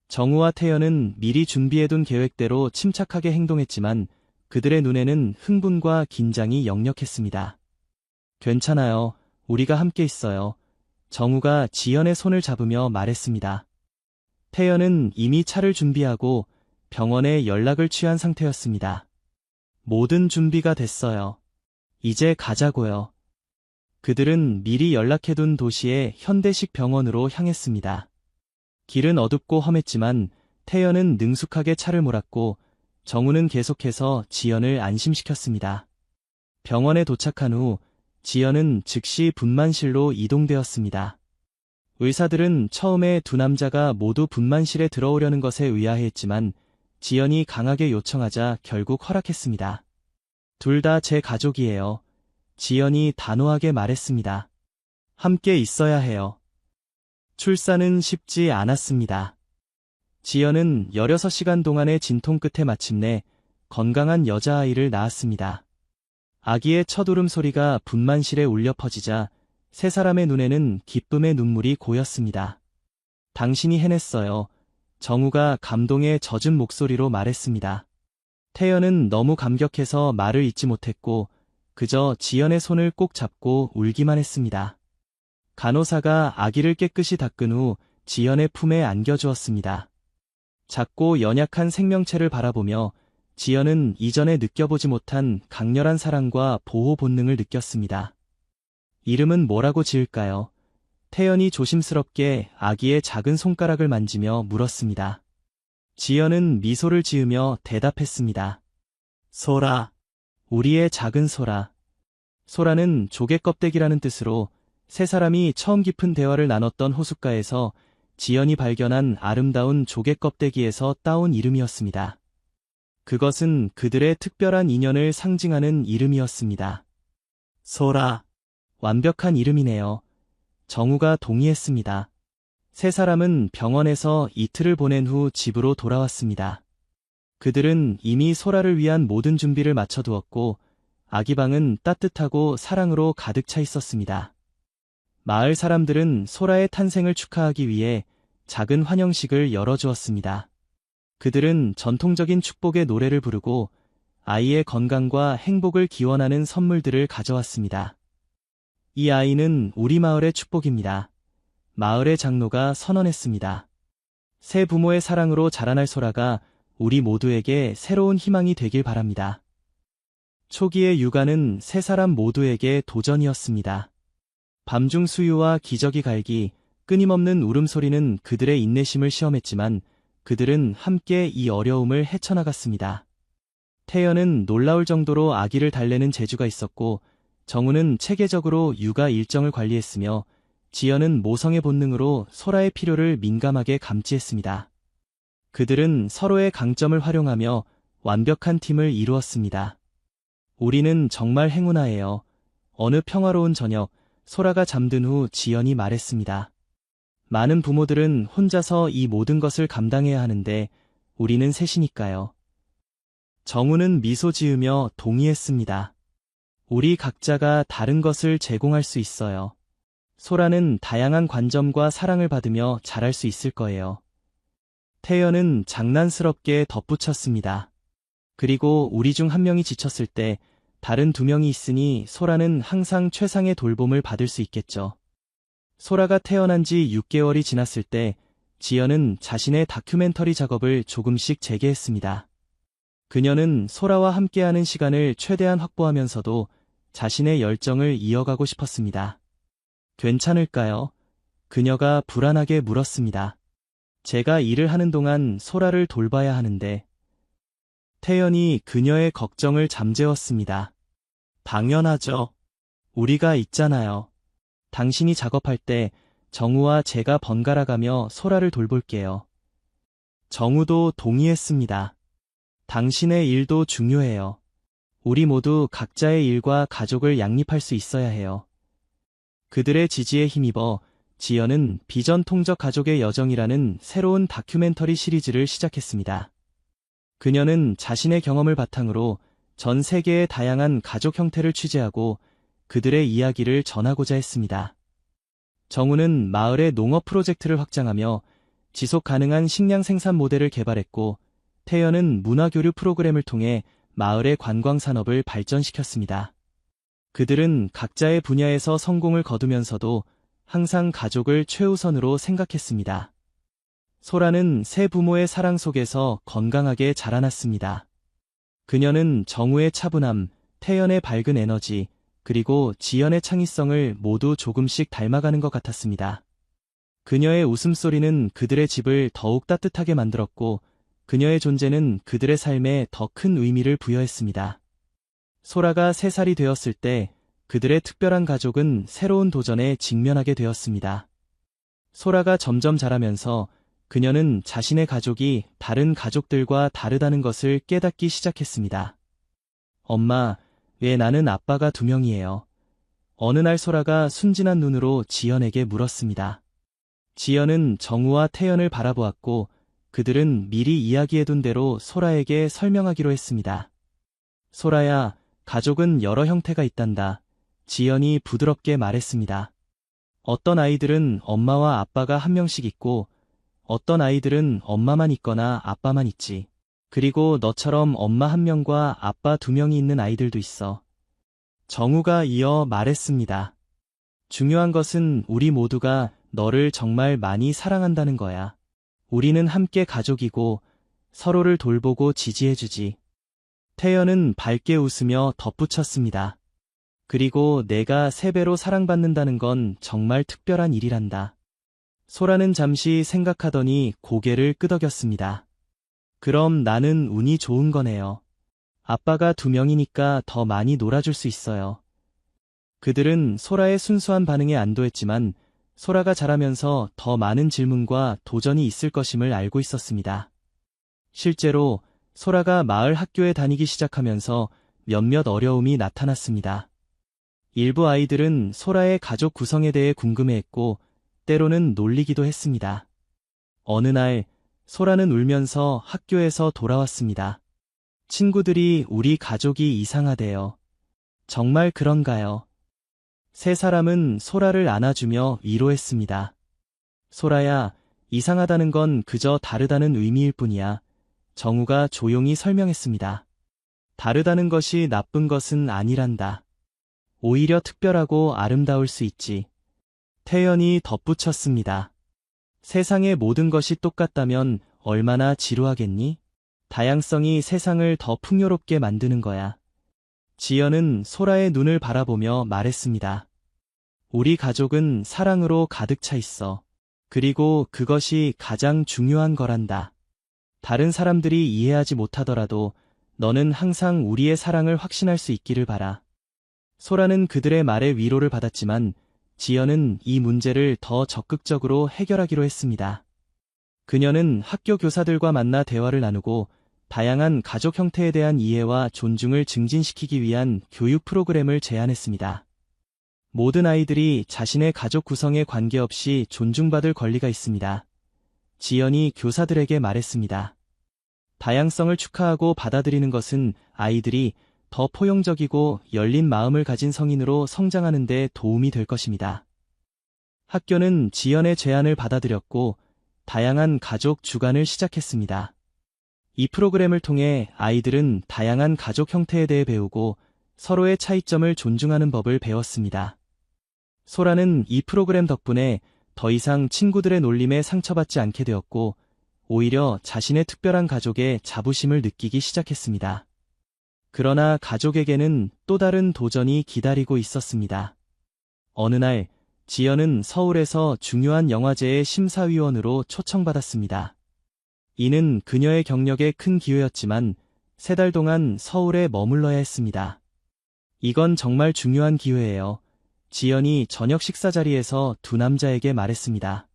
정우와 태연은 미리 준비해둔 계획대로 침착하게 행동했지만 그들의 눈에는 흥분과 긴장이 역력했습니다. 괜찮아요. 우리가 함께 있어요. 정우가 지연의 손을 잡으며 말했습니다. 태연은 이미 차를 준비하고 병원에 연락을 취한 상태였습니다. 모든 준비가 됐어요. 이제 가자고요. 그들은 미리 연락해둔 도시의 현대식 병원으로 향했습니다. 길은 어둡고 험했지만 태연은 능숙하게 차를 몰았고 정우는 계속해서 지연을 안심시켰습니다. 병원에 도착한 후 지연은 즉시 분만실로 이동되었습니다. 의사들은 처음에 두 남자가 모두 분만실에 들어오려는 것에 의아해했지만 지연이 강하게 요청하자 결국 허락했습니다. 둘 다 제 가족이에요. 지연이 단호하게 말했습니다. 함께 있어야 해요. 출산은 쉽지 않았습니다. 지연은 16시간 동안의 진통 끝에 마침내 건강한 여자아이를 낳았습니다. 아기의 첫 울음소리가 분만실에 울려 퍼지자 세 사람의 눈에는 기쁨의 눈물이 고였습니다. 당신이 해냈어요. 정우가 감동에 젖은 목소리로 말했습니다. 태연은 너무 감격해서 말을 잇지 못했고 그저 지연의 손을 꼭 잡고 울기만 했습니다. 간호사가 아기를 깨끗이 닦은 후 지연의 품에 안겨주었습니다. 작고 연약한 생명체를 바라보며 지연은 이전에 느껴보지 못한 강렬한 사랑과 보호 본능을 느꼈습니다. 이름은 뭐라고 지을까요? 태연이 조심스럽게 아기의 작은 손가락을 만지며 물었습니다. 지연은 미소를 지으며 대답했습니다. 소라. 우리의 작은 소라. 소라는 조개 껍데기라는 뜻으로 세 사람이 처음 깊은 대화를 나눴던 호숫가에서 지연이 발견한 아름다운 조개 껍데기에서 따온 이름이었습니다. 그것은 그들의 특별한 인연을 상징하는 이름이었습니다. 소라. 완벽한 이름이네요. 정우가 동의했습니다. 세 사람은 병원에서 이틀을 보낸 후 집으로 돌아왔습니다. 그들은 이미 소라를 위한 모든 준비를 마쳐두었고 아기 방은 따뜻하고 사랑으로 가득 차 있었습니다. 마을 사람들은 소라의 탄생을 축하하기 위해 작은 환영식을 열어주었습니다. 그들은 전통적인 축복의 노래를 부르고 아이의 건강과 행복을 기원하는 선물들을 가져왔습니다. 이 아이는 우리 마을의 축복입니다. 마을의 장로가 선언했습니다. 새 부모의 사랑으로 자라날 소라가 우리 모두에게 새로운 희망이 되길 바랍니다. 초기의 육아는 세 사람 모두에게 도전이었습니다. 밤중 수유와 기저귀 갈기, 끊임없는 울음소리는 그들의 인내심을 시험했지만 그들은 함께 이 어려움을 헤쳐나갔습니다. 태연은 놀라울 정도로 아기를 달래는 재주가 있었고 정우는 체계적으로 육아 일정을 관리했으며 지연은 모성의 본능으로 소라의 필요를 민감하게 감지했습니다. 그들은 서로의 강점을 활용하며 완벽한 팀을 이루었습니다. 우리는 정말 행운아예요. 어느 평화로운 저녁, 소라가 잠든 후 지연이 말했습니다. 많은 부모들은 혼자서 이 모든 것을 감당해야 하는데 우리는 셋이니까요. 정우는 미소 지으며 동의했습니다. 우리 각자가 다른 것을 제공할 수 있어요. 소라는 다양한 관점과 사랑을 받으며 자랄 수 있을 거예요. 태연은 장난스럽게 덧붙였습니다. 그리고 우리 중 한 명이 지쳤을 때 다른 두 명이 있으니 소라는 항상 최상의 돌봄을 받을 수 있겠죠. 소라가 태어난 지 6개월이 지났을 때 지연은 자신의 다큐멘터리 작업을 조금씩 재개했습니다. 그녀는 소라와 함께하는 시간을 최대한 확보하면서도 자신의 열정을 이어가고 싶었습니다. 괜찮을까요? 그녀가 불안하게 물었습니다. 제가 일을 하는 동안 소라를 돌봐야 하는데. 태연이 그녀의 걱정을 잠재웠습니다. 당연하죠. 우리가 있잖아요. 당신이 작업할 때 정우와 제가 번갈아가며 소라를 돌볼게요. 정우도 동의했습니다. 당신의 일도 중요해요. 우리 모두 각자의 일과 가족을 양립할 수 있어야 해요. 그들의 지지에 힘입어 지연은 비전 통적 가족의 여정이라는 새로운 다큐멘터리 시리즈를 시작했습니다. 그녀는 자신의 경험을 바탕으로 전 세계의 다양한 가족 형태를 취재하고 그들의 이야기를 전하고자 했습니다. 정우는 마을의 농업 프로젝트를 확장하며 지속 가능한 식량 생산 모델을 개발했고 태연은 문화교류 프로그램을 통해 마을의 관광 산업을 발전시켰습니다. 그들은 각자의 분야에서 성공을 거두면서도 항상 가족을 최우선으로 생각했습니다. 소라는 새 부모의 사랑 속에서 건강하게 자라났습니다. 그녀는 정우의 차분함, 태연의 밝은 에너지, 그리고 지연의 창의성을 모두 조금씩 닮아가는 것 같았습니다. 그녀의 웃음소리는 그들의 집을 더욱 따뜻하게 만들었고 그녀의 존재는 그들의 삶에 더 큰 의미를 부여했습니다. 소라가 3살이 되었을 때 그들의 특별한 가족은 새로운 도전에 직면하게 되었습니다. 소라가 점점 자라면서 그녀는 자신의 가족이 다른 가족들과 다르다는 것을 깨닫기 시작했습니다. 엄마, 왜 나는 아빠가 2명이에요? 어느 날 소라가 순진한 눈으로 지연에게 물었습니다. 지연은 정우와 태연을 바라보았고 그들은 미리 이야기해둔 대로 소라에게 설명하기로 했습니다. 소라야, 가족은 여러 형태가 있단다. 지연이 부드럽게 말했습니다. 어떤 아이들은 엄마와 아빠가 한 명씩 있고 어떤 아이들은 엄마만 있거나 아빠만 있지. 그리고 너처럼 엄마 한 명과 아빠 두 명이 있는 아이들도 있어. 정우가 이어 말했습니다. 중요한 것은 우리 모두가 너를 정말 많이 사랑한다는 거야. 우리는 함께 가족이고 서로를 돌보고 지지해주지. 태연은 밝게 웃으며 덧붙였습니다. 그리고 내가 3배로 사랑받는다는 건 정말 특별한 일이란다. 소라는 잠시 생각하더니 고개를 끄덕였습니다. 그럼 나는 운이 좋은 거네요. 아빠가 2명이니까 더 많이 놀아줄 수 있어요. 그들은 소라의 순수한 반응에 안도했지만 소라가 자라면서 더 많은 질문과 도전이 있을 것임을 알고 있었습니다. 실제로 소라가 마을 학교에 다니기 시작하면서 몇몇 어려움이 나타났습니다. 일부 아이들은 소라의 가족 구성에 대해 궁금해했고 때로는 놀리기도 했습니다. 어느 날 소라는 울면서 학교에서 돌아왔습니다. 친구들이 우리 가족이 이상하대요. 정말 그런가요? 세 사람은 소라를 안아주며 위로했습니다. 소라야, 이상하다는 건 그저 다르다는 의미일 뿐이야. 정우가 조용히 설명했습니다. 다르다는 것이 나쁜 것은 아니란다. 오히려 특별하고 아름다울 수 있지. 태연이 덧붙였습니다. 세상의 모든 것이 똑같다면 얼마나 지루하겠니? 다양성이 세상을 더 풍요롭게 만드는 거야. 지연은 소라의 눈을 바라보며 말했습니다. 우리 가족은 사랑으로 가득 차 있어. 그리고 그것이 가장 중요한 거란다. 다른 사람들이 이해하지 못하더라도 너는 항상 우리의 사랑을 확신할 수 있기를 바라. 소라는 그들의 말에 위로를 받았지만 지연은 이 문제를 더 적극적으로 해결하기로 했습니다. 그녀는 학교 교사들과 만나 대화를 나누고 다양한 가족 형태에 대한 이해와 존중을 증진시키기 위한 교육 프로그램을 제안했습니다. 모든 아이들이 자신의 가족 구성에 관계없이 존중받을 권리가 있습니다. 지연이 교사들에게 말했습니다. 다양성을 축하하고 받아들이는 것은 아이들이 더 포용적이고 열린 마음을 가진 성인으로 성장하는 데 도움이 될 것입니다. 학교는 지연의 제안을 받아들였고 다양한 가족 주간을 시작했습니다. 이 프로그램을 통해 아이들은 다양한 가족 형태에 대해 배우고 서로의 차이점을 존중하는 법을 배웠습니다. 소라는 이 프로그램 덕분에 더 이상 친구들의 놀림에 상처받지 않게 되었고 오히려 자신의 특별한 가족에 자부심을 느끼기 시작했습니다. 그러나 가족에게는 또 다른 도전이 기다리고 있었습니다. 어느 날 지연은 서울에서 중요한 영화제의 심사위원으로 초청받았습니다. 이는 그녀의 경력에 큰 기회였지만 3달 동안 서울에 머물러야 했습니다. 이건 정말 중요한 기회예요. 지연이 저녁 식사 자리에서 두 남자에게 말했습니다.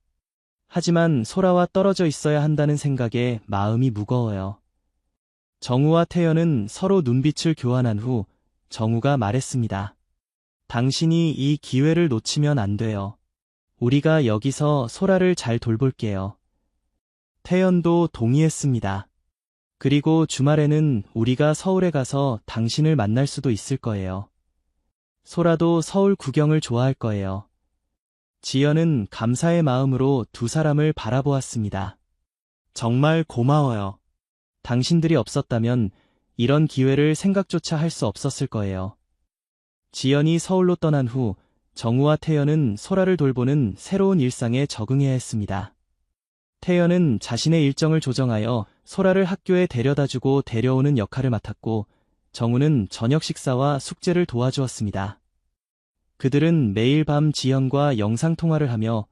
하지만 소라와 떨어져 있어야 한다는 생각에 마음이 무거워요. 정우와 태연은 서로 눈빛을 교환한 후 정우가 말했습니다. 당신이 이 기회를 놓치면 안 돼요. 우리가 여기서 소라를 잘 돌볼게요. 태연도 동의했습니다. 그리고 주말에는 우리가 서울에 가서 당신을 만날 수도 있을 거예요. 소라도 서울 구경을 좋아할 거예요. 지연은 감사의 마음으로 두 사람을 바라보았습니다. 정말 고마워요. 당신들이 없었다면 이런 기회를 생각조차 할 수 없었을 거예요. 지연이 서울로 떠난 후 정우와 태연은 소라를 돌보는 새로운 일상에 적응해야 했습니다. 태연은 자신의 일정을 조정하여 소라를 학교에 데려다주고 데려오는 역할을 맡았고 정우는 저녁 식사와 숙제를 도와주었습니다. 그들은 매일 밤 지연과 영상통화를 하며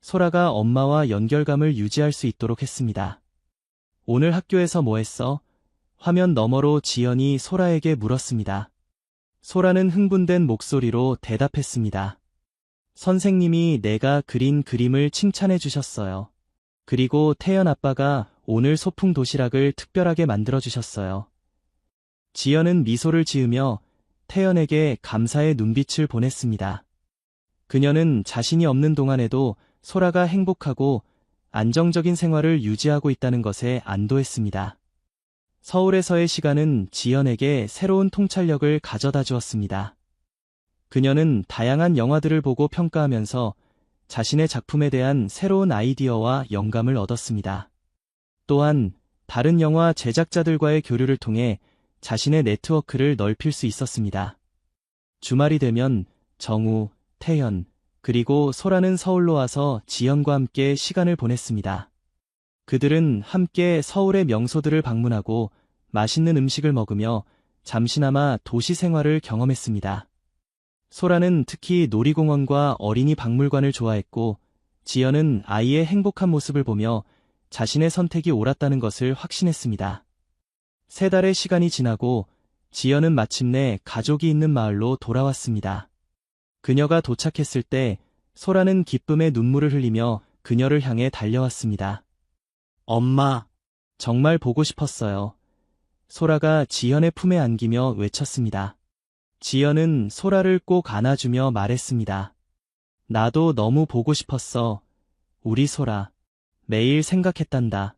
소라가 엄마와 연결감을 유지할 수 있도록 했습니다. 오늘 학교에서 뭐 했어? 화면 너머로 지연이 소라에게 물었습니다. 소라는 흥분된 목소리로 대답했습니다. 선생님이 내가 그린 그림을 칭찬해 주셨어요. 그리고 태연 아빠가 오늘 소풍 도시락을 특별하게 만들어 주셨어요. 지연은 미소를 지으며 태연에게 감사의 눈빛을 보냈습니다. 그녀는 자신이 없는 동안에도 소라가 행복하고 안정적인 생활을 유지하고 있다는 것에 안도했습니다. 서울에서의 시간은 지연에게 새로운 통찰력을 가져다 주었습니다. 그녀는 다양한 영화들을 보고 평가하면서 자신의 작품에 대한 새로운 아이디어와 영감을 얻었습니다. 또한 다른 영화 제작자들과의 교류를 통해 자신의 네트워크를 넓힐 수 있었습니다. 주말이 되면 정우, 태연, 그리고 소라는 서울로 와서 지연과 함께 시간을 보냈습니다. 그들은 함께 서울의 명소들을 방문하고 맛있는 음식을 먹으며 잠시나마 도시 생활을 경험했습니다. 소라는 특히 놀이공원과 어린이 박물관을 좋아했고, 지연은 아이의 행복한 모습을 보며 자신의 선택이 옳았다는 것을 확신했습니다. 3달의 시간이 지나고 지연은 마침내 가족이 있는 마을로 돌아왔습니다. 그녀가 도착했을 때 소라는 기쁨의 눈물을 흘리며 그녀를 향해 달려왔습니다. 엄마, 정말 보고 싶었어요. 소라가 지연의 품에 안기며 외쳤습니다. 지연은 소라를 꼭 안아주며 말했습니다. 나도 너무 보고 싶었어. 우리 소라. 매일 생각했단다.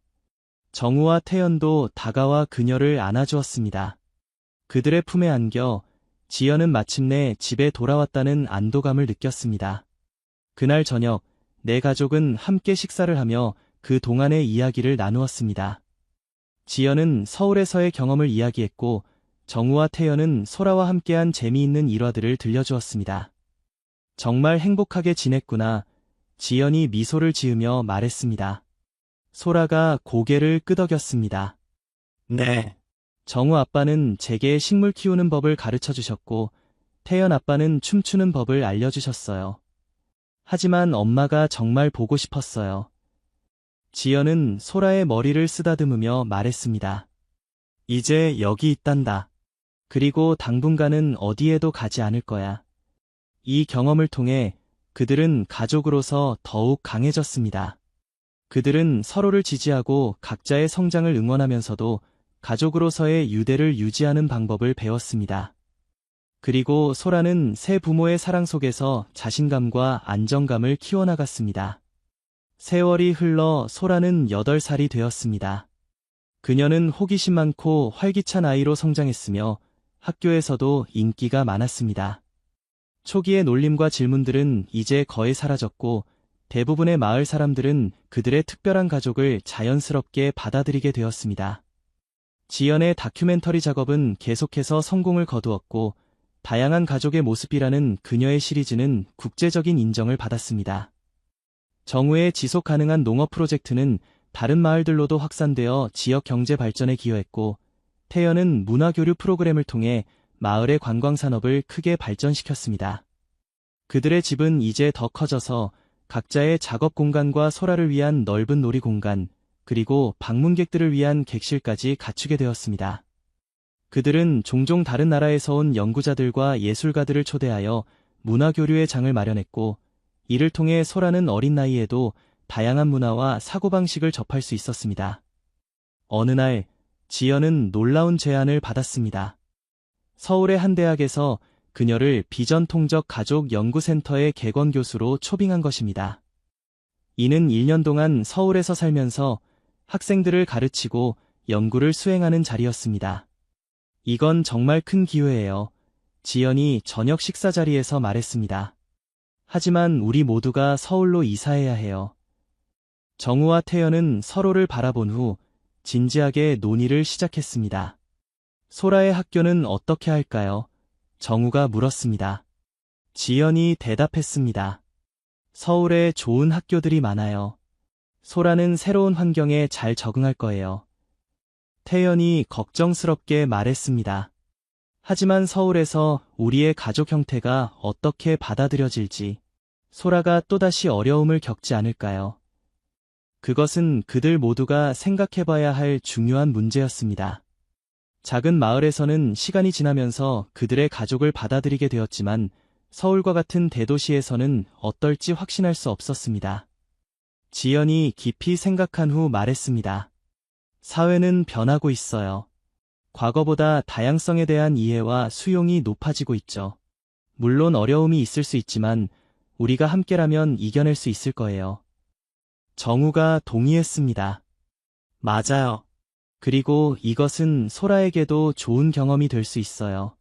정우와 태연도 다가와 그녀를 안아주었습니다. 그들의 품에 안겨 지연은 마침내 집에 돌아왔다는 안도감을 느꼈습니다. 그날 저녁, 네 가족은 함께 식사를 하며 그 동안의 이야기를 나누었습니다. 지연은 서울에서의 경험을 이야기했고, 정우와 태연은 소라와 함께한 재미있는 일화들을 들려주었습니다. 정말 행복하게 지냈구나. 지연이 미소를 지으며 말했습니다. 소라가 고개를 끄덕였습니다. 네, 정우 아빠는 제게 식물 키우는 법을 가르쳐 주셨고, 태연 아빠는 춤추는 법을 알려주셨어요. 하지만 엄마가 정말 보고 싶었어요. 지연은 소라의 머리를 쓰다듬으며 말했습니다. 이제 여기 있단다. 그리고 당분간은 어디에도 가지 않을 거야. 이 경험을 통해 그들은 가족으로서 더욱 강해졌습니다. 그들은 서로를 지지하고 각자의 성장을 응원하면서도 가족으로서의 유대를 유지하는 방법을 배웠습니다. 그리고 소라는 새 부모의 사랑 속에서 자신감과 안정감을 키워나갔습니다. 세월이 흘러 소라는 8살이 되었습니다. 그녀는 호기심 많고 활기찬 아이로 성장했으며 학교에서도 인기가 많았습니다. 초기의 놀림과 질문들은 이제 거의 사라졌고, 대부분의 마을 사람들은 그들의 특별한 가족을 자연스럽게 받아들이게 되었습니다. 지연의 다큐멘터리 작업은 계속해서 성공을 거두었고, 다양한 가족의 모습이라는 그녀의 시리즈는 국제적인 인정을 받았습니다. 정우의 지속 가능한 농업 프로젝트는 다른 마을들로도 확산되어 지역 경제 발전에 기여했고, 태연은 문화교류 프로그램을 통해 마을의 관광산업을 크게 발전시켰습니다. 그들의 집은 이제 더 커져서 각자의 작업 공간과 소라를 위한 넓은 놀이 공간, 그리고 방문객들을 위한 객실까지 갖추게 되었습니다. 그들은 종종 다른 나라에서 온 연구자들과 예술가들을 초대하여 문화교류의 장을 마련했고, 이를 통해 소라는 어린 나이에도 다양한 문화와 사고방식을 접할 수 있었습니다. 어느 날, 지연은 놀라운 제안을 받았습니다. 서울의 한 대학에서 그녀를 비전통적 가족 연구센터의 객원 교수로 초빙한 것입니다. 이는 1년 동안 서울에서 살면서 학생들을 가르치고 연구를 수행하는 자리였습니다. 이건 정말 큰 기회예요. 지연이 저녁 식사 자리에서 말했습니다. 하지만 우리 모두가 서울로 이사해야 해요. 정우와 태연은 서로를 바라본 후 진지하게 논의를 시작했습니다. 소라의 학교는 어떻게 할까요? 정우가 물었습니다. 지연이 대답했습니다. 서울에 좋은 학교들이 많아요. 소라는 새로운 환경에 잘 적응할 거예요. 태연이 걱정스럽게 말했습니다. 하지만 서울에서 우리의 가족 형태가 어떻게 받아들여질지, 소라가 또다시 어려움을 겪지 않을까요? 그것은 그들 모두가 생각해봐야 할 중요한 문제였습니다. 작은 마을에서는 시간이 지나면서 그들의 가족을 받아들이게 되었지만, 서울과 같은 대도시에서는 어떨지 확신할 수 없었습니다. 지연이 깊이 생각한 후 말했습니다. 사회는 변하고 있어요. 과거보다 다양성에 대한 이해와 수용이 높아지고 있죠. 물론 어려움이 있을 수 있지만 우리가 함께라면 이겨낼 수 있을 거예요. 정우가 동의했습니다. 맞아요. 그리고 이것은 소라에게도 좋은 경험이 될 수 있어요.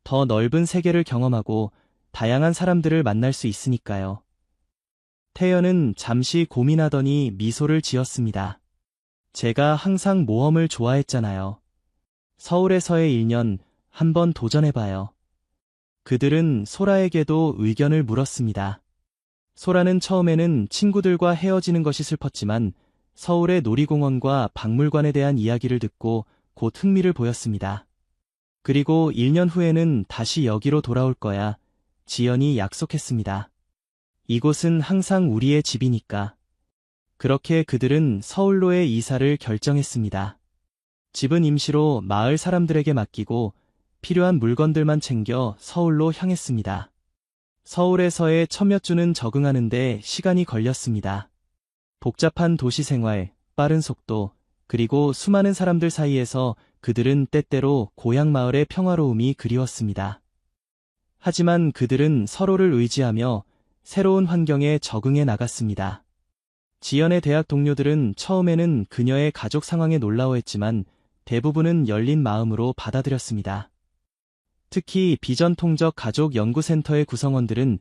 더 넓은 세계를 경험하고 다양한 사람들을 만날 수 있으니까요. 태연은 잠시 고민하더니 미소를 지었습니다. 제가 항상 모험을 좋아했잖아요. 서울에서의 1년 한번 도전해봐요. 그들은 소라에게도 의견을 물었습니다. 소라는 처음에는 친구들과 헤어지는 것이 슬펐지만 서울의 놀이공원과 박물관에 대한 이야기를 듣고 곧 흥미를 보였습니다. 그리고 1년 후에는 다시 여기로 돌아올 거야. 지연이 약속했습니다. 이곳은 항상 우리의 집이니까. 그렇게 그들은 서울로의 이사를 결정했습니다. 집은 임시로 마을 사람들에게 맡기고 필요한 물건들만 챙겨 서울로 향했습니다. 서울에서의 첫몇 주는 적응하는데 시간이 걸렸습니다. 복잡한 도시 생활, 빠른 속도, 그리고 수많은 사람들 사이에서 그들은 때때로 고향 마을의 평화로움이 그리웠습니다. 하지만 그들은 서로를 의지하며 새로운 환경에 적응해 나갔습니다. 지연의 대학 동료들은 처음에는 그녀의 가족 상황에 놀라워했지만 대부분은 열린 마음으로 받아들였습니다. 특히 비전통적 가족 연구센터의 구성원들은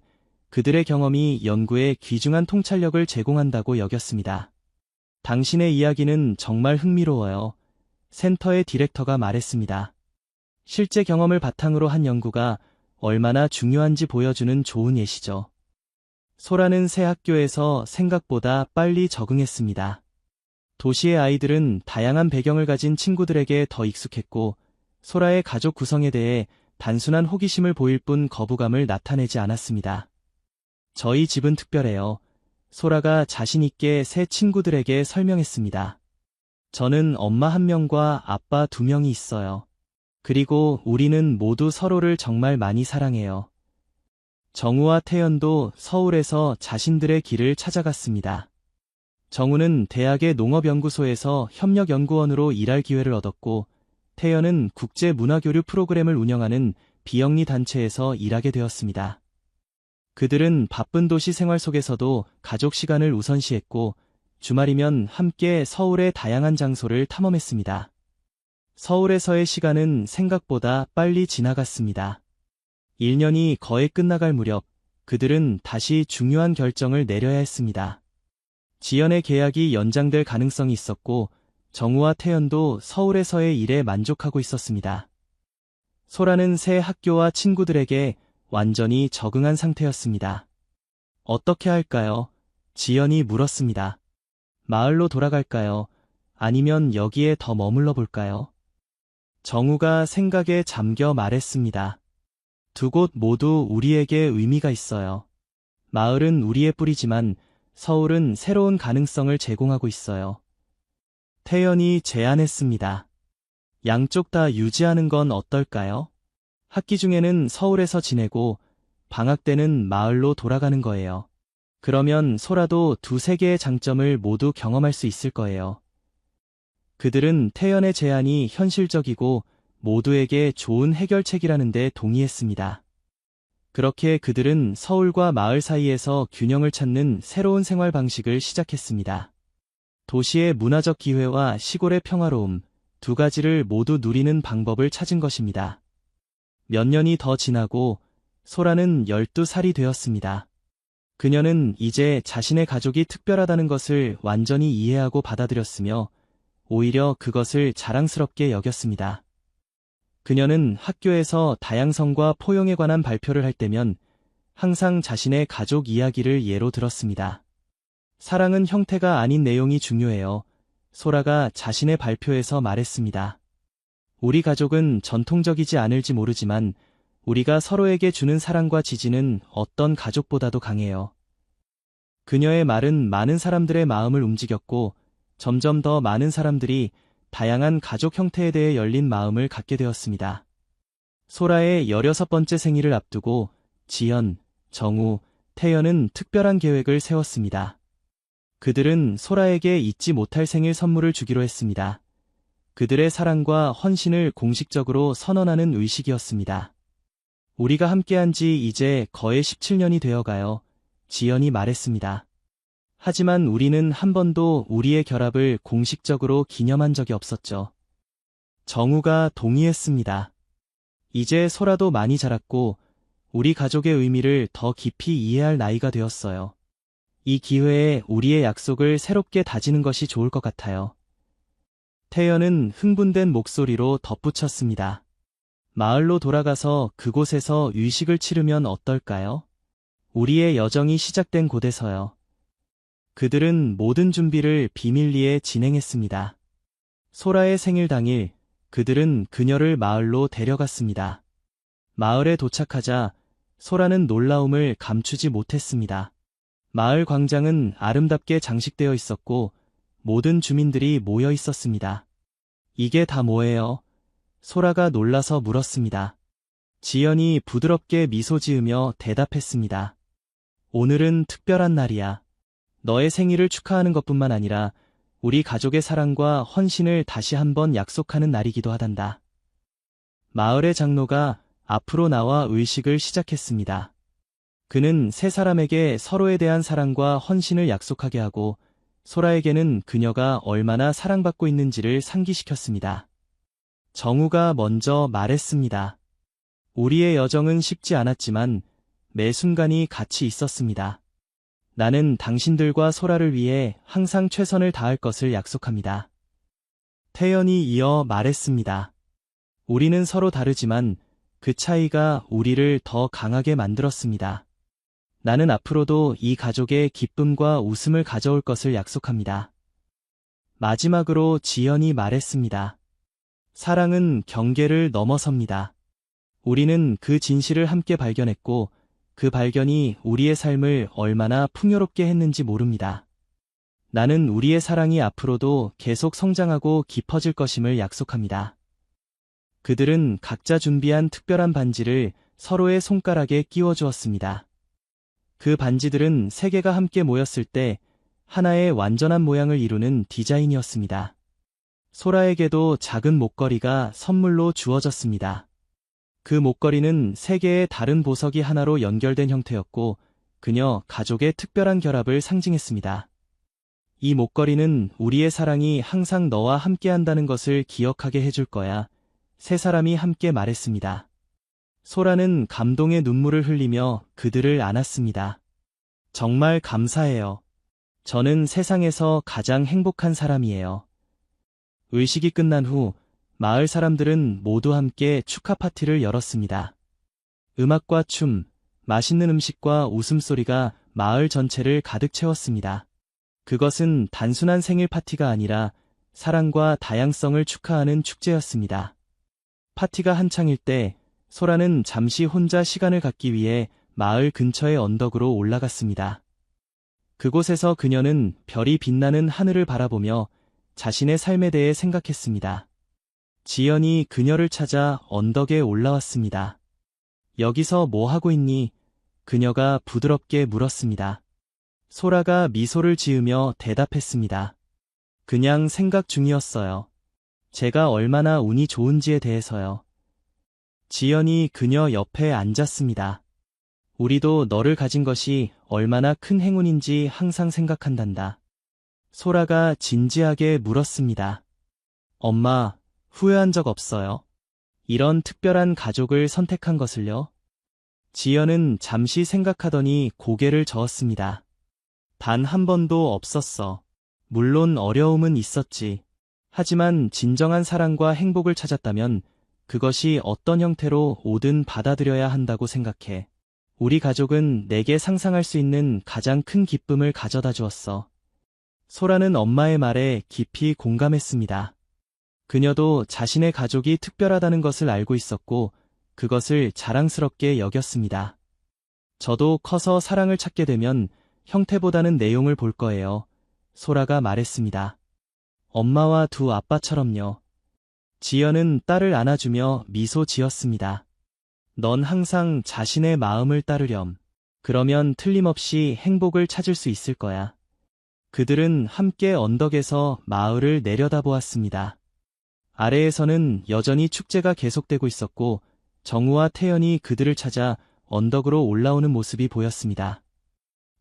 그들의 경험이 연구에 귀중한 통찰력을 제공한다고 여겼습니다. 당신의 이야기는 정말 흥미로워요. 센터의 디렉터가 말했습니다. 실제 경험을 바탕으로 한 연구가 얼마나 중요한지 보여주는 좋은 예시죠. 소라는 새 학교에서 생각보다 빨리 적응했습니다. 도시의 아이들은 다양한 배경을 가진 친구들에게 더 익숙했고, 소라의 가족 구성에 대해 단순한 호기심을 보일 뿐 거부감을 나타내지 않았습니다. 저희 집은 특별해요. 소라가 자신있게 새 친구들에게 설명했습니다. 저는 엄마 1명과 아빠 2명이 있어요. 그리고 우리는 모두 서로를 정말 많이 사랑해요. 정우와 태연도 서울에서 자신들의 길을 찾아갔습니다. 정우는 대학의 농업연구소에서 협력연구원으로 일할 기회를 얻었고, 태연은 국제문화교류 프로그램을 운영하는 비영리 단체에서 일하게 되었습니다. 그들은 바쁜 도시 생활 속에서도 가족 시간을 우선시했고, 주말이면 함께 서울의 다양한 장소를 탐험했습니다. 서울에서의 시간은 생각보다 빨리 지나갔습니다. 1년이 거의 끝나갈 무렵, 그들은 다시 중요한 결정을 내려야 했습니다. 지연의 계약이 연장될 가능성이 있었고, 정우와 태연도 서울에서의 일에 만족하고 있었습니다. 소라는 새 학교와 친구들에게 완전히 적응한 상태였습니다. 어떻게 할까요? 지연이 물었습니다. 마을로 돌아갈까요? 아니면 여기에 더 머물러 볼까요? 정우가 생각에 잠겨 말했습니다. 두 곳 모두 우리에게 의미가 있어요. 마을은 우리의 뿌리지만 서울은 새로운 가능성을 제공하고 있어요. 태연이 제안했습니다. 양쪽 다 유지하는 건 어떨까요? 학기 중에는 서울에서 지내고 방학 때는 마을로 돌아가는 거예요. 그러면 소라도 2-3개의 장점을 모두 경험할 수 있을 거예요. 그들은 태연의 제안이 현실적이고 모두에게 좋은 해결책이라는 데 동의했습니다. 그렇게 그들은 서울과 마을 사이에서 균형을 찾는 새로운 생활 방식을 시작했습니다. 도시의 문화적 기회와 시골의 평화로움, 2가지를 모두 누리는 방법을 찾은 것입니다. 몇 년이 더 지나고 소라는 12살이 되었습니다. 그녀는 이제 자신의 가족이 특별하다는 것을 완전히 이해하고 받아들였으며 오히려 그것을 자랑스럽게 여겼습니다. 그녀는 학교에서 다양성과 포용에 관한 발표를 할 때면 항상 자신의 가족 이야기를 예로 들었습니다. 사랑은 형태가 아닌 내용이 중요해요. 소라가 자신의 발표에서 말했습니다. 우리 가족은 전통적이지 않을지 모르지만 우리가 서로에게 주는 사랑과 지지는 어떤 가족보다도 강해요. 그녀의 말은 많은 사람들의 마음을 움직였고 점점 더 많은 사람들이 다양한 가족 형태에 대해 열린 마음을 갖게 되었습니다. 소라의 16번째 생일을 앞두고 지연, 정우, 태연은 특별한 계획을 세웠습니다. 그들은 소라에게 잊지 못할 생일 선물을 주기로 했습니다. 그들의 사랑과 헌신을 공식적으로 선언하는 의식이었습니다. 우리가 함께한 지 이제 거의 17년이 되어가요. 지연이 말했습니다. 하지만 우리는 한 번도 우리의 결합을 공식적으로 기념한 적이 없었죠. 정우가 동의했습니다. 이제 소라도 많이 자랐고 우리 가족의 의미를 더 깊이 이해할 나이가 되었어요. 이 기회에 우리의 약속을 새롭게 다지는 것이 좋을 것 같아요. 태연은 흥분된 목소리로 덧붙였습니다. 마을로 돌아가서 그곳에서 의식을 치르면 어떨까요? 우리의 여정이 시작된 곳에서요. 그들은 모든 준비를 비밀리에 진행했습니다. 소라의 생일 당일, 그들은 그녀를 마을로 데려갔습니다. 마을에 도착하자 소라는 놀라움을 감추지 못했습니다. 마을 광장은 아름답게 장식되어 있었고 모든 주민들이 모여 있었습니다. 이게 다 뭐예요? 소라가 놀라서 물었습니다. 지연이 부드럽게 미소 지으며 대답했습니다. 오늘은 특별한 날이야. 너의 생일을 축하하는 것뿐만 아니라 우리 가족의 사랑과 헌신을 다시 한번 약속하는 날이기도 하단다. 마을의 장로가 앞으로 나와 의식을 시작했습니다. 그는 세 사람에게 서로에 대한 사랑과 헌신을 약속하게 하고 소라에게는 그녀가 얼마나 사랑받고 있는지를 상기시켰습니다. 정우가 먼저 말했습니다. 우리의 여정은 쉽지 않았지만 매 순간이 가치 있었습니다. 나는 당신들과 소라를 위해 항상 최선을 다할 것을 약속합니다. 태연이 이어 말했습니다. 우리는 서로 다르지만 그 차이가 우리를 더 강하게 만들었습니다. 나는 앞으로도 이 가족의 기쁨과 웃음을 가져올 것을 약속합니다. 마지막으로 지연이 말했습니다. 사랑은 경계를 넘어섭니다. 우리는 그 진실을 함께 발견했고 그 발견이 우리의 삶을 얼마나 풍요롭게 했는지 모릅니다. 나는 우리의 사랑이 앞으로도 계속 성장하고 깊어질 것임을 약속합니다. 그들은 각자 준비한 특별한 반지를 서로의 손가락에 끼워주었습니다. 그 반지들은 세 개가 함께 모였을 때 하나의 완전한 모양을 이루는 디자인이었습니다. 소라에게도 작은 목걸이가 선물로 주어졌습니다. 그 목걸이는 세 개의 다른 보석이 하나로 연결된 형태였고 그녀 가족의 특별한 결합을 상징했습니다. 이 목걸이는 우리의 사랑이 항상 너와 함께한다는 것을 기억하게 해줄 거야. 세 사람이 함께 말했습니다. 소라는 감동의 눈물을 흘리며 그들을 안았습니다. 정말 감사해요. 저는 세상에서 가장 행복한 사람이에요. 의식이 끝난 후 마을 사람들은 모두 함께 축하 파티를 열었습니다. 음악과 춤, 맛있는 음식과 웃음소리가 마을 전체를 가득 채웠습니다. 그것은 단순한 생일 파티가 아니라 사랑과 다양성을 축하하는 축제였습니다. 파티가 한창일 때 소라는 잠시 혼자 시간을 갖기 위해 마을 근처의 언덕으로 올라갔습니다. 그곳에서 그녀는 별이 빛나는 하늘을 바라보며 자신의 삶에 대해 생각했습니다. 지연이 그녀를 찾아 언덕에 올라왔습니다. 여기서 뭐 하고 있니? 그녀가 부드럽게 물었습니다. 소라가 미소를 지으며 대답했습니다. 그냥 생각 중이었어요. 제가 얼마나 운이 좋은지에 대해서요. 지연이 그녀 옆에 앉았습니다. 우리도 너를 가진 것이 얼마나 큰 행운인지 항상 생각한단다. 소라가 진지하게 물었습니다. 엄마, 후회한 적 없어요? 이런 특별한 가족을 선택한 것을요? 지연은 잠시 생각하더니 고개를 저었습니다. 단 한 번도 없었어. 물론 어려움은 있었지. 하지만 진정한 사랑과 행복을 찾았다면 그것이 어떤 형태로 오든 받아들여야 한다고 생각해. 우리 가족은 내게 상상할 수 있는 가장 큰 기쁨을 가져다 주었어. 소라는 엄마의 말에 깊이 공감했습니다. 그녀도 자신의 가족이 특별하다는 것을 알고 있었고 그것을 자랑스럽게 여겼습니다. 저도 커서 사랑을 찾게 되면 형태보다는 내용을 볼 거예요. 소라가 말했습니다. 엄마와 두 아빠처럼요. 지연은 딸을 안아주며 미소 지었습니다. 넌 항상 자신의 마음을 따르렴. 그러면 틀림없이 행복을 찾을 수 있을 거야. 그들은 함께 언덕에서 마을을 내려다보았습니다. 아래에서는 여전히 축제가 계속되고 있었고 정우와 태연이 그들을 찾아 언덕으로 올라오는 모습이 보였습니다.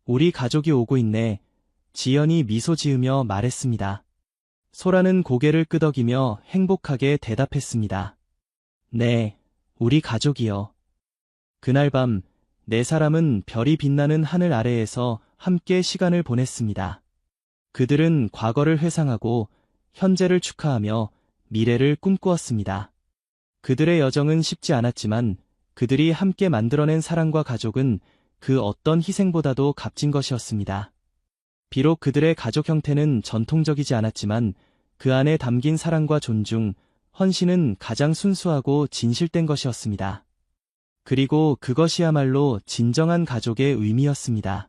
우리 가족이 오고 있네. 지연이 미소 지으며 말했습니다. 소라는 고개를 끄덕이며 행복하게 대답했습니다. 네, 우리 가족이요. 그날 밤, 네 사람은 별이 빛나는 하늘 아래에서 함께 시간을 보냈습니다. 그들은 과거를 회상하고 현재를 축하하며 미래를 꿈꾸었습니다. 그들의 여정은 쉽지 않았지만 그들이 함께 만들어낸 사랑과 가족은 그 어떤 희생보다도 값진 것이었습니다. 비록 그들의 가족 형태는 전통적이지 않았지만 그 안에 담긴 사랑과 존중, 헌신은 가장 순수하고 진실된 것이었습니다. 그리고 그것이야말로 진정한 가족의 의미였습니다.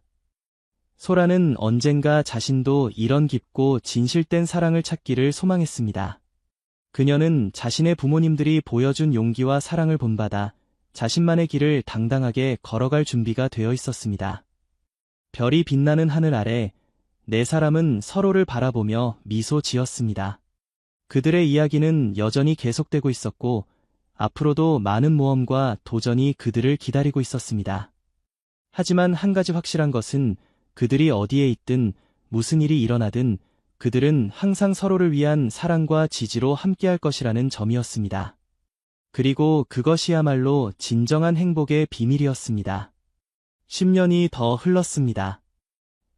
소라는 언젠가 자신도 이런 깊고 진실된 사랑을 찾기를 소망했습니다. 그녀는 자신의 부모님들이 보여준 용기와 사랑을 본받아 자신만의 길을 당당하게 걸어갈 준비가 되어 있었습니다. 별이 빛나는 하늘 아래 네 사람은 서로를 바라보며 미소 지었습니다. 그들의 이야기는 여전히 계속되고 있었고 앞으로도 많은 모험과 도전이 그들을 기다리고 있었습니다. 하지만 한 가지 확실한 것은 그들이 어디에 있든 무슨 일이 일어나든 그들은 항상 서로를 위한 사랑과 지지로 함께할 것이라는 점이었습니다. 그리고 그것이야말로 진정한 행복의 비밀이었습니다. 10년이 더 흘렀습니다.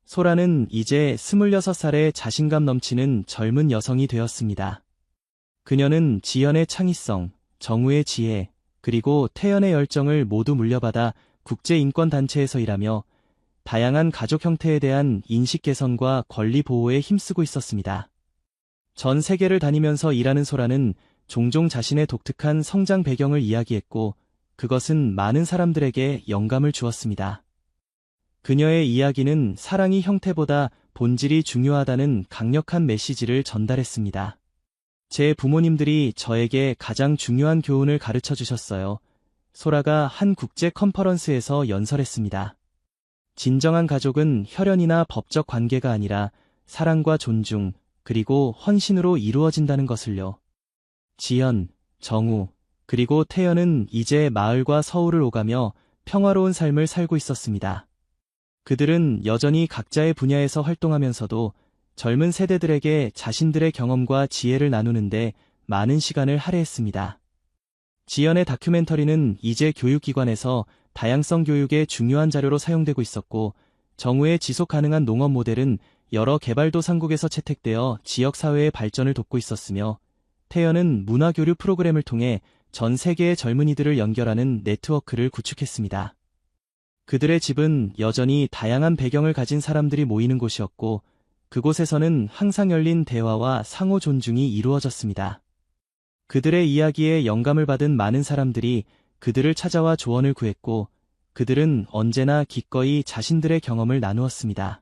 소라는 이제 26살의 자신감 넘치는 젊은 여성이 되었습니다. 그녀는 지연의 창의성, 정우의 지혜, 그리고 태연의 열정을 모두 물려받아 국제인권단체에서 일하며 다양한 가족 형태에 대한 인식 개선과 권리 보호에 힘쓰고 있었습니다. 전 세계를 다니면서 일하는 소라는 종종 자신의 독특한 성장 배경을 이야기했고 그것은 많은 사람들에게 영감을 주었습니다. 그녀의 이야기는 사랑이 형태보다 본질이 중요하다는 강력한 메시지를 전달했습니다. 제 부모님들이 저에게 가장 중요한 교훈을 가르쳐 주셨어요. 소라가 한 국제 컨퍼런스에서 연설했습니다. 진정한 가족은 혈연이나 법적 관계가 아니라 사랑과 존중, 그리고 헌신으로 이루어진다는 것을요. 지연, 정우, 그리고 태연은 이제 마을과 서울을 오가며 평화로운 삶을 살고 있었습니다. 그들은 여전히 각자의 분야에서 활동하면서도 젊은 세대들에게 자신들의 경험과 지혜를 나누는데 많은 시간을 할애했습니다. 지연의 다큐멘터리는 이제 교육기관에서 다양성 교육의 중요한 자료로 사용되고 있었고, 정우의 지속 가능한 농업 모델은 여러 개발도상국에서 채택되어 지역사회의 발전을 돕고 있었으며, 태연은 문화교류 프로그램을 통해 전 세계의 젊은이들을 연결하는 네트워크를 구축했습니다. 그들의 집은 여전히 다양한 배경을 가진 사람들이 모이는 곳이었고, 그곳에서는 항상 열린 대화와 상호 존중이 이루어졌습니다. 그들의 이야기에 영감을 받은 많은 사람들이 그들을 찾아와 조언을 구했고, 그들은 언제나 기꺼이 자신들의 경험을 나누었습니다.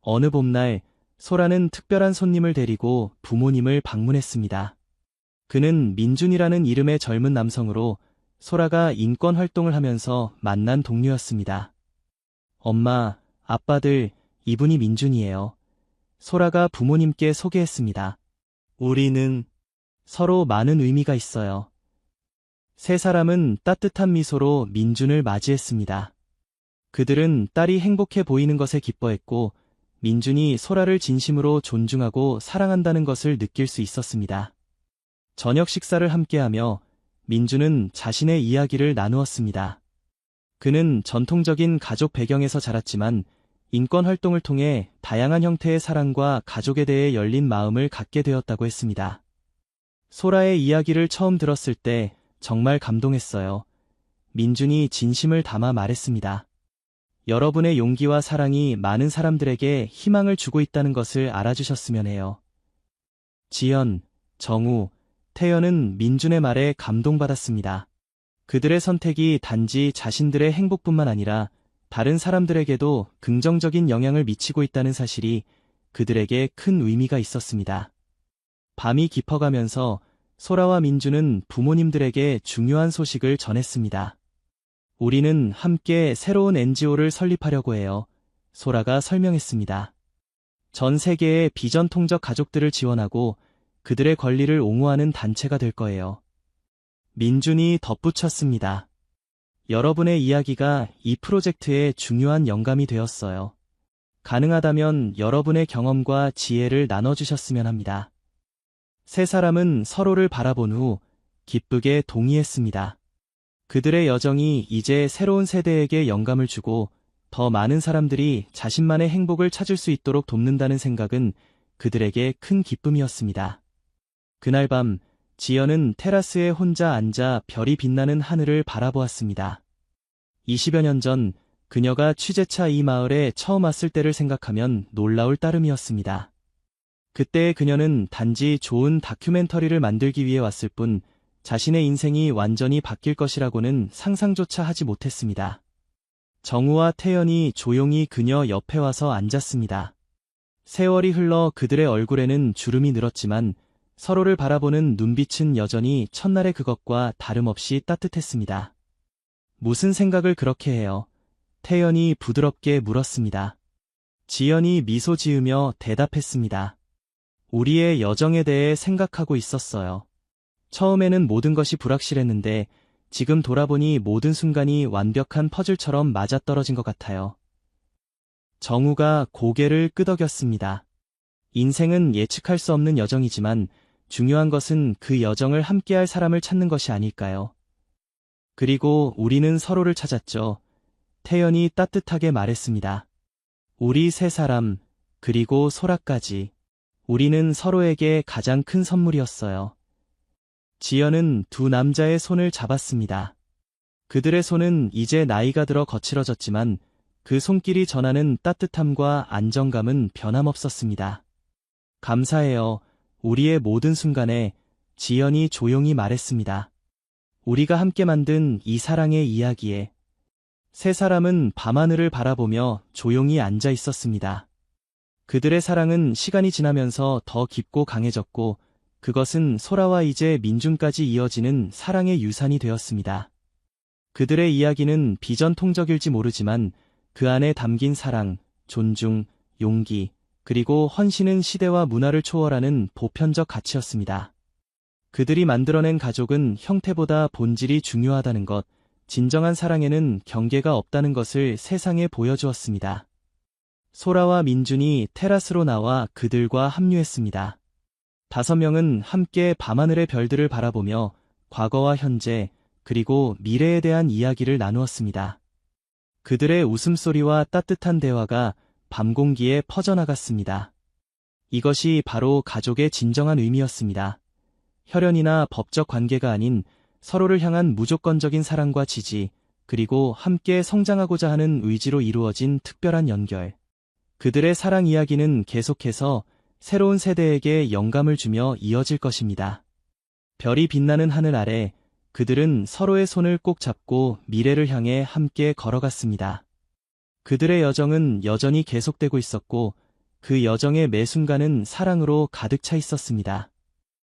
어느 봄날, 소라는 특별한 손님을 데리고 부모님을 방문했습니다. 그는 민준이라는 이름의 젊은 남성으로 소라가 인권 활동을 하면서 만난 동료였습니다. 엄마, 아빠들, 이분이 민준이에요. 소라가 부모님께 소개했습니다. 우리는 서로 많은 의미가 있어요. 세 사람은 따뜻한 미소로 민준을 맞이했습니다. 그들은 딸이 행복해 보이는 것에 기뻐했고, 민준이 소라를 진심으로 존중하고 사랑한다는 것을 느낄 수 있었습니다. 저녁 식사를 함께하며 민준은 자신의 이야기를 나누었습니다. 그는 전통적인 가족 배경에서 자랐지만 인권 활동을 통해 다양한 형태의 사랑과 가족에 대해 열린 마음을 갖게 되었다고 했습니다. 소라의 이야기를 처음 들었을 때 정말 감동했어요. 민준이 진심을 담아 말했습니다. 여러분의 용기와 사랑이 많은 사람들에게 희망을 주고 있다는 것을 알아주셨으면 해요. 지연, 정우, 태연은 민준의 말에 감동받았습니다. 그들의 선택이 단지 자신들의 행복뿐만 아니라 다른 사람들에게도 긍정적인 영향을 미치고 있다는 사실이 그들에게 큰 의미가 있었습니다. 밤이 깊어가면서 소라와 민준은 부모님들에게 중요한 소식을 전했습니다. 우리는 함께 새로운 NGO를 설립하려고 해요. 소라가 설명했습니다. 전 세계의 비전통적 가족들을 지원하고 그들의 권리를 옹호하는 단체가 될 거예요. 민준이 덧붙였습니다. 여러분의 이야기가 이 프로젝트의 중요한 영감이 되었어요. 가능하다면 여러분의 경험과 지혜를 나눠주셨으면 합니다. 세 사람은 서로를 바라본 후 기쁘게 동의했습니다. 그들의 여정이 이제 새로운 세대에게 영감을 주고 더 많은 사람들이 자신만의 행복을 찾을 수 있도록 돕는다는 생각은 그들에게 큰 기쁨이었습니다. 그날 밤, 지연은 테라스에 혼자 앉아 별이 빛나는 하늘을 바라보았습니다. 20여 년 전, 그녀가 취재차 이 마을에 처음 왔을 때를 생각하면 놀라울 따름이었습니다. 그때 그녀는 단지 좋은 다큐멘터리를 만들기 위해 왔을 뿐 자신의 인생이 완전히 바뀔 것이라고는 상상조차 하지 못했습니다. 정우와 태연이 조용히 그녀 옆에 와서 앉았습니다. 세월이 흘러 그들의 얼굴에는 주름이 늘었지만 서로를 바라보는 눈빛은 여전히 첫날의 그것과 다름없이 따뜻했습니다. 무슨 생각을 그렇게 해요? 태연이 부드럽게 물었습니다. 지연이 미소 지으며 대답했습니다. 우리의 여정에 대해 생각하고 있었어요. 처음에는 모든 것이 불확실했는데 지금 돌아보니 모든 순간이 완벽한 퍼즐처럼 맞아떨어진 것 같아요. 정우가 고개를 끄덕였습니다. 인생은 예측할 수 없는 여정이지만 중요한 것은 그 여정을 함께할 사람을 찾는 것이 아닐까요? 그리고 우리는 서로를 찾았죠. 태연이 따뜻하게 말했습니다. 우리 세 사람, 그리고 소라까지. 우리는 서로에게 가장 큰 선물이었어요. 지연은 두 남자의 손을 잡았습니다. 그들의 손은 이제 나이가 들어 거칠어졌지만 그 손길이 전하는 따뜻함과 안정감은 변함없었습니다. 감사해요. 우리의 모든 순간에 지연이 조용히 말했습니다. 우리가 함께 만든 이 사랑의 이야기에. 세 사람은 밤하늘을 바라보며 조용히 앉아 있었습니다. 그들의 사랑은 시간이 지나면서 더 깊고 강해졌고 그것은 소라와 이제 민준까지 이어지는 사랑의 유산이 되었습니다. 그들의 이야기는 비전통적일지 모르지만 그 안에 담긴 사랑, 존중, 용기, 그리고 헌신은 시대와 문화를 초월하는 보편적 가치였습니다. 그들이 만들어낸 가족은 형태보다 본질이 중요하다는 것, 진정한 사랑에는 경계가 없다는 것을 세상에 보여주었습니다. 소라와 민준이 테라스로 나와 그들과 합류했습니다. 5명은 함께 밤하늘의 별들을 바라보며 과거와 현재, 그리고 미래에 대한 이야기를 나누었습니다. 그들의 웃음소리와 따뜻한 대화가 밤 공기에 퍼져나갔습니다. 이것이 바로 가족의 진정한 의미였습니다. 혈연이나 법적 관계가 아닌 서로를 향한 무조건적인 사랑과 지지, 그리고 함께 성장하고자 하는 의지로 이루어진 특별한 연결. 그들의 사랑 이야기는 계속해서 새로운 세대에게 영감을 주며 이어질 것입니다. 별이 빛나는 하늘 아래 그들은 서로의 손을 꼭 잡고 미래를 향해 함께 걸어갔습니다. 그들의 여정은 여전히 계속되고 있었고 그 여정의 매 순간은 사랑으로 가득 차 있었습니다.